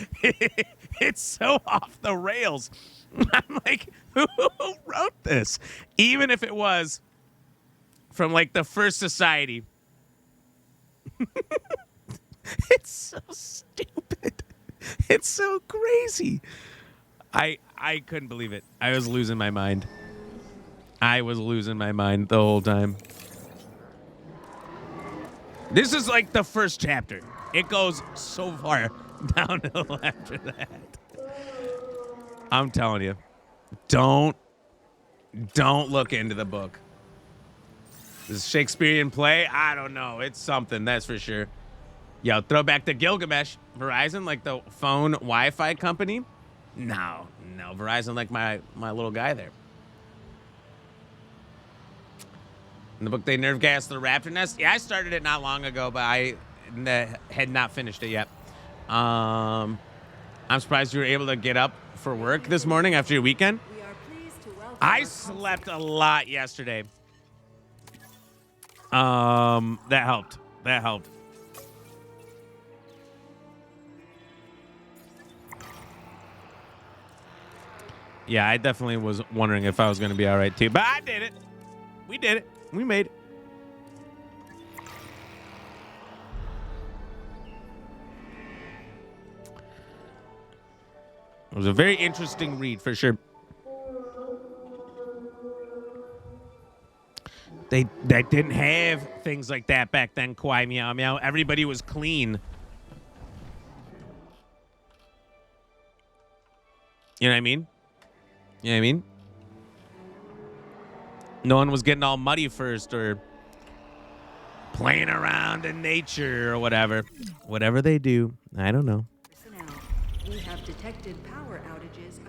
It's so off the rails. I'm like, who wrote this? Even if it was from like the first society. It's so stupid. It's so crazy. I couldn't believe it. I was losing my mind. I was losing my mind the whole time. This is like the first chapter. It goes so far downhill after that. I'm telling you, don't look into the book. This Shakespearean play, I don't know. It's something, that's for sure. Yo, throw back to Gilgamesh. Verizon, like the phone Wi-Fi company? No, Verizon like my little guy there. In the book, they nerve gas the raptor nest. Yeah, I started it not long ago, but I had not finished it yet. I'm surprised you were able to get up for work this morning after your weekend. I slept a lot yesterday. That helped. Yeah, I definitely was wondering if I was going to be all right, too. But I did it. We did it. We made it. It was a very interesting read, for sure. They didn't have things like that back then, Kwai Meow Meow. Everybody was clean. You know what I mean? You know what I mean? No one was getting all muddy first or playing around in nature or whatever. Whatever they do, I don't know. We have detected power outages.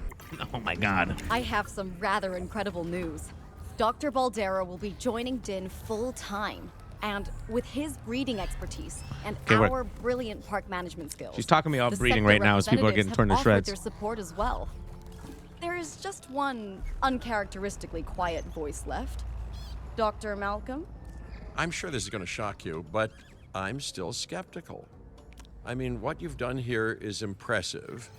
Oh my God. I have some rather incredible news. Dr. Baldera will be joining Din full time. And with his breeding expertise and our brilliant park management skills. She's talking me off breeding right now as people are getting torn to shreds. Their support as well. There is just one uncharacteristically quiet voice left. Dr. Malcolm? I'm sure this is going to shock you, but I'm still skeptical. I mean, what you've done here is impressive,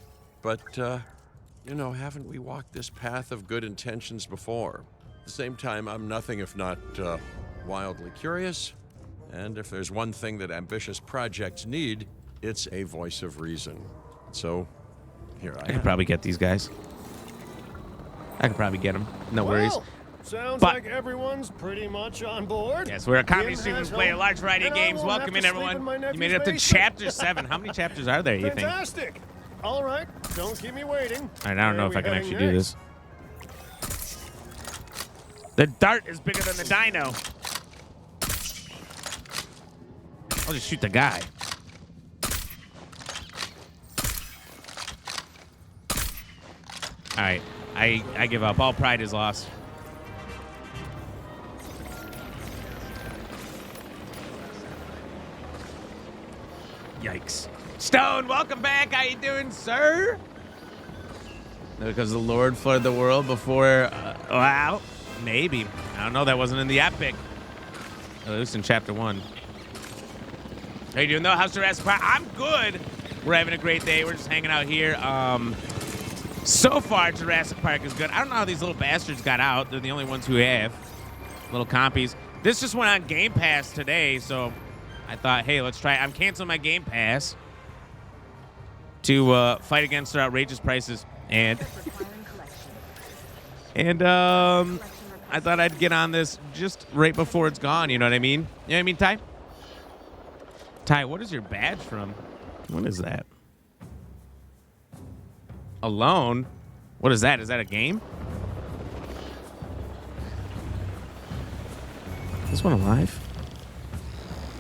but, haven't we walked this path of good intentions before? At the same time, I'm nothing if not wildly curious, and if there's one thing that ambitious projects need, it's a voice of reason. So, here I am. I could probably get these guys. I could probably get them. No worries. Sounds like everyone's pretty much on board. Yes, we're a comedy stream. We play a large variety of games. Welcome in, everyone. You made it up to chapter 7. How many chapters are there, you think? Fantastic. All right, don't keep me waiting. All right, I don't know if I can actually do this. The dart is bigger than the dino. I'll just shoot the guy. All right, I give up. All pride is lost. Yikes. Stone, welcome back. How you doing, sir? Because the Lord flooded the world before... wow. Maybe. I don't know. That wasn't in the epic. At least in chapter 1. How you doing, though? How's Jurassic Park? I'm good. We're having a great day. We're just hanging out here. So far, Jurassic Park is good. I don't know how these little bastards got out. They're the only ones who have little compies. This just went on Game Pass today, so I thought, hey, let's try it. I'm canceling my Game Pass to fight against their outrageous prices. And I thought I'd get on this just right before it's gone. You know what I mean? You know what I mean, Ty? Ty, what is your badge from? What is that? Alone? What is that? Is that a game? Is this one alive?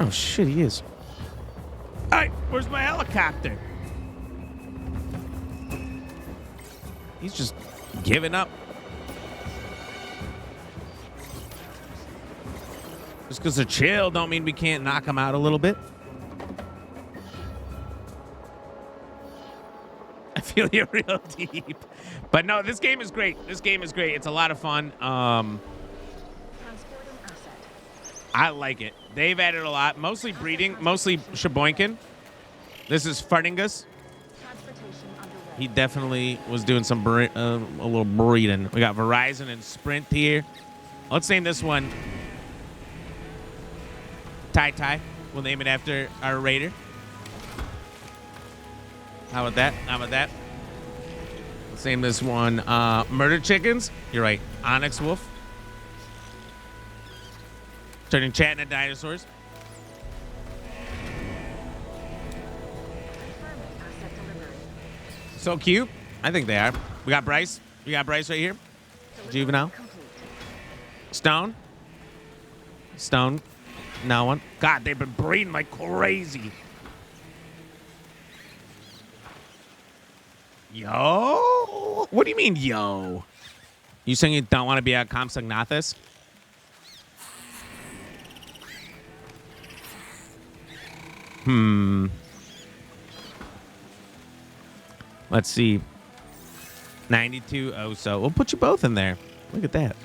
Oh, shit, he is. All right, where's my helicopter? He's just giving up. Just because they're chill don't mean we can't knock them out a little bit. I feel you real deep. But no, this game is great. This game is great. It's a lot of fun. I like it. They've added a lot. Mostly breeding. Mostly Sheboygan. This is Fartingus. He definitely was doing some a little breeding. We got Verizon and Sprint here. Let's name this one Ty. We'll name it after our raider. How about that? How about that? Let's name this one Murder Chickens. You're right. Onyx Wolf. Turning chat into dinosaurs. So cute. I think they are. We got Bryce. We got Bryce right here. Juvenile. Stone. Now one. God, they've been breeding like crazy. Yo? What do you mean, yo? You saying you don't want to be a Compsognathus? Let's see. 92 so. We'll put you both in there. Look at that.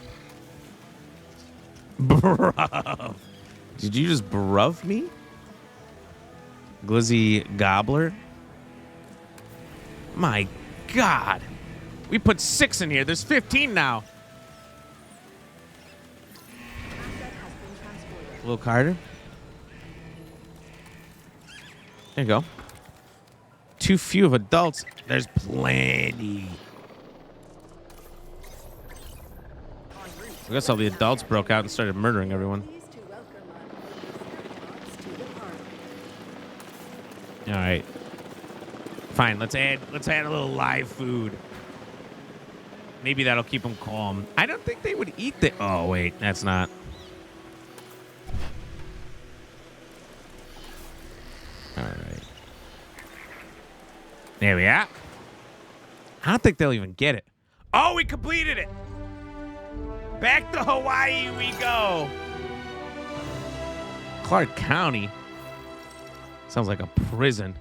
Bruv. Did you just bruv me? Glizzy Gobbler. My God. We put 6 in here. There's 15 now. Will Carter. There you go. Too few of adults. There's plenty. I guess all the adults broke out and started murdering everyone. All right. Fine. Let's add a little live food. Maybe that'll keep them calm. I don't think they would eat the. Oh wait, that's not. All right. There we are. I don't think they'll even get it. Oh, we completed it. Back to Hawaii we go. Clark County. Sounds like a prison.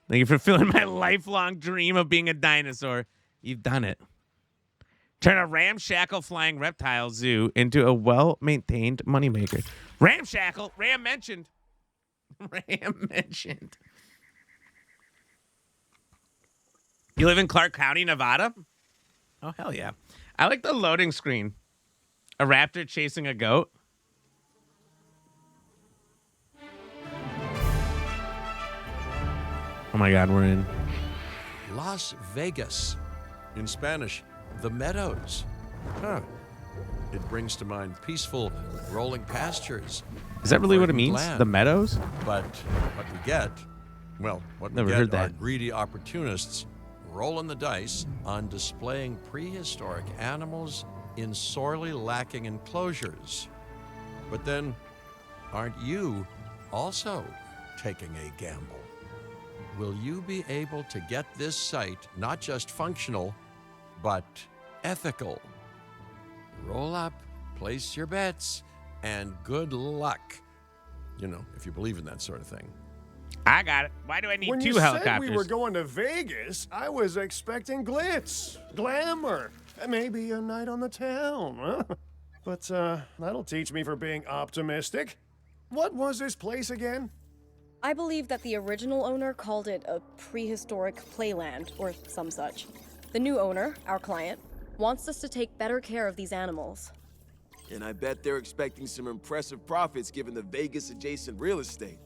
Thank you for fulfilling my lifelong dream of being a dinosaur. You've done it. Turn a ramshackle flying reptile zoo into a well-maintained moneymaker. Ramshackle? Ram mentioned. Ram mentioned. You live in Clark County, Nevada? Oh, hell yeah. I like the loading screen. A raptor chasing a goat. Oh my God, we're in Las Vegas. In Spanish, the Meadows. Huh. It brings to mind peaceful, rolling pastures. Is that really what it means? Land. The Meadows? But what we get, Never heard that. are greedy opportunists rolling the dice on displaying prehistoric animals in sorely lacking enclosures. But then, aren't you also taking a gamble? Will you be able to get this site not just functional, but ethical? Roll up, place your bets, and good luck. You know, if you believe in that sort of thing. I got it. Why do I need when 2 you helicopters? said we were going to Vegas, I was expecting glitz, glamour, and maybe a night on the town, huh? But that'll teach me for being optimistic. What was this place again? I believe that the original owner called it a prehistoric playland, or some such. The new owner, our client, wants us to take better care of these animals. And I bet they're expecting some impressive profits given the Vegas-adjacent real estate.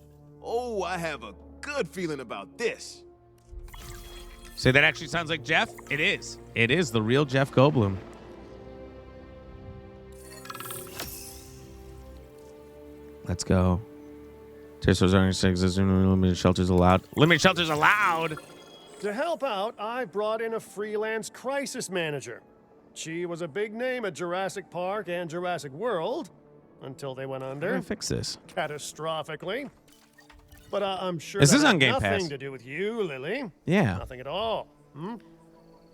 Oh, I have a good feeling about this. Say that actually sounds like Jeff? It is. It is the real Jeff Goldblum. Let's go. Terrorists are existing. Limited shelters allowed. Limited shelters allowed? To help out, I brought in a freelance crisis manager. She was a big name at Jurassic Park and Jurassic World until they went under. How do I fix this? Catastrophically. But I'm sure Is that this on had Game nothing Pass? to do with you, Lily. Yeah. Nothing at all. Hmm?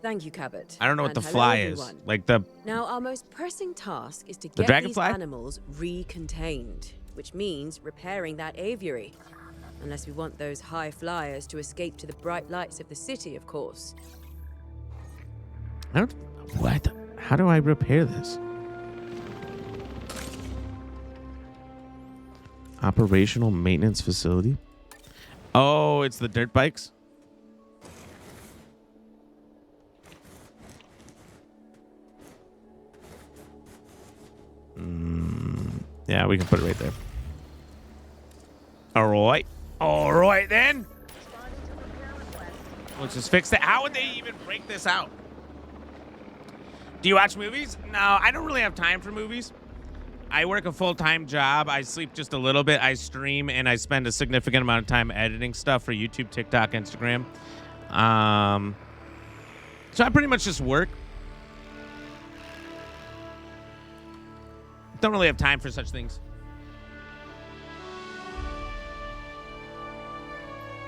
Thank you, Cabot. I don't know what And the hello, fly is. everyone. Like the... Now, our most pressing task is to The get these dragonfly? animals recontained, which means repairing that aviary. Unless we want those high flyers to escape to the bright lights of the city, of course. I don't... What? How do I repair this? Operational maintenance facility? Oh, it's the dirt bikes? Yeah, we can put it right there. All right. All right, then. Let's just fix it. How would they even break this out? Do you watch movies? No, I don't really have time for movies. I work a full-time job. I sleep just a little bit. I stream, and I spend a significant amount of time editing stuff for YouTube, TikTok, Instagram. So I pretty much just work. Don't really have time for such things.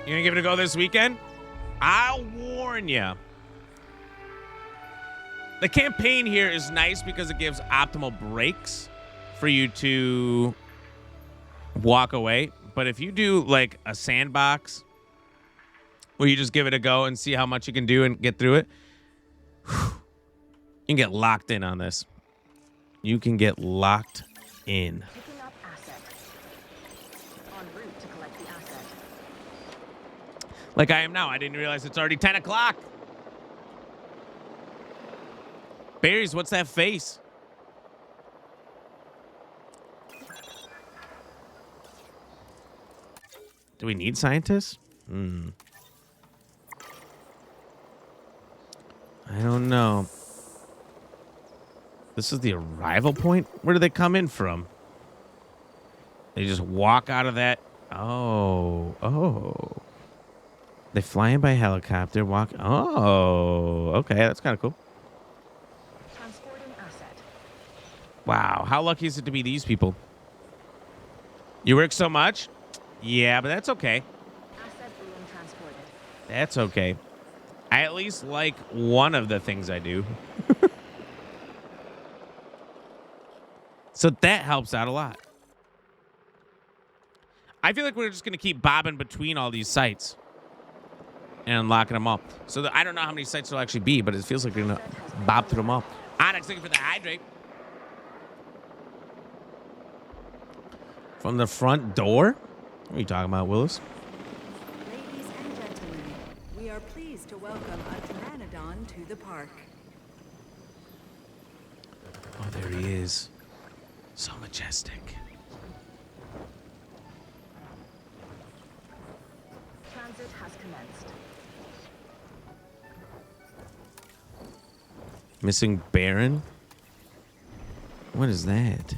You gonna give it a go this weekend? I'll warn you. The campaign here is nice because it gives optimal breaks for you to walk away. But if you do like a sandbox where you just give it a go and see how much you can do and get through it, you can get locked in on this. You can get locked in. Picking up asset. En route to collect the asset. Like I am now. I didn't realize it's already 10 o'clock. Berries, what's that face? Do we need scientists? I don't know. This is the arrival point? Where do they come in from? They just walk out of that. Oh. They fly in by helicopter, walk. Oh, okay. That's kind of cool. Transporting asset. Wow. How lucky is it to be these people? You work so much? Yeah, but that's okay. Asset being transported. That's okay. I at least like one of the things I do. So that helps out a lot. I feel like we're just going to keep bobbing between all these sites and unlocking them all. So I don't know how many sites there'll actually be, but it feels like we're going to bob through them all. Onyx, looking for the hydrate. From the front door? What are you talking about, Willis? Ladies and gentlemen, we are pleased to welcome a pteranodon to the park. Oh, there he is. So majestic. Transit has commenced. Missing Baron? What is that?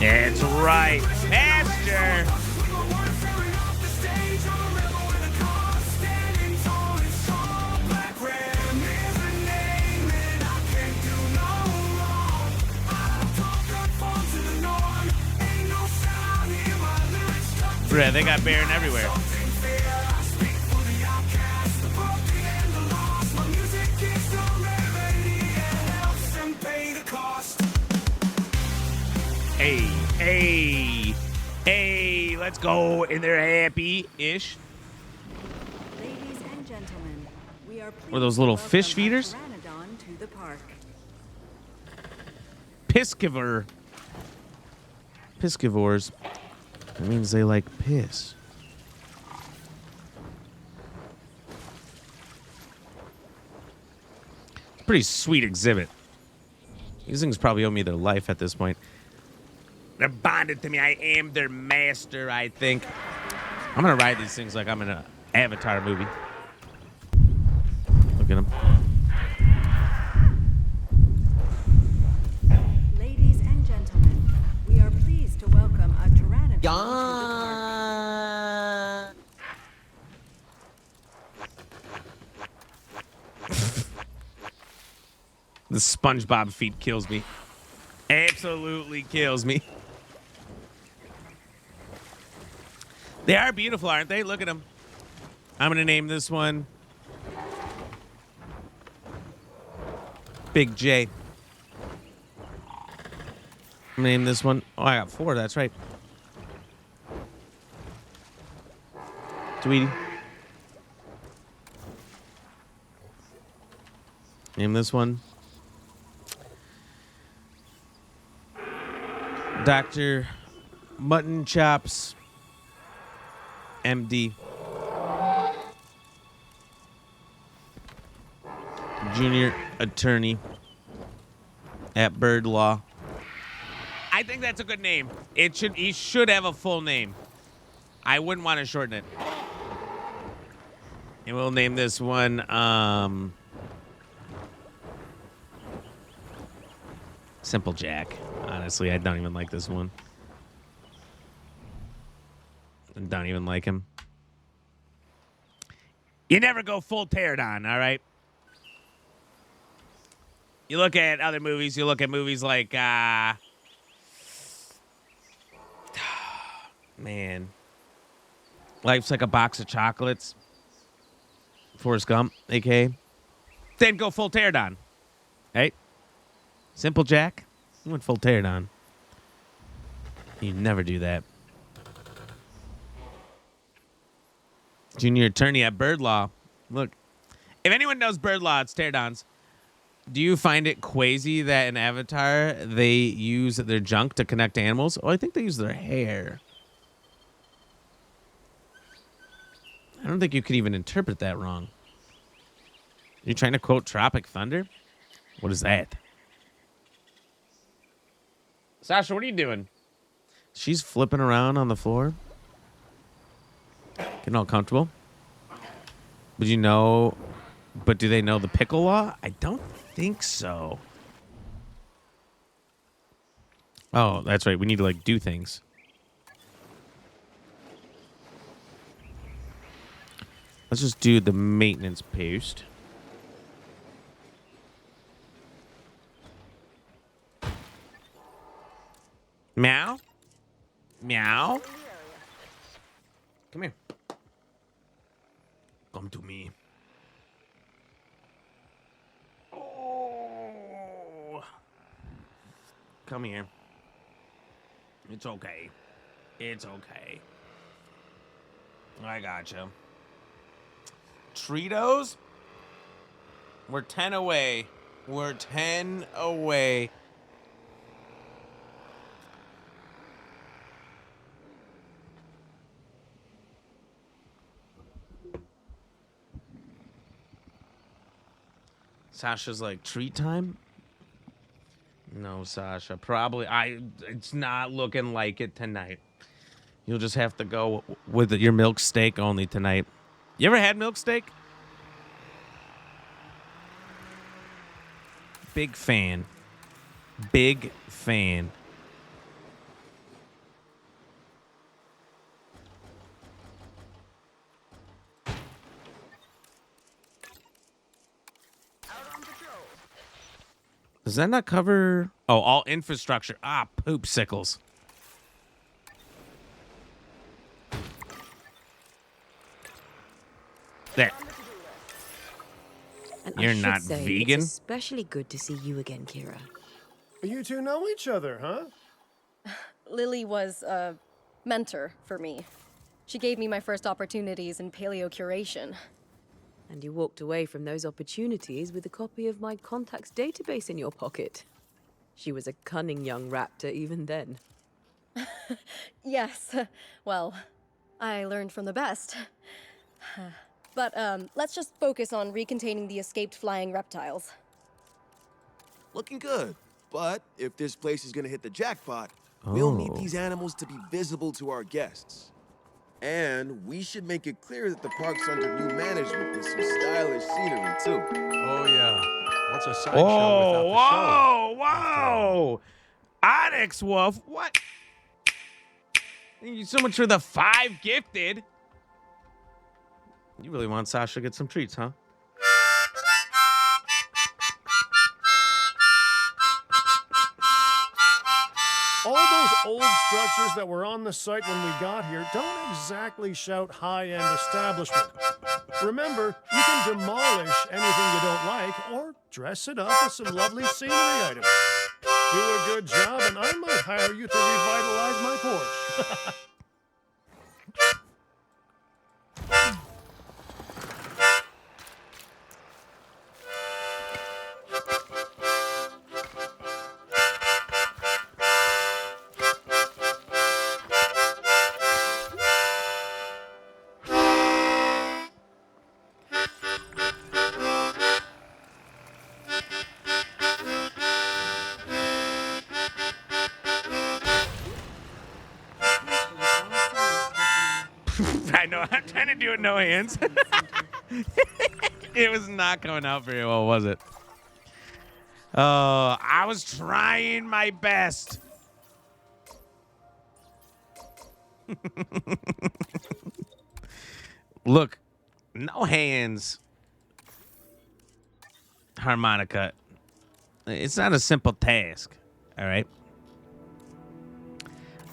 That's right, Master. Bruh, they got Baron everywhere. Hey, let's go. And they're happy-ish. Ladies and gentlemen, Or those little fish feeders? Pteranodon to the park. Piscivore. Piscivores. That means they like piss. Pretty sweet exhibit. These things probably owe me their life at this point. They're bonded to me. I am their master, I think. I'm going to ride these things like I'm in an Avatar movie. Look at them. Ladies and gentlemen, we are pleased to welcome a pteranodon to The SpongeBob feet kills me. Absolutely kills me. They are beautiful, aren't they? Look at them. I'm going to name this one Big J. I'm going to name this one. Oh, I got 4. That's right. Tweety. Name this one Dr. Mutton Chops MD. Junior attorney at Bird Law. I think that's a good name. He should have a full name. I wouldn't want to shorten it. And we'll name this one Simple Jack. Honestly, I don't even like this one. I don't even like him. You never go full pterodon, all right? You look at other movies. You look at movies like, man. Life's Like a Box of Chocolates. Forrest Gump, a.k.a. Then go full pterodon. Right? Simple Jack. You went full pterodon. You never do that. Junior attorney at Bird Law. Look, if anyone knows Bird Law, it's pterodons. Do you find it crazy that in Avatar they use their junk to connect to animals? Oh, I think they use their hair. I don't think you could even interpret that wrong. You're trying to quote Tropic Thunder? What is that? Sasha, what are you doing? She's flipping around on the floor. Getting all comfortable. But do they know the pickle law? I don't think so. Oh, that's right. We need to, do things. Let's just do the maintenance post. Meow? Meow? Come here. Come to me. Oh. Come here. It's okay. It's okay. I gotcha. Treatos? We're 10 away. We're 10 away. Sasha's like, treat time? No, Sasha. Probably. It's not looking like it tonight. You'll just have to go with your milk steak only tonight. You ever had milk steak? Big fan. Big fan. Does that not cover... Oh, all infrastructure. Ah, poop sickles. There. And You're I should not say, vegan? It's especially good to see you again, Kira. You two know each other, huh? Lily was a mentor for me. She gave me my first opportunities in paleo curation. And you walked away from those opportunities with a copy of my contacts database in your pocket. She was a cunning young raptor even then. Yes, well, I learned from the best. But let's just focus on recontaining the escaped flying reptiles. Looking good. But if this place is gonna hit the jackpot, we'll need these animals to be visible to our guests. And we should make it clear that the park's under new management with some stylish scenery, too. Oh, yeah. What's a sideshow without the show? Whoa! Onyx Wolf, what? Thank you so much for the 5 gifted. You really want Sasha to get some treats, huh? All those old structures that were on the site when we got here don't exactly shout high-end establishment. Remember, you can demolish anything you don't like or dress it up with some lovely scenery items. Do a good job and I might hire you to revitalize my porch. I know, I'm trying to do it no hands. It was not coming out very well, was it? Oh, I was trying my best. Look, no hands. Harmonica. It's not a simple task, all right?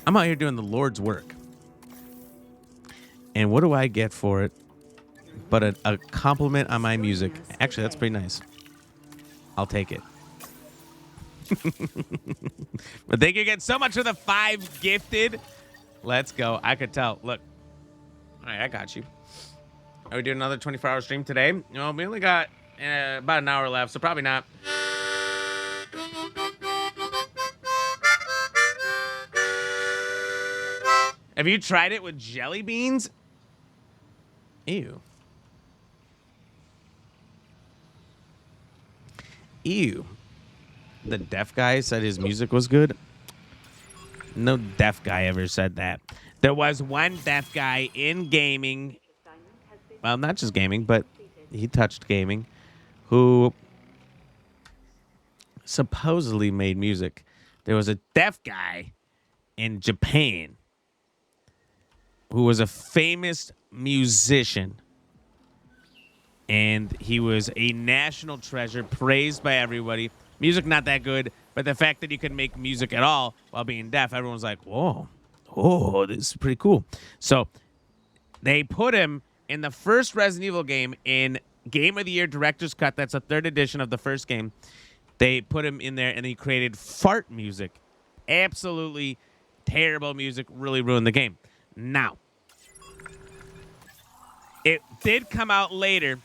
I'm out here doing the Lord's work. And what do I get for it but a compliment on my music? Actually, that's pretty nice. I'll take it. But they can get so much for the 5 gifted. Let's go. I could tell. Look. All right, I got you. Are we doing another 24-hour stream today? No, we only got about an hour left, so probably not. Have you tried it with jelly beans? Ew. Ew. The deaf guy said his music was good. No deaf guy ever said that. There was one deaf guy in gaming. Well, not just gaming, but he touched gaming. Who supposedly made music. There was a deaf guy in Japan who was a famous musician. And he was a national treasure, praised by everybody. Music not that good, but the fact that you could make music at all while being deaf, everyone was like, whoa, oh, this is pretty cool. So they put him in the first Resident Evil game in Game of the Year Director's Cut. That's a 3rd edition of the first game. They put him in there, and he created fart music. Absolutely terrible music, really ruined the game. Now, it did come out later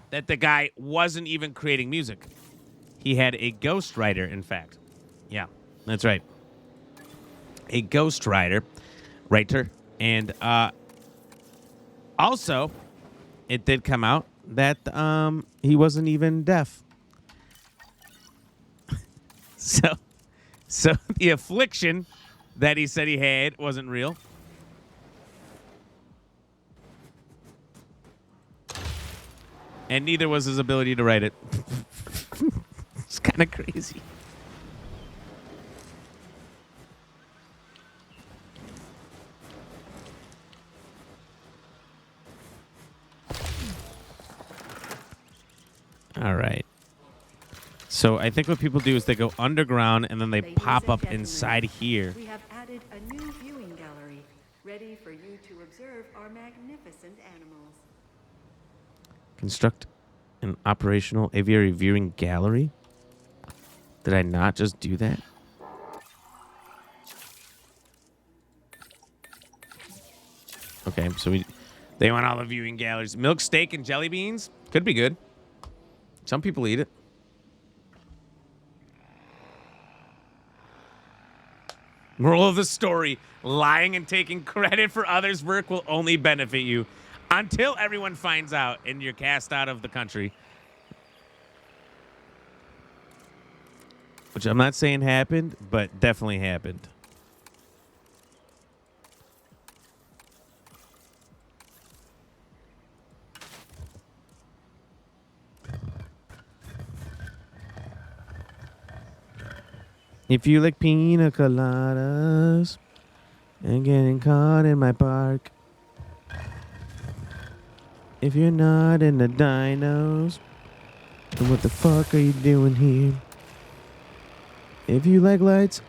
that the guy wasn't even creating music. He had a ghostwriter, in fact. Yeah, that's right. A ghostwriter. And also, it did come out that he wasn't even deaf. So the affliction that he said he had wasn't real. And neither was his ability to write it. It's kind of crazy. All right. So I think what people do is they go underground and then they pop up inside here. We have added a new viewing gallery, ready for you to observe our magnificent animals. Construct an operational aviary viewing gallery? Did I not just do that? Okay, so They want all the viewing galleries. Milk, steak, and jelly beans? Could be good. Some people eat it. Moral of the story, lying and taking credit for others' work will only benefit you until everyone finds out and you're cast out of the country. Which I'm not saying happened, but definitely happened. If you like pina coladas and getting caught in my park, if you're not in the dinos, then what the fuck are you doing here? If you like lights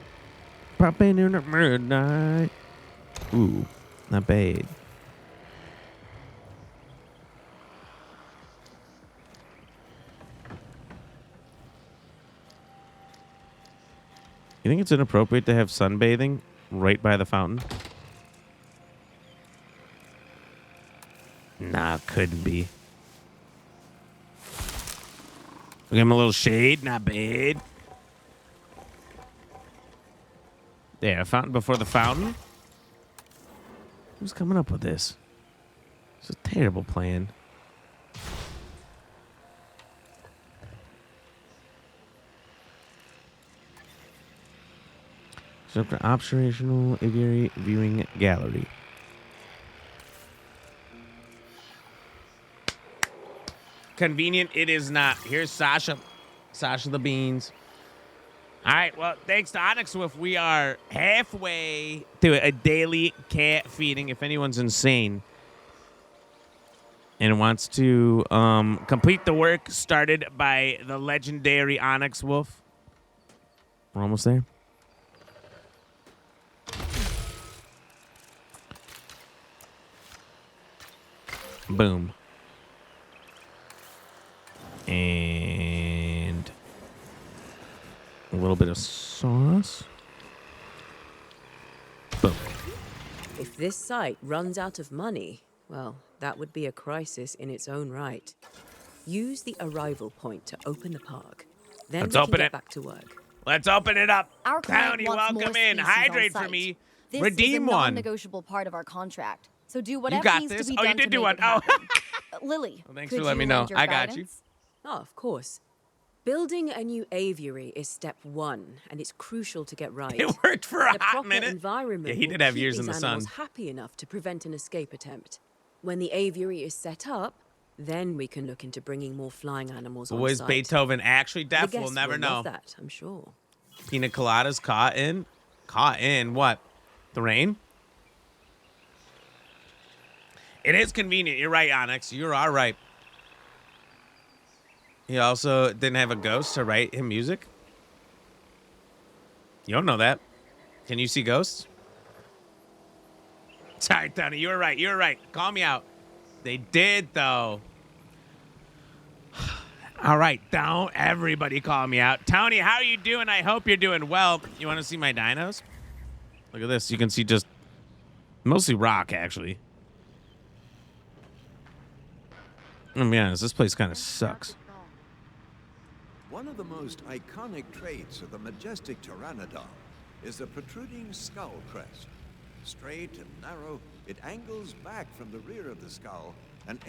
popping in the midnight, ooh, not bad. You think it's inappropriate to have sunbathing right by the fountain? Nah, couldn't be. Give him a little shade, not bad. There, a fountain before the fountain? Who's coming up with this? It's a terrible plan. So for operational aviary viewing gallery. Convenient it is not. Here's Sasha. Sasha the Beans. All right, well, thanks to Onyx Wolf, we are halfway to a daily cat feeding. If anyone's insane and wants to complete the work started by the legendary Onyx Wolf. We're almost there. Boom. And a little bit of sauce. Boom. If this site runs out of money, well, that would be a crisis in its own right. Use the arrival point to open the park. Then Let's we open can get it. back to work. Let's open it up. Our client Townie, wants more welcome in. species on Hydrate for site. me. This Redeem is a one. non-negotiable part of our contract. So do whatever got needs this. to be Oh, you done did to do make one. it happen. Lily, Well, thanks could for letting you me know. lend your I got you. guidance? Oh, of course. Building a new aviary is step one, and it's crucial to get right. It worked for a the hot proper minute. Environment Yeah, he will did have keep years in these the sun. animals happy enough to prevent an escape attempt. When the aviary is set up, then we can look into bringing more flying animals on Was site. Beethoven actually The deaf? We'll guests never will know. love that, I'm sure. Pina coladas caught in? Caught in what? The rain? It is convenient. You're right, Onyx. You are right. He also didn't have a ghost to write him music. You don't know that. Can you see ghosts? Sorry, Tony. You were right. You were right. Call me out. They did, though. All right. Don't everybody call me out. Tony, how are you doing? I hope you're doing well. You want to see my dinos? Look at this. You can see just mostly rock, actually. I'm gonna be honest. This place kind of sucks. One of the most iconic traits of the majestic pteranodon is the protruding skull crest. Straight and narrow, it angles back from the rear of the skull and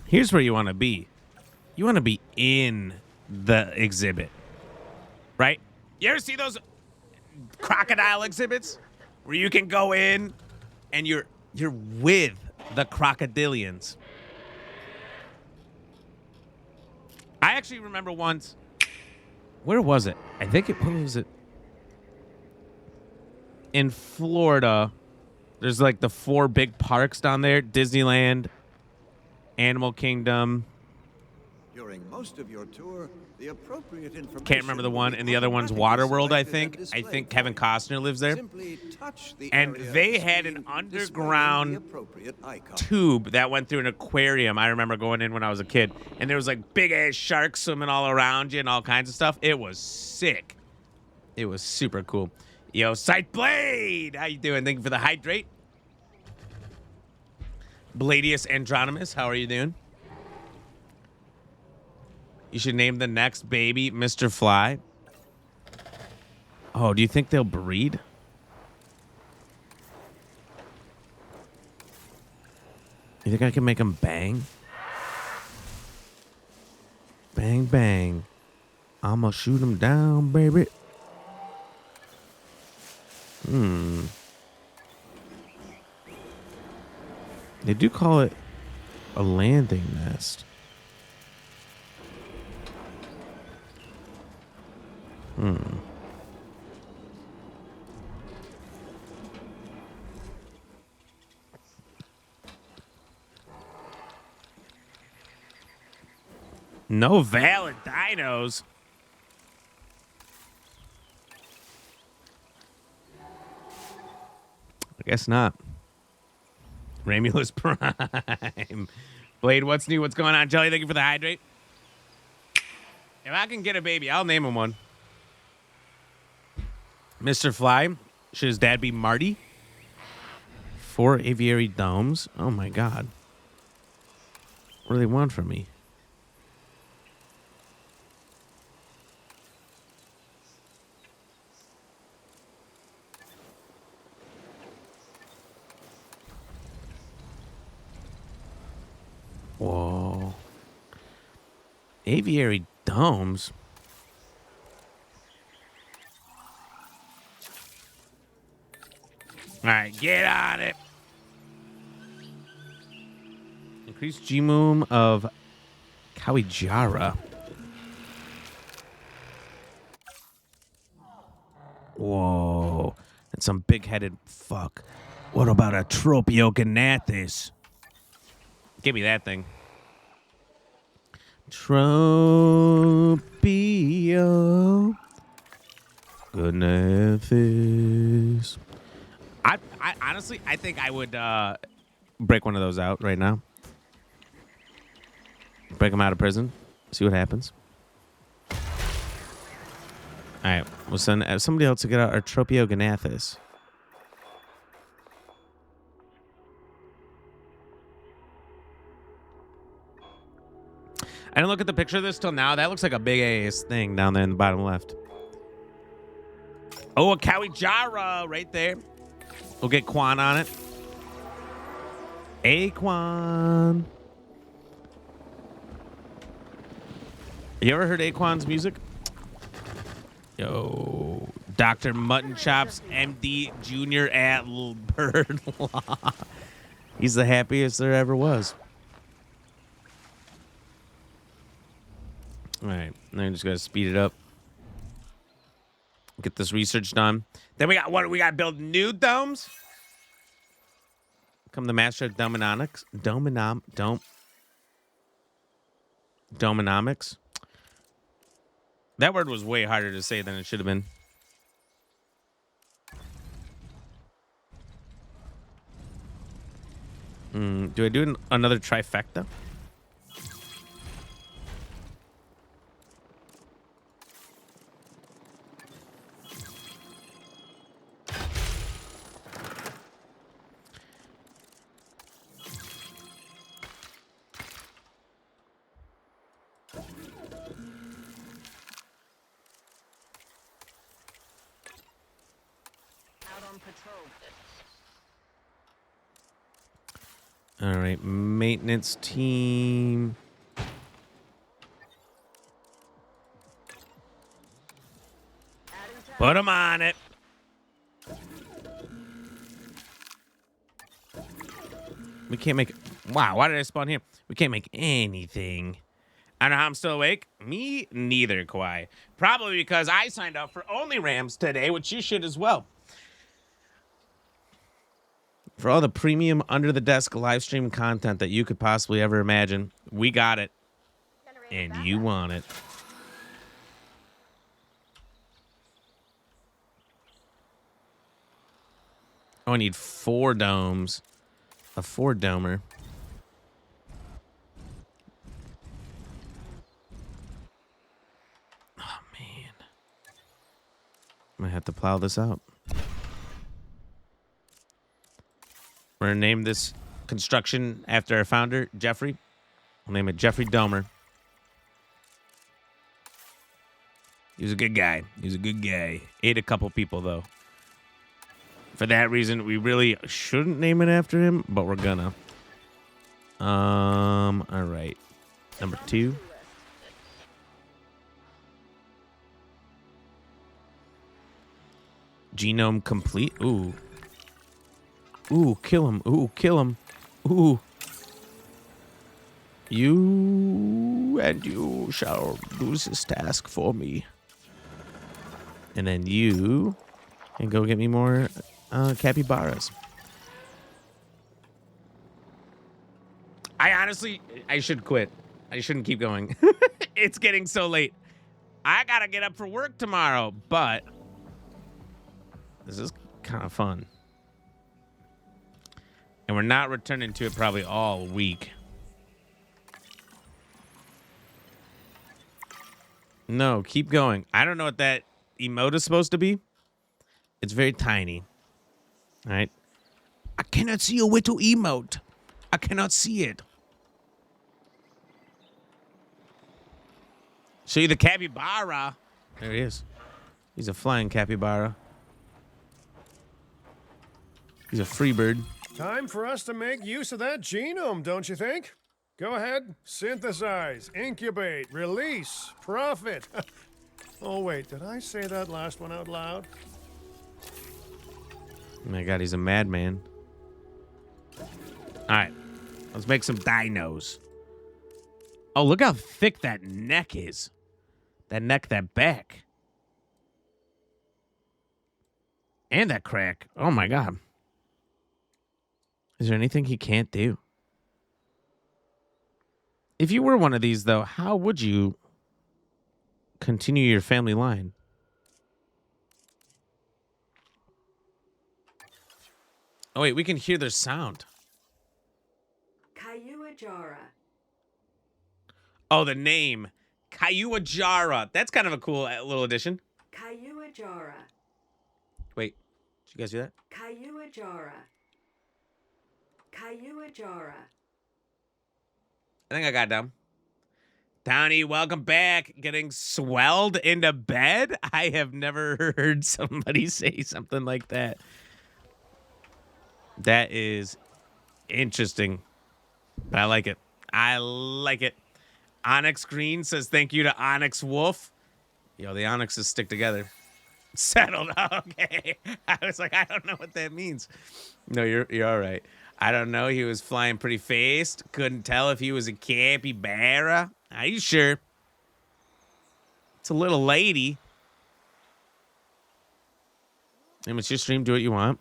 Here's where you want to be. You want to be in the exhibit, right? You ever see those crocodile exhibits where you can go in and you're with the crocodilians? I actually remember once. Where was it? I think what was it? In Florida. There's like the 4 big parks down there: Disneyland, Animal Kingdom. during most of your tour, the appropriate information. Can't remember the will one, be and the other one's automatically Waterworld, I selected think. and I displayed think for Kevin you. Costner lives there. Simply touch the And area they of the had an screen underground displaying the appropriate icon. tube that went through an aquarium. I remember going in when I was a kid, and there was like big ass sharks swimming all around you and all kinds of stuff. It was sick. It was super cool. Yo, Sight Blade, how you doing? Thank you for the hydrate. Bladius Andronimus, how are you doing? You should name the next baby Mr. Fly. Oh, do you think they'll breed? You think I can make them bang? Bang, bang. I'ma shoot them down, baby. They do call it a landing nest. No valid dinos. I guess not. Ramulus Prime. Blade, what's new? What's going on? Jelly, thank you for the hydrate. If I can get a baby, I'll name him one. Mr. Fly. Should his dad be Marty? 4 aviary domes. Oh my god. What do they want from me? Whoa. Aviary domes? All right, get on it. Increased G-moom of Kawijara. Whoa. That's some big-headed fuck. What about a Tropiognathus? Give me that thing. Tropio. Gnathus. I honestly, I think I would break one of those out right now. Break them out of prison. See what happens. All right, we'll send somebody else to get out our Tropiognathus. I didn't look at the picture of this till now. That looks like a big ass thing down there in the bottom left. Oh, a Kawijara right there. We'll get Quan on it. Aquan. You ever heard Aquan's music? Yo. Dr. Mutton Chops, MD Jr. at Bird Law. He's the happiest there ever was. All right. Now I'm just going to speed it up. Get this research done. Then we got what? We got to build new domes? Become the master of dominomics. Dominomics. That word was way harder to say than it should have been. Do I do another trifecta? All right, maintenance team. Put them on it. We can't make... Wow, why did I spawn here? We can't make anything. I don't know how I'm still awake. Me neither, Kawhi. Probably because I signed up for OnlyRams today, which you should as well. For all the premium under-the-desk live stream content that you could possibly ever imagine, we got it. And you want it. Oh, I need 4 domes. A 4-domer. Oh, man. I'm going to have to plow this out. We're going to name this construction after our founder, Jeffrey. We'll name it Jeffrey Dahmer. He was a good guy. Ate a couple people, though. For that reason, we really shouldn't name it after him, but we're gonna. All right. Number 2. Genome complete. Ooh. Ooh, kill him. Ooh, kill him. Ooh. You and you shall do this task for me. And then you can go get me more capybaras. I should quit. I shouldn't keep going. It's getting so late. I gotta get up for work tomorrow, but this is kind of fun. And we're not returning to it probably all week. No, keep going. I don't know what that emote is supposed to be. It's very tiny. All right. I cannot see a way to emote. I cannot see it. Show you the capybara. There he is. He's a flying capybara. He's a free bird. Time for us to make use of that genome, don't you think? Go ahead, synthesize, incubate, release, profit. Oh, wait, did I say that last one out loud? Oh my God, he's a madman. All right, let's make some dinos. Oh, look how thick that neck is. That neck, that back. And that crack. Oh my God. Is there anything he can't do? If you were one of these, though, how would you continue your family line? Oh, wait, we can hear their sound. Kayuajara. Oh, the name. Kayuajara. That's kind of a cool little addition. Kayuajara. Wait, did you guys do that? Kayuajara. Kayuajara. I think I got them. Townie, welcome back. Getting swelled into bed? I have never heard somebody say something like that. That is interesting. But I like it. I like it. Onyx Green says thank you to Onyx Wolf. Yo, the Onyxes stick together. Settled. Okay. I was like, I don't know what that means. No, you're all right. I don't know. He was flying pretty fast. Couldn't tell if he was a capybara. Are you sure? It's a little lady. And it's your stream. Do what you want.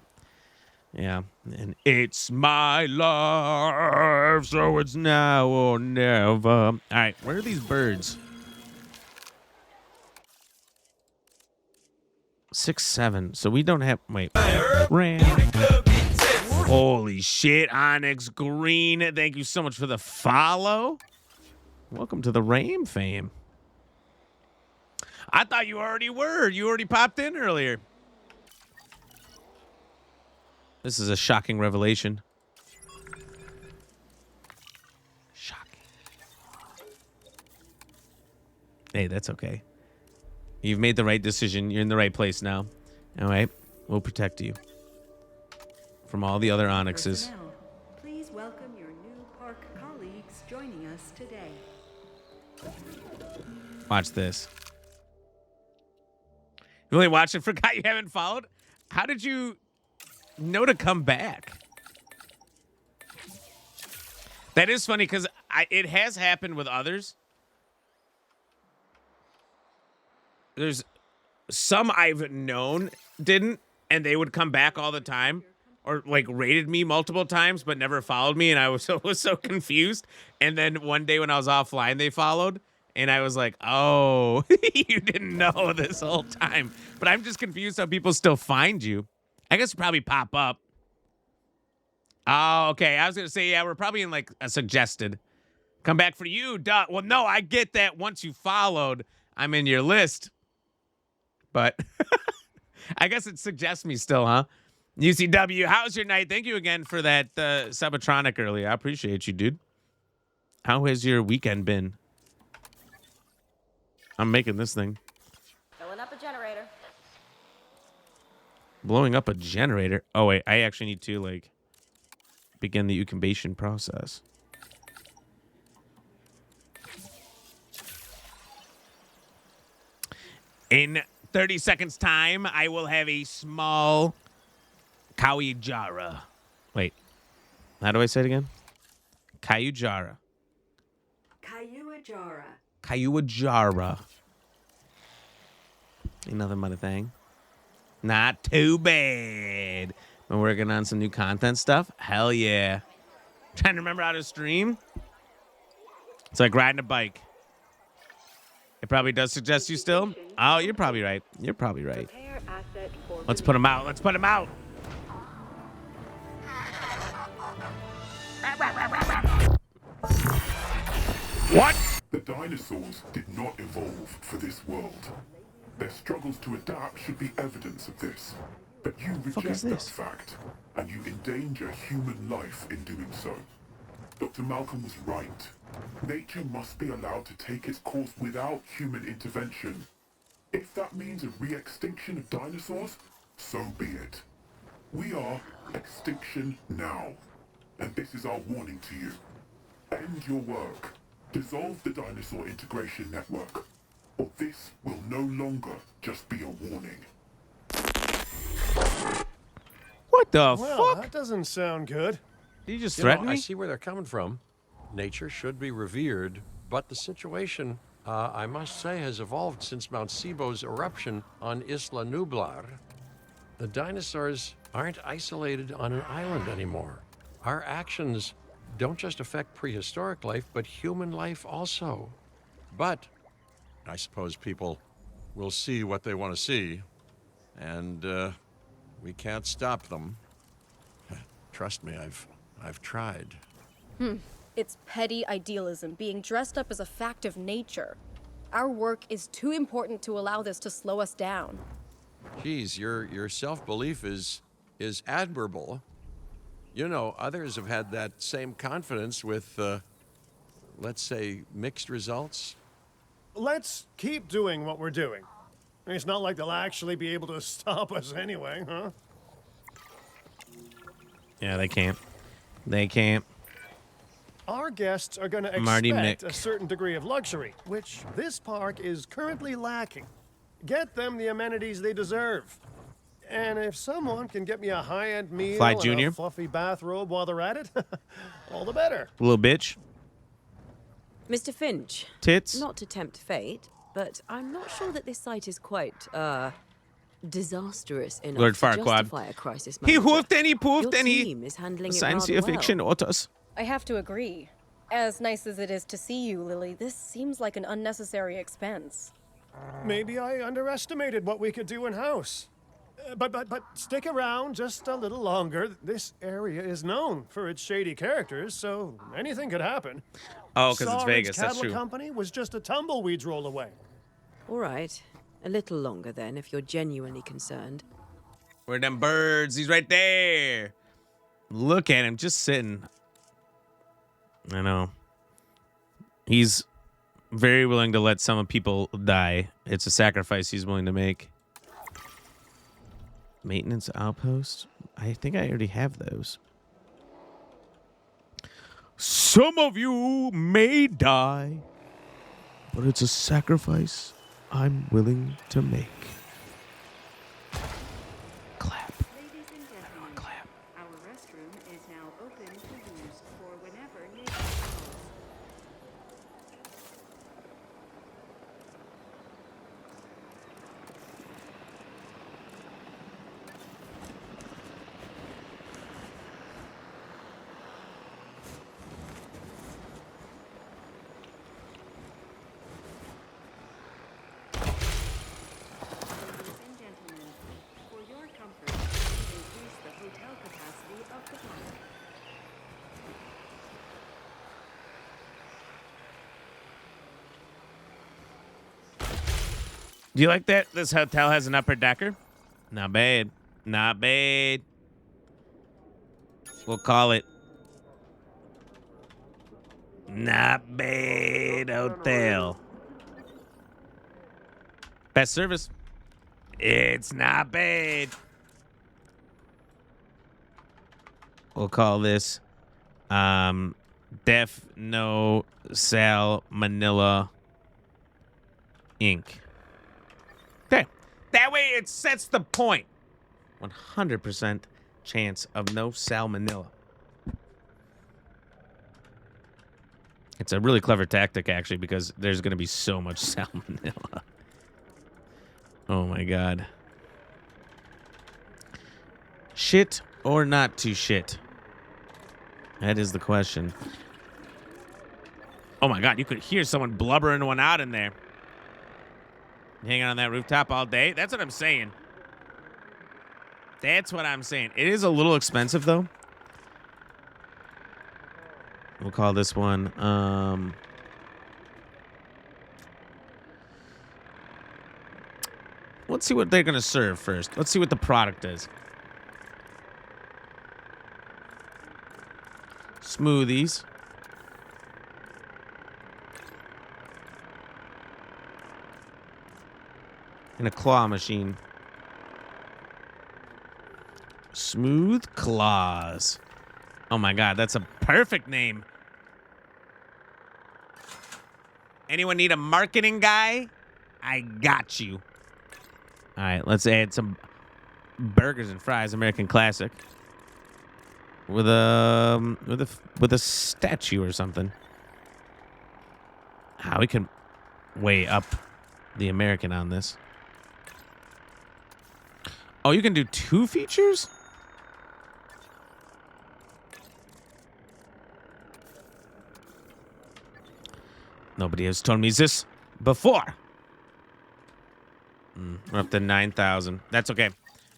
Yeah. And it's my life, so it's now or never. All right. Where are these birds? 6, 7. So we don't have. Wait. Ram. Holy shit, Onyx Green. Thank you so much for the follow. Welcome to the Ram fam. I thought you already were. You already popped in earlier. This is a shocking revelation. Shocking. Hey, that's okay. You've made the right decision. You're in the right place now. All right. We'll protect you from all the other Onyxes. Personnel, please welcome your new park colleagues joining us today. Watch this. You only watched and forgot you haven't followed? How did you know to come back? That is funny because it has happened with others. There's some I've known didn't, and they would come back all the time. Or like rated me multiple times, but never followed me, and I was so confused. And then one day when I was offline, they followed, and I was like, "Oh, you didn't know this whole time." But I'm just confused how people still find you. I guess you probably pop up. Oh, okay. I was gonna say, yeah, we're probably in like a suggested. Come back for you, duh. Well, no, I get that. Once you followed, I'm in your list. But I guess it suggests me still, huh? UCW, how's your night? Thank you again for that Subatronic earlier. I appreciate you, dude. How has your weekend been? I'm making this thing. Filling up a generator. Blowing up a generator. Oh, wait. I actually need to, like, begin the incubation process. In 30 seconds' time, I will have a small Kawajara. Wait. How do I say it again? Kayujara. Kayuajara. Kayuajara. Ain't nothing but a thing. Not too bad. Been working on some new content stuff. Hell yeah. Trying to remember how to stream. It's like riding a bike. It probably does suggest you still. Oh, you're probably right. You're probably right. Let's put him out. Let's put him out. What? The dinosaurs did not evolve for this world. Their struggles to adapt should be evidence of this. But you reject that fact, and you endanger human life in doing so. Dr. Malcolm was right. Nature must be allowed to take its course without human intervention. If that means a re-extinction of dinosaurs, so be it. We are extinction now, and this is our warning to you. End your work. Dissolve the dinosaur integration network, or this will no longer just be a warning. What the Well, fuck? that doesn't sound good. Did you just You threaten know, me? I see where they're coming from. Nature should be revered, but the situation, I must say, has evolved since Mount Sibo's eruption on Isla Nublar. The dinosaurs aren't isolated on an island anymore. Our actions don't just affect prehistoric life, but human life also. But I suppose people will see what they want to see, and we can't stop them. Trust me, I've tried. It's petty idealism being dressed up as a fact of nature. Our work is too important to allow this to slow us down. Geez, your self-belief is admirable. You know, others have had that same confidence with, let's say, mixed results. Let's keep doing what we're doing. It's not like they'll actually be able to stop us anyway, huh? Yeah, they can't. They can't. Our guests are going to Marty expect Mick. a certain degree of luxury, which this park is currently lacking. Get them the amenities they deserve. And if someone can get me a high-end meal Fly and Junior. a fluffy bathrobe while they're at it, all the better. Little bitch. Mr. Finch. Tits. Not to tempt fate, but I'm not sure that this site is quite, disastrous enough Lord to Farquaad. justify a crisis He manager. hoofed and he poofed Your and he team is handling it science rather fiction well. autos. I have to agree. As nice as it is to see you, Lily, this seems like an unnecessary expense. Maybe I underestimated what we could do in-house. But stick around just a little longer. This area is known for its shady characters, so anything could happen. Oh, because it's Sawridge Vegas. That's Cattle true. Company was just a tumbleweed's roll away. All right. A little longer then, if you're genuinely concerned. Where are them birds? He's right there. Look at him, just sitting. I know. He's very willing to let some people die. It's a sacrifice he's willing to make. Maintenance outpost? I think I already have those. Some of you may die, but it's a sacrifice I'm willing to make. Clap. Ladies and gentlemen, our restroom is now open to use for whenever nature calls. Ladies and gentlemen, for your comfort, please increase the hotel capacity of the park. Do you like that? This hotel has an upper decker? Not bad. Not bad. We'll call it Not Bad Hotel. Best service. It's not bad. We'll call this Def No Sal Manila Inc. Okay. That way it sets the point. 100% chance of no salmonella. It's a really clever tactic, actually, because there's going to be so much salmonella. Oh, my God. Shit or not to shit? That is the question. Oh, my God. You could hear someone blubbering one out in there. Hanging on that rooftop all day. That's what I'm saying. That's what I'm saying. It is a little expensive, though. We'll call this one, let's see what they're going to serve first. Let's see what the product is. Smoothies. And a claw machine. Smooth Claws. Oh my God, that's a perfect name. Anyone need a marketing guy? I got you. All right, let's add some burgers and fries, American classic, with a statue or something. How we can weigh up the American on this. Oh, you can do 2 features? Nobody has told me this before. We're up to 9,000. That's okay.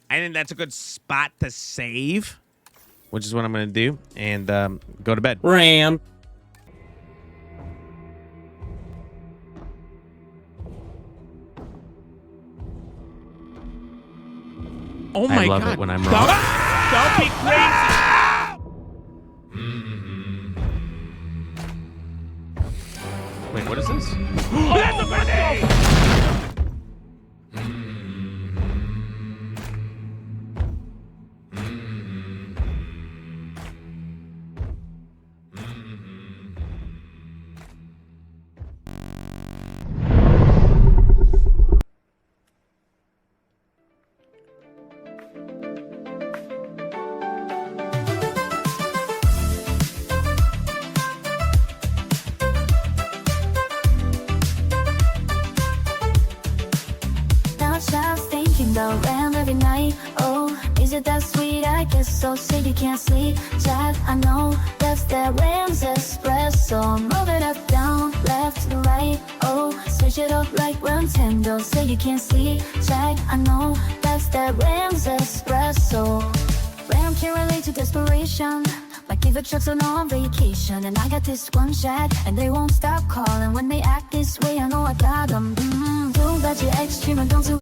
I think that's a good spot to save, which is what I'm going to do, and go to bed. Ram. Oh my God. I love it when I'm wrong. Don't be crazy. Wait, what is this? Oh, that's a grenade! Around every night, oh, is it that sweet? I guess so. Say you can't sleep, Chad, I know that's that Rams espresso. Move it up, down, left to the right, oh, switch it up like Nintendo. Say you can't sleep, Chad, I know that's that Rams espresso. Ram can relate to desperation, like if a truck's on vacation. And I got this one chat, and they won't stop calling. When they act this way, I know I got them. Don't let your extreme and don't do